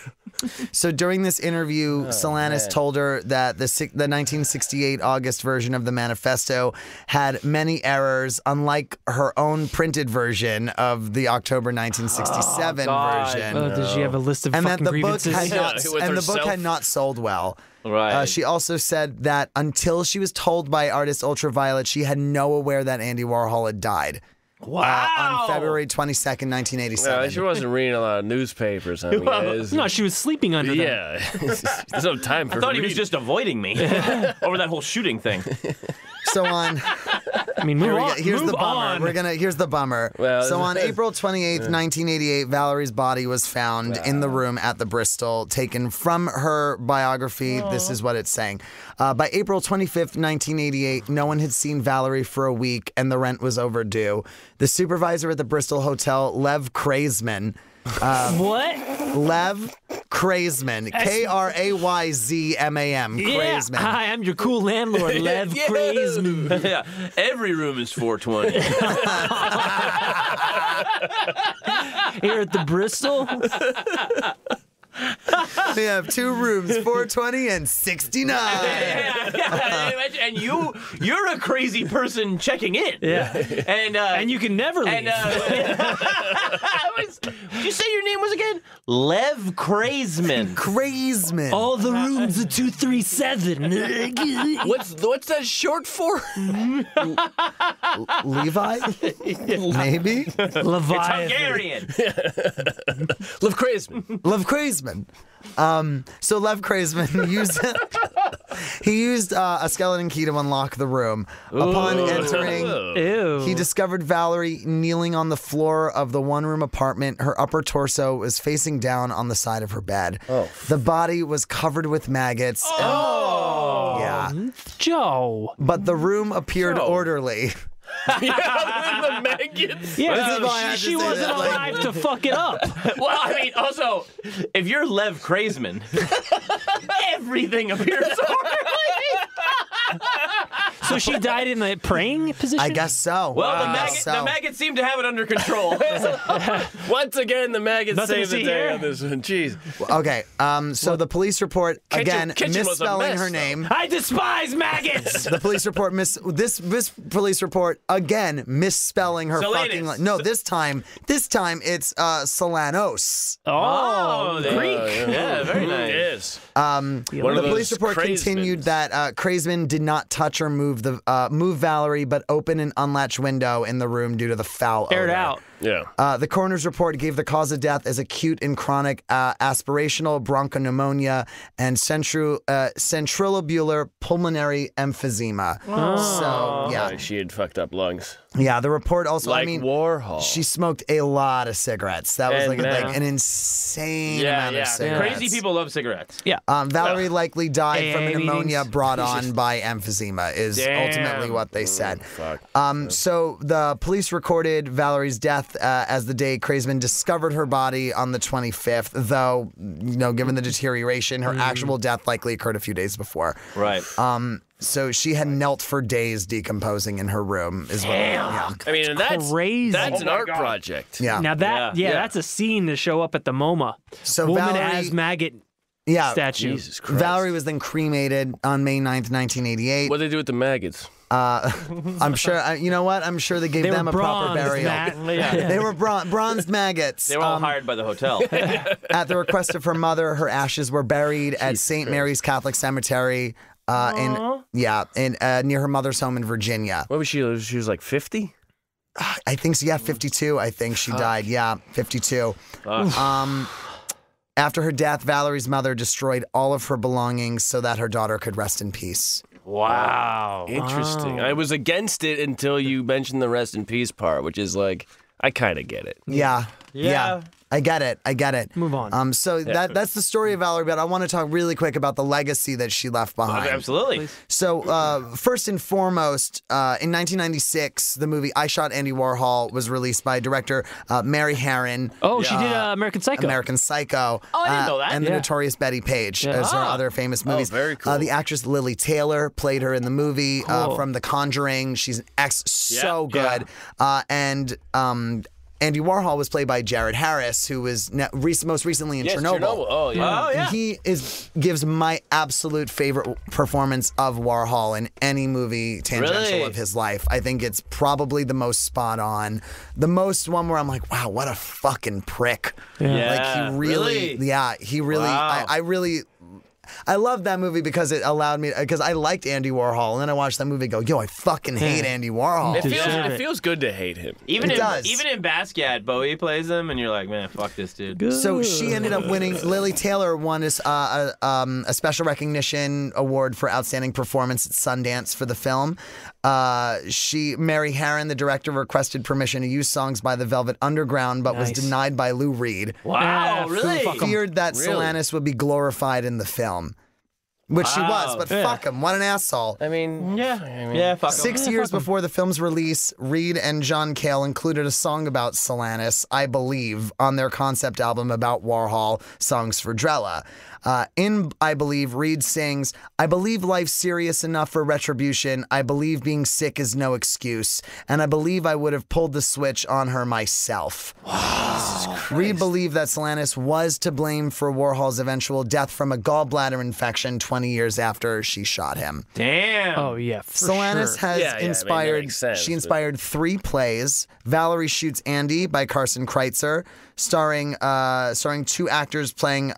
So during this interview, Solanas told her that the 1968 August version of the manifesto had many errors, unlike her own printed version of the October 1967 version. Oh, did she have a list of And that fucking the book grievances? had not sold well. Right. She also said that until she was told by artist Ultraviolet, she had no aware that Andy Warhol had died. Wow. On February 22nd, 1987. Yeah, she wasn't reading a lot of newspapers. I mean, No, she was sleeping under them. yeah. There's no time for I thought he was just avoiding me over that whole shooting thing. So on. I mean, move on. Here's move the bummer. on. Here's the bummer. Well, so on April 28th, 1988, Valerie's body was found in the room at the Bristol, taken from her biography. This is what it's saying. By April 25th, 1988, no one had seen Valerie for a week, and the rent was overdue. The supervisor at the Bristol Hotel, Lev Kraisman. What? Lev Kraisman. Krayzman. Yeah. Kraisman. Hi, I'm your cool landlord, Lev Kraisman. Yeah, every room is 420. Here at the Bristol. We have 2 rooms, 420 and 69. And you're a crazy person checking in. Yeah. And you can never leave. did you say your name was again? Lev Kraisman. Kraisman. All the rooms are 237. What's that short for? Levi? Maybe? Leviathan. Hungarian. Lev Kraisman. Lev Kraisman. So Lev Kraisman used a skeleton key to unlock the room. Upon entering, Ew. he discovered Valerie kneeling on the floor of the one-room apartment. Her upper torso was facing down on the side of her bed. The body was covered with maggots. Yeah. Joe. But the room appeared orderly. The maggots. Yeah, This is why I had to she say wasn't that, like- alive to fuck it up. Well, I mean, also, if you're Lev Kraisman, everything appears orderly. So she died in the praying position? I guess so. Well, I guess the maggots seem to have it under control. Once again, the maggots Nothing saved to the see day here? on this one. Jeez. Okay, so the police report, again, kitchen was a misspelling mess, her though. name. I despise maggots. The police report this police report again misspelling her Solanas. fucking no, this time it's Solanos. Oh, Greek. Yeah, very nice. It is. The police report continued that Kraisman did not touch or move Valerie, but open an unlatched window in the room due to the foul Aired odor. out. Yeah. The coroner's report gave the cause of death as acute and chronic aspirational bronchopneumonia and centrilobular pulmonary emphysema. So, yeah. She had fucked up lungs. Yeah, the report also, Like Warhol. she smoked a lot of cigarettes. That was And like meth. an insane amount of cigarettes. Crazy people love cigarettes. Yeah. Valerie likely died from AA pneumonia meetings. brought on by emphysema is ultimately what they said. Fuck. So the police recorded Valerie's death as the day Kraisman discovered her body on the 25th, though, given the deterioration, her actual death likely occurred a few days before. Right. So she had knelt for days decomposing in her room. Is what? Yeah. I mean, that's Crazy. That's an Oh my art God. project. Yeah. Now that's a scene to show up at the MoMA. So Woman Valerie, as maggot statue. Jesus Christ. Valerie was then cremated on May 9th, 1988. What do they do with the maggots? I'm sure. You know what? I'm sure they gave They them were a proper bronzed, burial. Matt. They were bronzed maggots. They were all hired by the hotel. At the request of her mother, her ashes were buried at St. Mary's Catholic Cemetery near her mother's home in Virginia. What was she? She was like 50? I think so. Yeah, 52. I think she died. Yeah, 52. After her death, Valerie's mother destroyed all of her belongings so that her daughter could rest in peace. Wow. Interesting. I was against it until you mentioned the rest in peace part, which is like, I kind of get it. Yeah. I get it. Move on. So that's the story of Valerie, but I want to talk really quick about the legacy that she left behind. Absolutely. So, first and foremost, in 1996, the movie I Shot Andy Warhol was released by director Mary Harron. Oh, she did American Psycho. American Psycho. Oh, I didn't know that. And the Yeah. Notorious Betty Page as her other famous movies. very cool. The actress Lily Taylor played her in the movie Cool. from The Conjuring. She's an so good. And Andy Warhol was played by Jared Harris, who was most recently in Chernobyl. Oh, yeah. Oh, yeah. He gives my absolute favorite performance of Warhol in any movie tangential Really? of his life. I think it's probably the most spot on. The most one where I'm like, wow, what a fucking prick. Yeah. Like he really. Wow. I love that movie because it allowed me, because I liked Andy Warhol, and then I watched that movie and go, yo, I fucking hate Andy Warhol. It feels good to hate him. Even It does. even in Basquiat, Bowie plays him, and you're like, man, fuck this dude. So she ended up winning. Lily Taylor won a special recognition award for outstanding performance at Sundance for the film. Mary Harron, the director, requested permission to use songs by the Velvet Underground, but was denied by Lou Reed. Wow, really? Feared that Solanas would be glorified in the film. Which she was, but fuck him. What an asshole. I mean, Yeah, fuck 'em. 6 years before the film's release, Reed and John Cale included a song about Solanas, I Believe, on their concept album about Warhol, Songs for Drella. In I Believe, Reed sings, I believe life's serious enough for retribution. I believe being sick is no excuse. And I believe I would have pulled the switch on her myself. Reed believed that Solanas was to blame for Warhol's eventual death from a gallbladder infection 20 years after she shot him. Damn. Oh yeah, for Solanas sure. has Yeah, I mean, that inspired. makes sense, she but- inspired 3 plays: Valerie Shoots Andy by Carson Kreitzer, starring 2 actors playing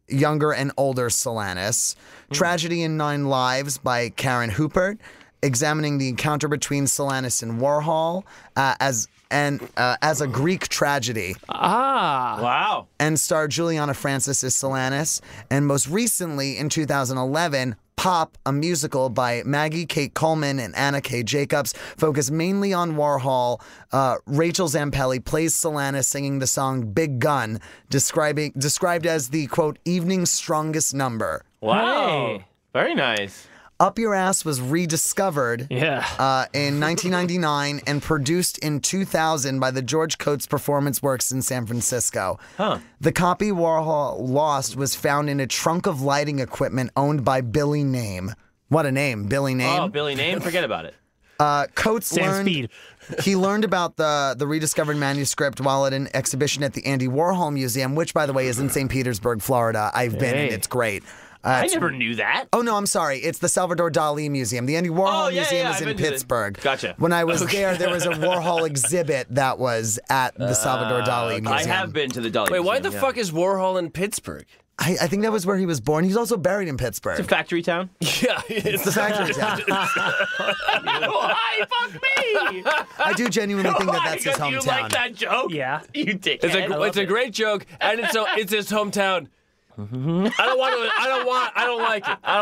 younger and older Solanas; Tragedy in 9 Lives by Karen Hoopert, examining the encounter between Solanas and Warhol as a Greek tragedy, Wow. and starred Juliana Francis as Solanas, and most recently in 2011, Pop, a musical by Maggie Kate Coleman and Anna K. Jacobs, focused mainly on Warhol. Rachel Zampelli plays Solanas singing the song Big Gun, described as the, quote, evening's strongest number. Wow. Hey. Very nice. Up Your Ass was rediscovered in 1999 and produced in 2000 by the George Coates Performance Works in San Francisco. The copy Warhol lost was found in a trunk of lighting equipment owned by Billy Name. What a name, Billy Name. Oh, Billy Name? Forget about it. Coates learned about the rediscovered manuscript while at an exhibition at the Andy Warhol Museum, which, by the way, is in St. Petersburg, Florida. I've been, and it's great. I never knew that. Oh, no, I'm sorry. It's the Salvador Dali Museum. The Andy Warhol Museum is in Pittsburgh. Gotcha. When I was there was a Warhol exhibit that was at the Salvador Dali Museum. I have been to the Dali Wait, why Museum, the fuck is Warhol in Pittsburgh? I think that was where he was born. He's also buried in Pittsburgh. It's a factory town. Yeah, It's the factory town. Why? Fuck me. I do genuinely think that Why? that's his Because hometown. you like that joke? Yeah. You dickhead. It's a great joke, and it's his hometown. I don't like it. I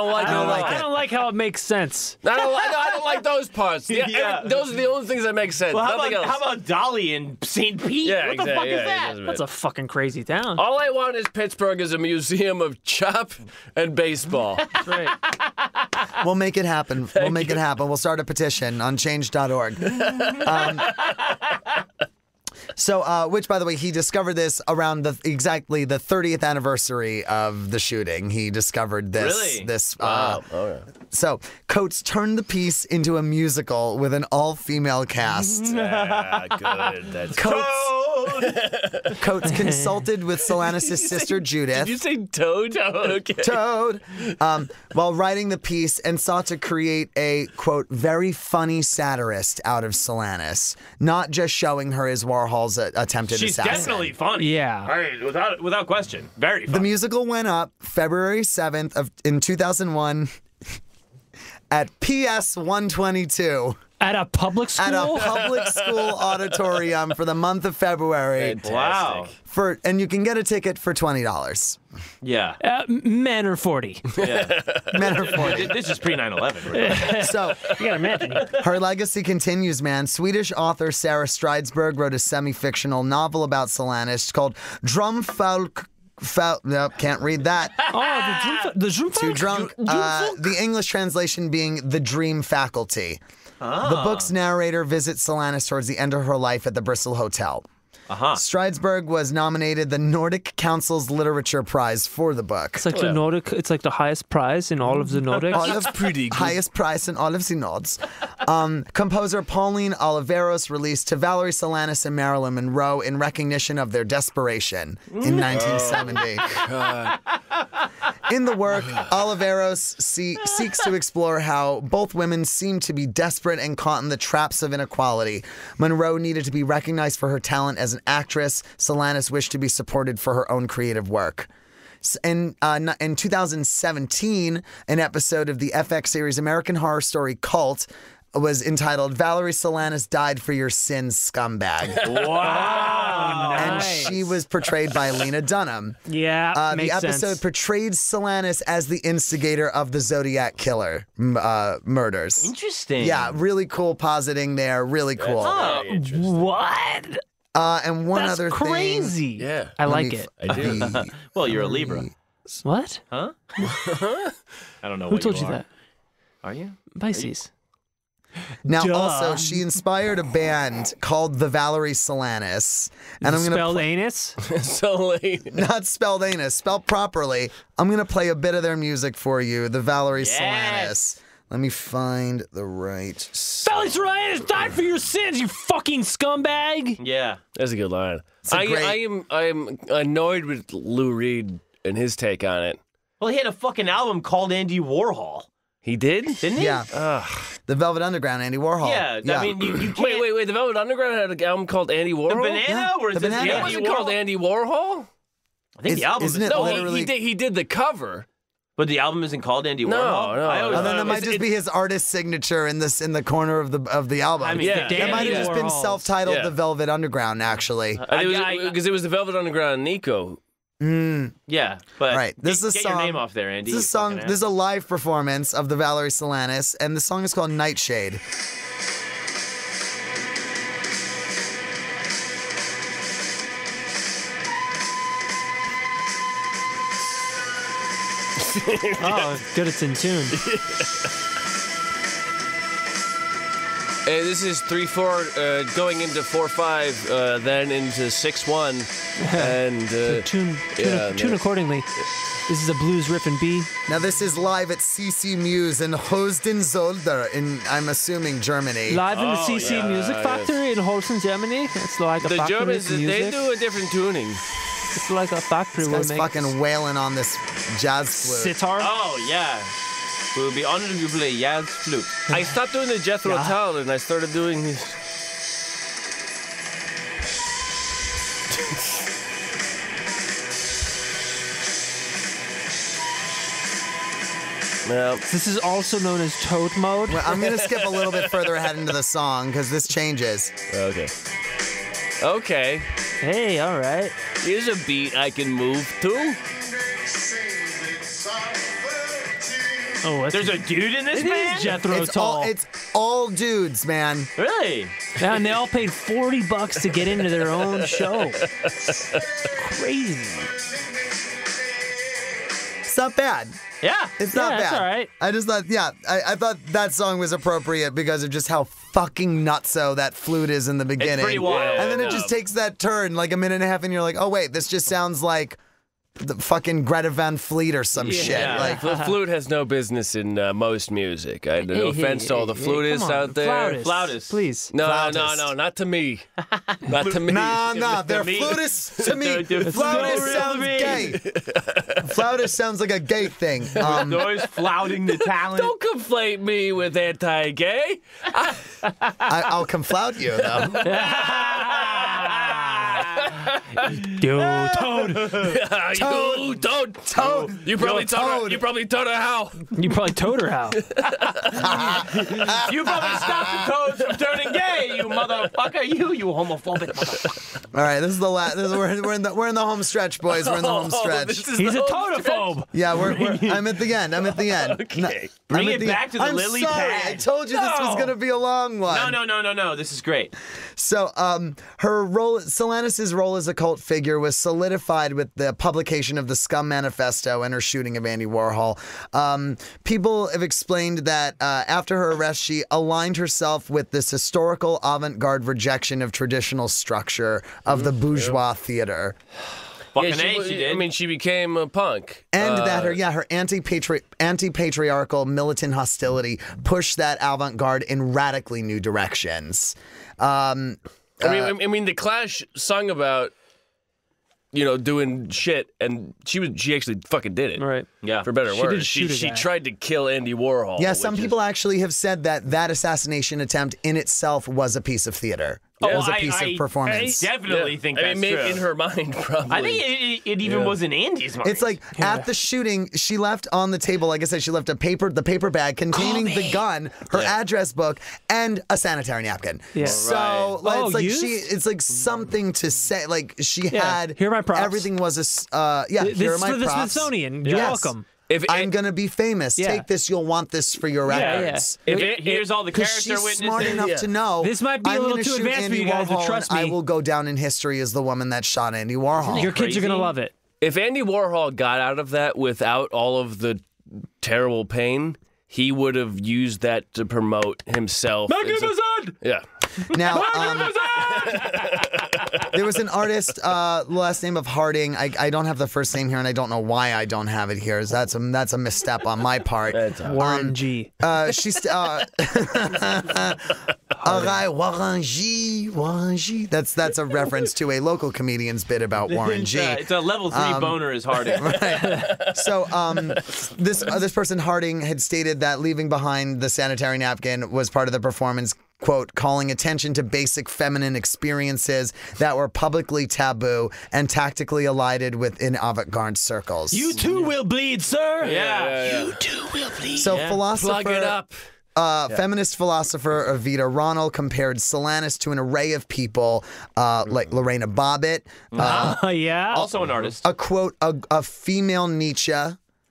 don't like how it makes sense. I don't like those parts. Yeah. Those are the only things that make sense. Well, Nothing else. how about Dolly in St. Pete? Yeah, what the exactly. fuck Yeah, is it that? doesn't That's a fucking crazy town. All I want is Pittsburgh as a museum of chop and baseball. That's right. We'll make it happen. We'll make it happen. We'll start a petition on change.org. Which, by the way, he discovered this around exactly the 30th anniversary of the shooting. He discovered this. Really? So Coates turned the piece into a musical with an all-female cast. Good. That's Coates consulted with Solanas' sister Judith. Did you say Toad? Okay. Toad, while writing the piece, and sought to create a, quote, very funny satirist out of Solanas, not just showing her as Warhol's attempted She's assassin. definitely funny. Yeah. All right, without question. Very funny. The musical went up February 7th in 2001 at PS 122 At a public school? at a public school auditorium for the month of February. Wow. And you can get a ticket for $20. Yeah. Men are 40. Yeah. Men are 40. This is pre 9/11. Right? So You gotta imagine. her legacy continues, man. Swedish author Sarah Stridsberg wrote a semi-fictional novel about Solanas called Drumfolk. Nope, can't read that. Oh, the Zoom Too drunk. The English translation being The Dream Faculty. The book's narrator visits Solanas towards the end of her life at the Bristol Hotel. Stridesburg was nominated the Nordic Council's Literature Prize for the book. It's like the Nordic. It's like the highest prize in all of the Nordics. That's pretty good. Highest prize in all of the Nords. Composer Pauline Oliveros released To Valerie Solanas and Marilyn Monroe in recognition of their desperation in 1970. In the work, Oliveros seeks to explore how both women seem to be desperate and caught in the traps of inequality. Monroe needed to be recognized for her talent as an actress. Solanas wished to be supported for her own creative work. In 2017, an episode of the FX series American Horror Story Cult was entitled Valerie Solanas Died for Your Sins, Scumbag. Wow. And she was portrayed by Lena Dunham. Yeah, the makes episode sense. portrayed Solanas as the instigator of the Zodiac Killer murders. Interesting. Yeah, really cool positing there. Really cool. What? And one That's other crazy. thing. Yeah. I like it. I do. Well, you're a Libra. What? Huh? I don't know Who what told you are. that? Are you? Pisces. Now, Duh. also, she inspired a band called the Valerie Solanas. And I'm going Spelled to anus? So late. not spelled anus, spelled properly. I'm going to play a bit of their music for you, the Valerie Solanas. Let me find the right. Valerie Solanas died for your sins, you fucking scumbag! Yeah. That's a good line. a I great- am annoyed with Lou Reed and his take on it. Well, he had a fucking album called Andy Warhol, He did? didn't he? Yeah. The Velvet Underground, Andy Warhol. Yeah. I mean, you can't. Wait. The Velvet Underground had an album called Andy Warhol? The Banana? Or is The this Banana. It Andy wasn't Warhol? called Andy Warhol? I think the album isn't is. it No, literally? he did the cover. But the album isn't called Andy No, Warhol? no. I always Oh, then thought that it might was- just be his artist signature in the corner of the album. I mean, Yeah. the That might have Dandy just been Warhols. self-titled Yeah. The Velvet Underground, actually. Because it was the Velvet Underground and Nico. Yeah, but Right. This is a get song. your name off there, Andy. This is a song. This is a live performance of the Valerie Solanas, and the song is called Nightshade. Oh, good, it's in tune. This is 3/4, going into 4/5, then into 6/1, and Tune accordingly. This is a blues riff in B. Now this is live at CC Muse in Hohenzollern in, I'm assuming, Germany. Live in the CC Music Factory in Holsten, Germany. It's like a the factory Germans with they music. do a different tuning. It's like a factory This where guy's we make fucking wailing on this jazz flute. sitar. Oh, yeah. We'll be honored if you play jazz flute. I stopped doing the Jethro Tull and I started doing these. Well, This is also known as toad mode. Well, I'm going to skip a little bit further ahead into the song because this changes. okay. Hey, all right. Here's a beat I can move to. Oh, There's a dude in this it band? is Jethro Tull. It's all dudes, man. Really? Yeah, and they all paid $40 to get into their own show. Crazy. It's not bad. Yeah. It's not Yeah, bad. it's all right. I just thought, I thought that song was appropriate because of just how fucking nutso that flute is in the beginning. pretty wild. And then it just takes that turn like a minute and a half, and you're like, oh wait, this just sounds like the fucking Greta Van Fleet or some shit. Like, The flute has no business in most music. No offense to all the flutists come on, out there. Flautists. Please. No, Flautist. not to me. Not to me. nah, they're me- flutists to me. the Flautist real sounds me. gay. Flautist sounds like a gay thing. Always flouting the talent. Don't conflate me with anti-gay. I'll conflout you though. Yo, Toad. You don't. You probably taught her. You probably taught her how. You probably told her how. You probably stopped the toads from turning gay, you motherfucker. You homophobic motherfucker. All right, this is the last. We're in the home stretch, boys. We're in the home stretch. He's a todophobe. Yeah, I'm at the end. I'm at the end. Okay. Bring it back to the lily sorry. pad. I told you this was going to be a long one. No. This is great. So, her role, Solanas' role as a cult figure was solidified with the publication of the SCUM Manifesto and her shooting of Andy Warhol. People have explained that after her arrest, she aligned herself with this historical avant-garde rejection of traditional structure of the bourgeois theater. Fucking A, she did. I mean, she became a punk. And that her anti-patriarchal militant hostility pushed that avant-garde in radically new directions. I mean, the Clash sung about, doing shit, and she actually fucking did it. Right. Yeah. For better or She worse. did shoot a She guy. tried to kill Andy Warhol. Yeah, some people actually have said that assassination attempt in itself was a piece of theater. It was a piece of performance. I definitely think that's maybe true. in her mind, probably. I think it even was in Andy's mind. It's like at the shooting, she left on the table, like I said, she left the paper bag containing the gun, her address book, and a sanitary napkin. Yeah. So Right. it's like used? it's like something to say. Like she had Here are my props. everything was here This are is my for the props. Smithsonian. You're Yes. welcome. I'm gonna be famous. Yeah. Take this. You'll want this for your Yeah, records. Here's all the Because character she's witnesses. smart enough to know This might be a I'm little gonna too shoot advanced for Andy you guys to Warhol, trust and I me. will go down in history as the woman that shot Andy Warhol. Your kids are going to crazy? love it. If Andy Warhol got out of that without all of the terrible pain, he would have used that to promote himself. Yeah. Now, there was an artist, last name of Harding. I don't have the first name here, and I don't know why I don't have it here. That's a misstep on my part. Warren G. She's Warren G. That's a reference to a local comedian's bit about Warren G. It's a level 3 boner is Harding. So this person, Harding, had stated that leaving behind the sanitary napkin was part of the performance, quote, calling attention to basic feminine experiences that were publicly taboo and tactically elided within avant-garde circles. You too will bleed, sir. Yeah. You too will bleed. So philosopher, Plug it up. feminist philosopher Evita Ronald compared Solanas to an array of people like Lorena Bobbitt, Yeah. Also an artist. a quote, a female Nietzsche,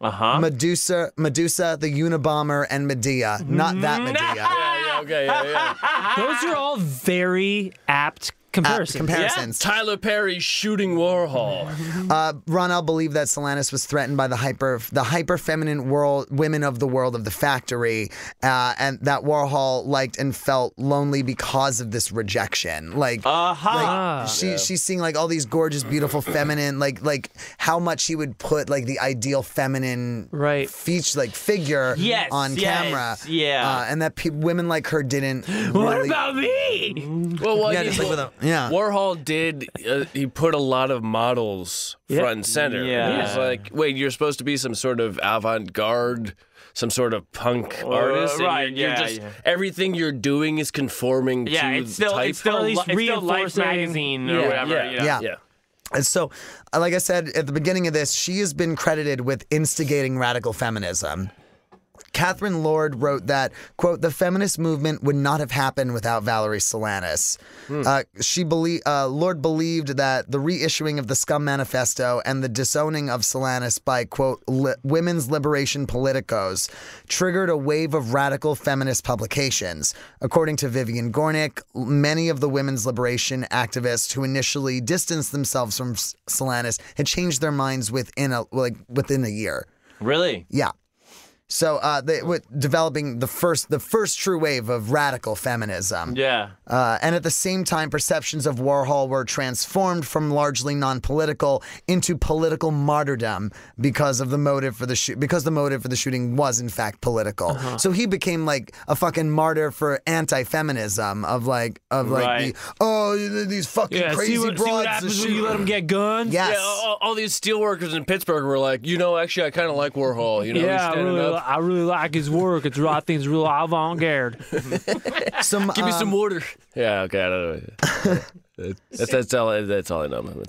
Medusa, the Unabomber, and Medea. Not that Medea. Those are all very apt comparisons. Comparisons. Tyler Perry shooting Warhol. Ronald believed that Solanas was threatened by the hyper feminine women of the world of the factory, and that Warhol liked and felt lonely because of this rejection. She's seeing like all these gorgeous, beautiful, feminine, like how much he would put like the ideal feminine figure on camera. Yeah. And that women like her didn't. What really, about me? Well, Yeah, just like with a, yeah. Warhol did, he put a lot of models front and center. Yeah. He was like, wait, you're supposed to be some sort of avant-garde, some sort of punk artist. And right, you're yeah, just, yeah. everything you're doing is conforming to It's still, type. it's still, Or at least it's still Life reinforcing- magazine or whatever. Yeah. And so, like I said at the beginning of this, she has been credited with instigating radical feminism. Catherine Lord wrote that, quote, the feminist movement would not have happened without Valerie Solanas. Lord believed that the reissuing of the SCUM Manifesto and the disowning of Solanas by, quote, women's liberation politicos triggered a wave of radical feminist publications. According to Vivian Gornick, many of the women's liberation activists who initially distanced themselves from Solanas had changed their minds within a year. Really? Yeah. So they were developing the first true wave of radical feminism. Yeah. And at the same time, perceptions of Warhol were transformed from largely non-political into political martyrdom because of the motive for the shooting was in fact political. So he became like a fucking martyr for anti-feminism these fucking crazy see broads. what happens when you let them get guns? Yes. Yeah, all these steelworkers in Pittsburgh were like, actually, I kind of like Warhol. He's standing up. I really like his work. I think it's real avant-garde. Give me some water. Yeah, okay. I don't know. That's all I know.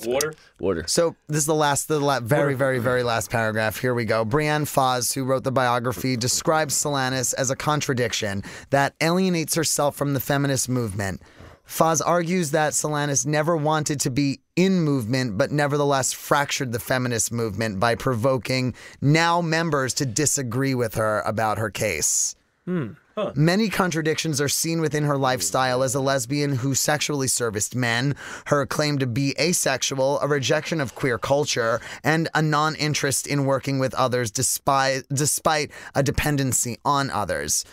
Water. So this is the very, very, very last paragraph. Here we go. Brianne Foz, who wrote the biography, describes Solanas as a contradiction that alienates herself from the feminist movement. Foz argues that Solanas never wanted to be in movement, but nevertheless fractured the feminist movement by provoking now members to disagree with her about her case. Many contradictions are seen within her lifestyle as a lesbian who sexually serviced men, her claim to be asexual, a rejection of queer culture, and a non-interest in working with others despite a dependency on others.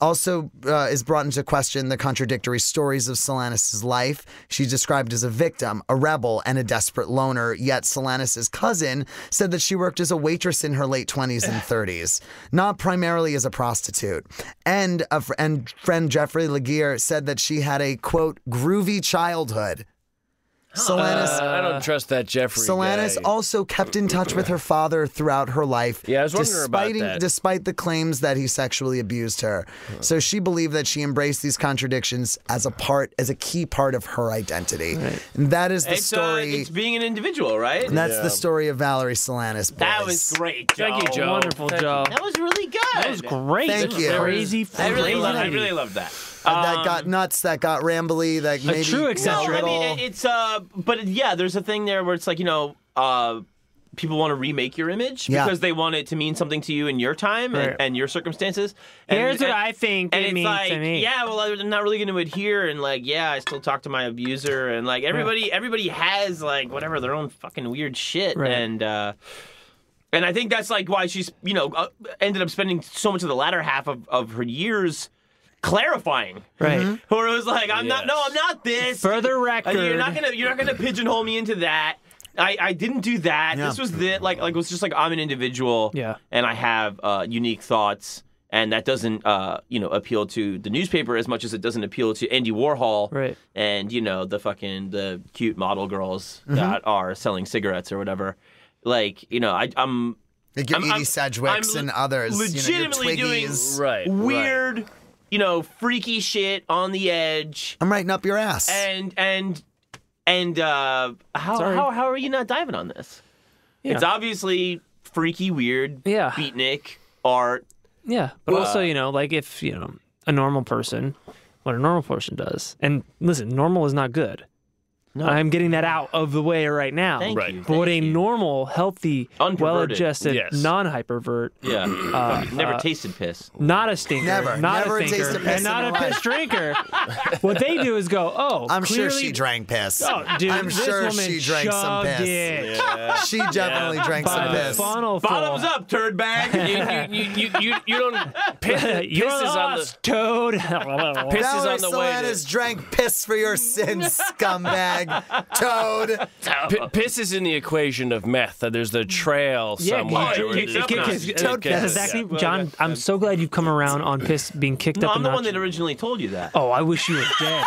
Also is brought into question the contradictory stories of Solanas' life. She's described as a victim, a rebel, and a desperate loner, yet Solanas' cousin said that she worked as a waitress in her late 20s and 30s, not primarily as a prostitute. And friend Jeffrey Laguerre said that she had a, quote, groovy childhood. Solanas, I don't trust that Jeffrey Solanas guy. also kept in touch with her father throughout her life. Yeah, I was wondering about that. Despite the claims that he sexually abused her. So she believed that she embraced these contradictions as a key part of her identity. Right. And that is the story. It's being an individual, right? And that's the story of Valerie Solanas. Boys. That was great, Joe. Thank you, Joe. Wonderful, Joe. That was really good. That was great. Thank you. Crazy. I really loved that. That got nuts, that got rambly, that maybe... true eccentric. No, I mean, it's, but yeah, there's a thing there where it's like, people want to remake your image because they want it to mean something to you in your time and your circumstances. Here's what I think it means to me. Yeah, well, I'm not really going to adhere, and I still talk to my abuser, and everybody has whatever their own fucking weird shit, and I think that's why she's ended up spending so much of the latter half of her years clarifying, right? Where it was like, I'm not this. For the record, you're not gonna pigeonhole me into that. I didn't do that. Yeah. This was it was just I'm an individual, and I have unique thoughts, and that doesn't appeal to the newspaper as much as it doesn't appeal to Andy Warhol, right? And the cute model girls that are selling cigarettes or whatever. I'm Edie Sedgwicks and others, legitimately your doing weird. Freaky shit on the edge. I'm writing up your ass. And how are you not diving on this? Yeah. It's obviously freaky, weird, beatnik art. Yeah, but also, if, a normal person, what a normal person does. And listen, normal is not good. No. I'm getting that out of the way right now. Thank you. But what a normal, healthy, well-adjusted, non-hypervert. Yeah. Never tasted piss. Not a stinker. Never tasted piss. And not a piss drinker. What they do is go, I'm sure she drank piss. Oh, dude, I'm sure she drank some piss. Yeah. She definitely drank some piss. Bottoms up, turd bag. you don't piss is on the toad. Piss is on the way. Solanas drank piss for your sins, scumbag. Toad. Piss is in the equation of meth. There's the trail somewhere. John, I'm so glad you've come around on piss being kicked up a notch. I'm the one that originally told you that. Oh, I wish you were dead.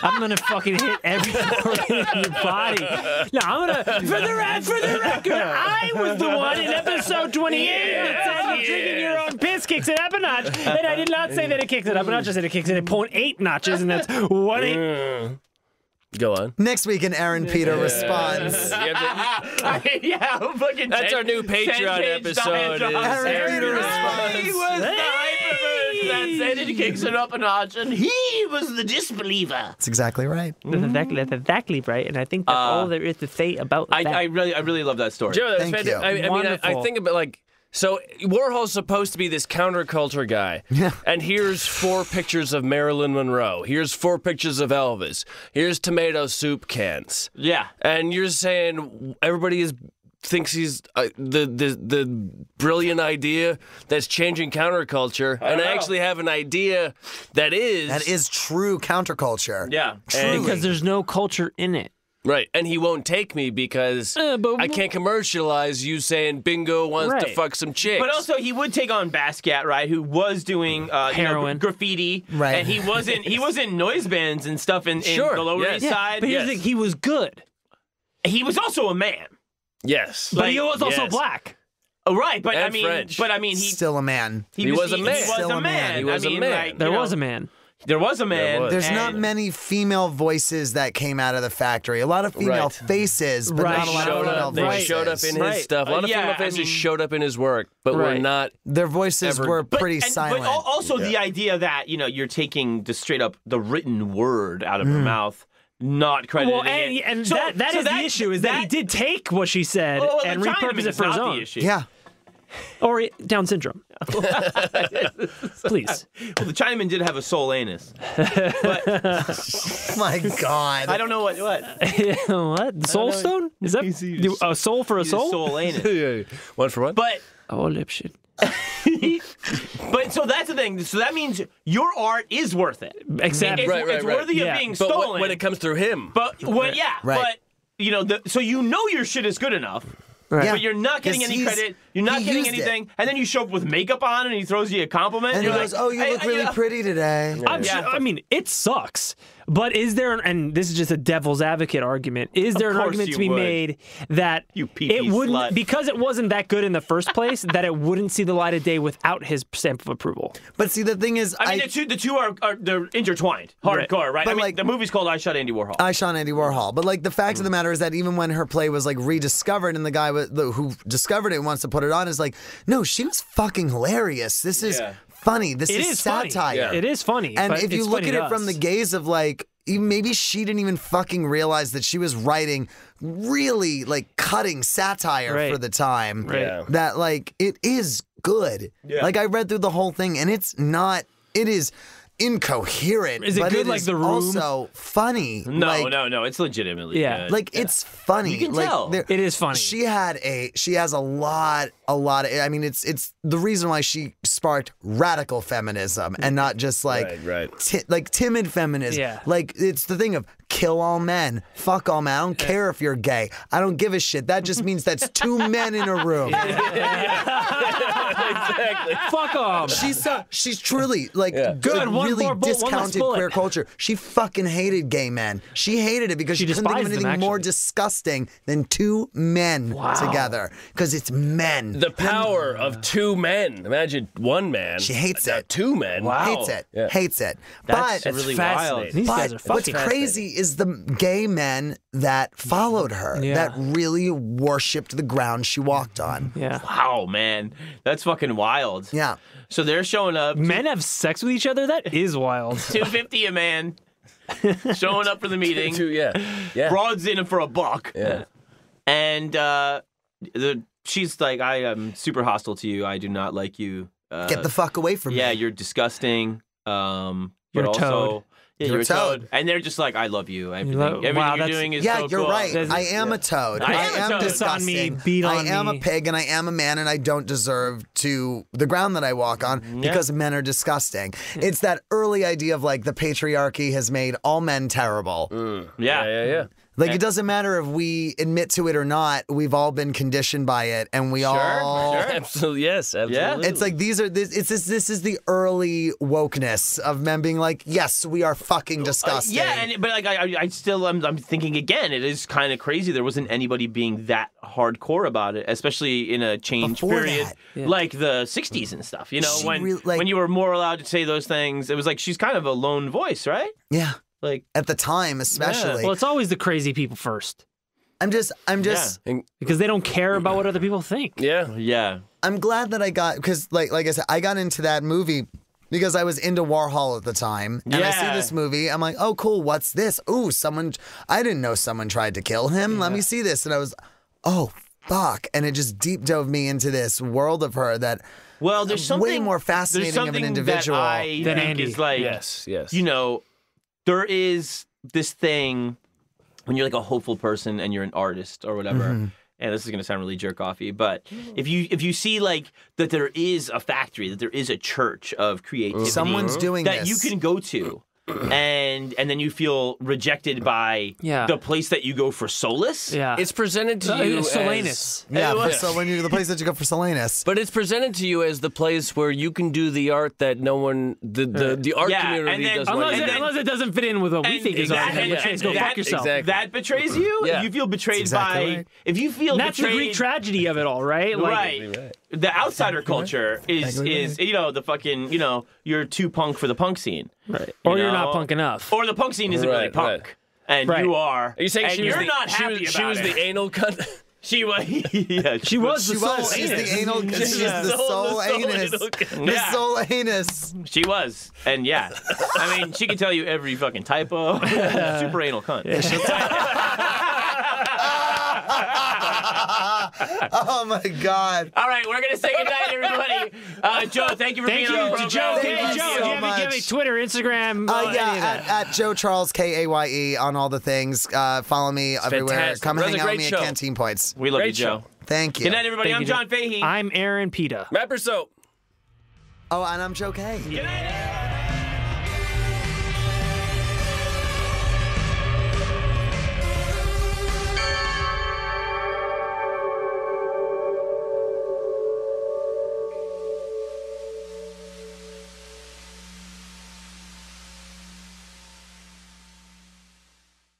I'm gonna fucking hit every organ in your body. No, I'm gonna. For the record, I was the one in episode 28 that said you're drinking your own piss kicks it up a notch, and I did not say that it kicks it up a notch. I said it kicks it at 0.8 notches, and that's 1/8. Go on. Next week, an Aaron Peter response. Fucking that's our new Patreon episode. Aaron Peter response. He was the hyperverse that said it kicks it up a notch, and he was the disbeliever. That's exactly right. That's exactly right, and I think that's all there is to say about that. I really love that story. Joe, that's Thank fantastic. you. I think about so Warhol's supposed to be this counterculture guy. Yeah. And here's 4 pictures of Marilyn Monroe. Here's 4 pictures of Elvis. Here's tomato soup cans. Yeah. And you're saying everybody thinks he's the brilliant idea that's changing counterculture, and I actually have an idea that is true counterculture. Yeah. Because there's no culture in it. Right, and he won't take me because I can't commercialize you saying Bingo wants to fuck some chicks. But also, he would take on Basquiat, right? Who was doing heroin, graffiti, right? And he was in noise bands and stuff in the Lower East Side. But here's the thing: he was good. He was also a man. Yes, but he was also black. Oh, right, but and French. He's still a man. He was a man. He was a man. He was a man. There was a man. There was a man. There's not many female voices that came out of the factory. A lot of female faces, but not a lot of female voices. They showed up in his stuff. A lot of female faces showed up in his work, but were not. Their voices were pretty silent. But also the idea that you're taking the written word out of her mouth. Not crediting it. And that is the issue, is that he did take what she said and repurpose it for his own. The issue. Yeah. Or Down syndrome. Please. Well, the Chinaman did have a soul anus. But Oh my God. I don't know what. What? The soul stone? Is that a soul for a soul? Soul anus. One for one? But Oh, lip shit. But so that's the thing. So that means your art is worth it. Exactly. It's worthy of being But stolen. when it comes through him. But Right. but you know, so you know your shit is good enough. Right. Yeah. But you're not getting 'Cause any credit. You're not he getting used it. anything. And then you show up with makeup on and he throws you a compliment. And he you're goes, like, "Oh, you "Hey, look really pretty today." I'm sure, I mean, it sucks. But is there, and this is just a devil's advocate argument, is there an course argument you to be would. made that You pee-pee it wouldn't, slut. because it wasn't that good in the first place, that it wouldn't see the light of day without his stamp of approval? But see, the thing is, I mean, the two are they're intertwined, hardcore, right? But I mean, like- the movie's called I Shot Andy Warhol. I shot Andy Warhol. But like the fact of the matter is that even when her play was like rediscovered and the guy who discovered it wants to put it on is like, no, she was fucking hilarious. This is Yeah. funny. This It is is satire. funny. Yeah. It is funny. And but if you it's look funny at to it from us. the gaze of like, maybe she didn't even fucking realize that she was writing really like cutting satire Right. for the time. Right. Yeah. That like it is good. Yeah. Like I read through the whole thing and it's not. It is incoherent. Is it but good it like is The Room? Also funny. no, like, no, it's legitimately Yeah. good. Like it's funny. You can like, tell. there- It is funny. She has a lot of. I mean, it's the reason why she sparked radical feminism and not just like Right. like timid feminism. Yeah. Like it's the thing of kill all men, fuck all men. I don't care if you're gay. I don't give a shit. That just means that's two men in a room. Exactly. Fuck them. She's truly like Good, like, one really more bullet, one less discounted bullet. queer culture. She fucking hated gay men. She hated it because She she couldn't think of despised them, anything more actually. disgusting than two men together because it's men. The power of two men. Imagine one man. She hates Now it. Two men. Hates it. Yeah. Hates it. That's but really fascinating. These but guys are what's fucking crazy is the gay men that followed her, Yeah. that really worshipped the ground she walked on. Yeah. wow, man, that's fucking wild. Yeah. So they're showing up. Men have sex with each other? That is wild. $250 a man, showing up for the meeting. Yeah. Broads in for $1. Yeah. And she's like, I am super hostile to you. I do not like you. Get the fuck away from Yeah, me. you're disgusting. But You're a also, toad. yeah, You're you're a a toad. toad. And they're just like, I love you. Everything, Wow, everything you're that's- doing is Yeah, so you're cool. right. There's- I am a toad. I am a toad. Piss on me, disgusting. beat on I am me. a pig and I am a man and I don't deserve to the ground that I walk on because men are disgusting. It's that early idea of like the patriarchy has made all men terrible. Yeah. Like it doesn't matter if we admit to it or not. We've all been conditioned by it, and we all. Sure. Absolutely. Yes. Absolutely. It's like this is the early wokeness of men being like, yes, we are fucking disgusting. Yeah, but like I still I'm thinking again, it is kind of crazy. There wasn't anybody being that hardcore about it, especially in a change Before period that. like the '60s and stuff. You know, She when really, like- when you were more allowed to say those things, it was like she's kind of a lone voice, right? Yeah. Like At the time, especially. Well, it's always the crazy people first I'm just because they don't care about what other people think. yeah. I'm glad that I got because like I said, I got into that movie because I was into Warhol at the time, and I see Yeah. this movie. I'm like, oh, cool. What's this? Ooh, I didn't know someone tried to kill him. Let me see this, and I was, oh, fuck, and it just deep dove me into this world of her that. Well, there's something way more fascinating there's of an something individual that I than think Andy. is like yes. you know, there is this thing when you're like a hopeful person and you're an artist or whatever. And this is going to sound really jerk-offy, but if you see like that there is a factory, that there is a church of creativity, Someone's doing that this. you can go to, and then you feel rejected by Yeah. the place that you go for solace. Yeah. It's presented to you Solanus. Yeah, so when you're the place that you go for Solanas. But it's presented to you as the place where you can do the art that no one, the art Yeah, community and then- doesn't want Unless to do. unless it doesn't fit in with what we And think is that- art, then and- which is and go that- fuck yourself. exactly. That betrays you. Yeah. If you feel betrayed exactly by, right. if you feel That's the betrayed, Greek tragedy of it all, right? Like, right. The outsider culture is you know the fucking you're too punk for the punk scene, Right. Or You you're know? not punk enough. or the punk scene isn't really Right, punk, right. and Right. you are. Are you saying and she was you're the, not she happy was, about she was it? the anal cunt? She was. Yeah, She was the She soul was. She's anus. the anal. She's the soul anus. The Yeah. soul anus. She was, and yeah, I mean, she can tell you every fucking typo. Super anal cunt. Oh my God. All right, we're gonna say goodnight, everybody. Joe, thank you for being on the program. Joe. Thank Hey, you Joe, so do you have much. any Twitter, Instagram, any of that? At Joe Charles Kaye on all the things. Follow me everywhere. fantastic. Come That was hang a out with great me show. at Canteen Points. We love Great you, Joe. show. Thank you. Good night, everybody. I'm John Fahey. I'm Aaron Pita. Rapper soap. Oh, and I'm Joe Kaye. Good night, everybody.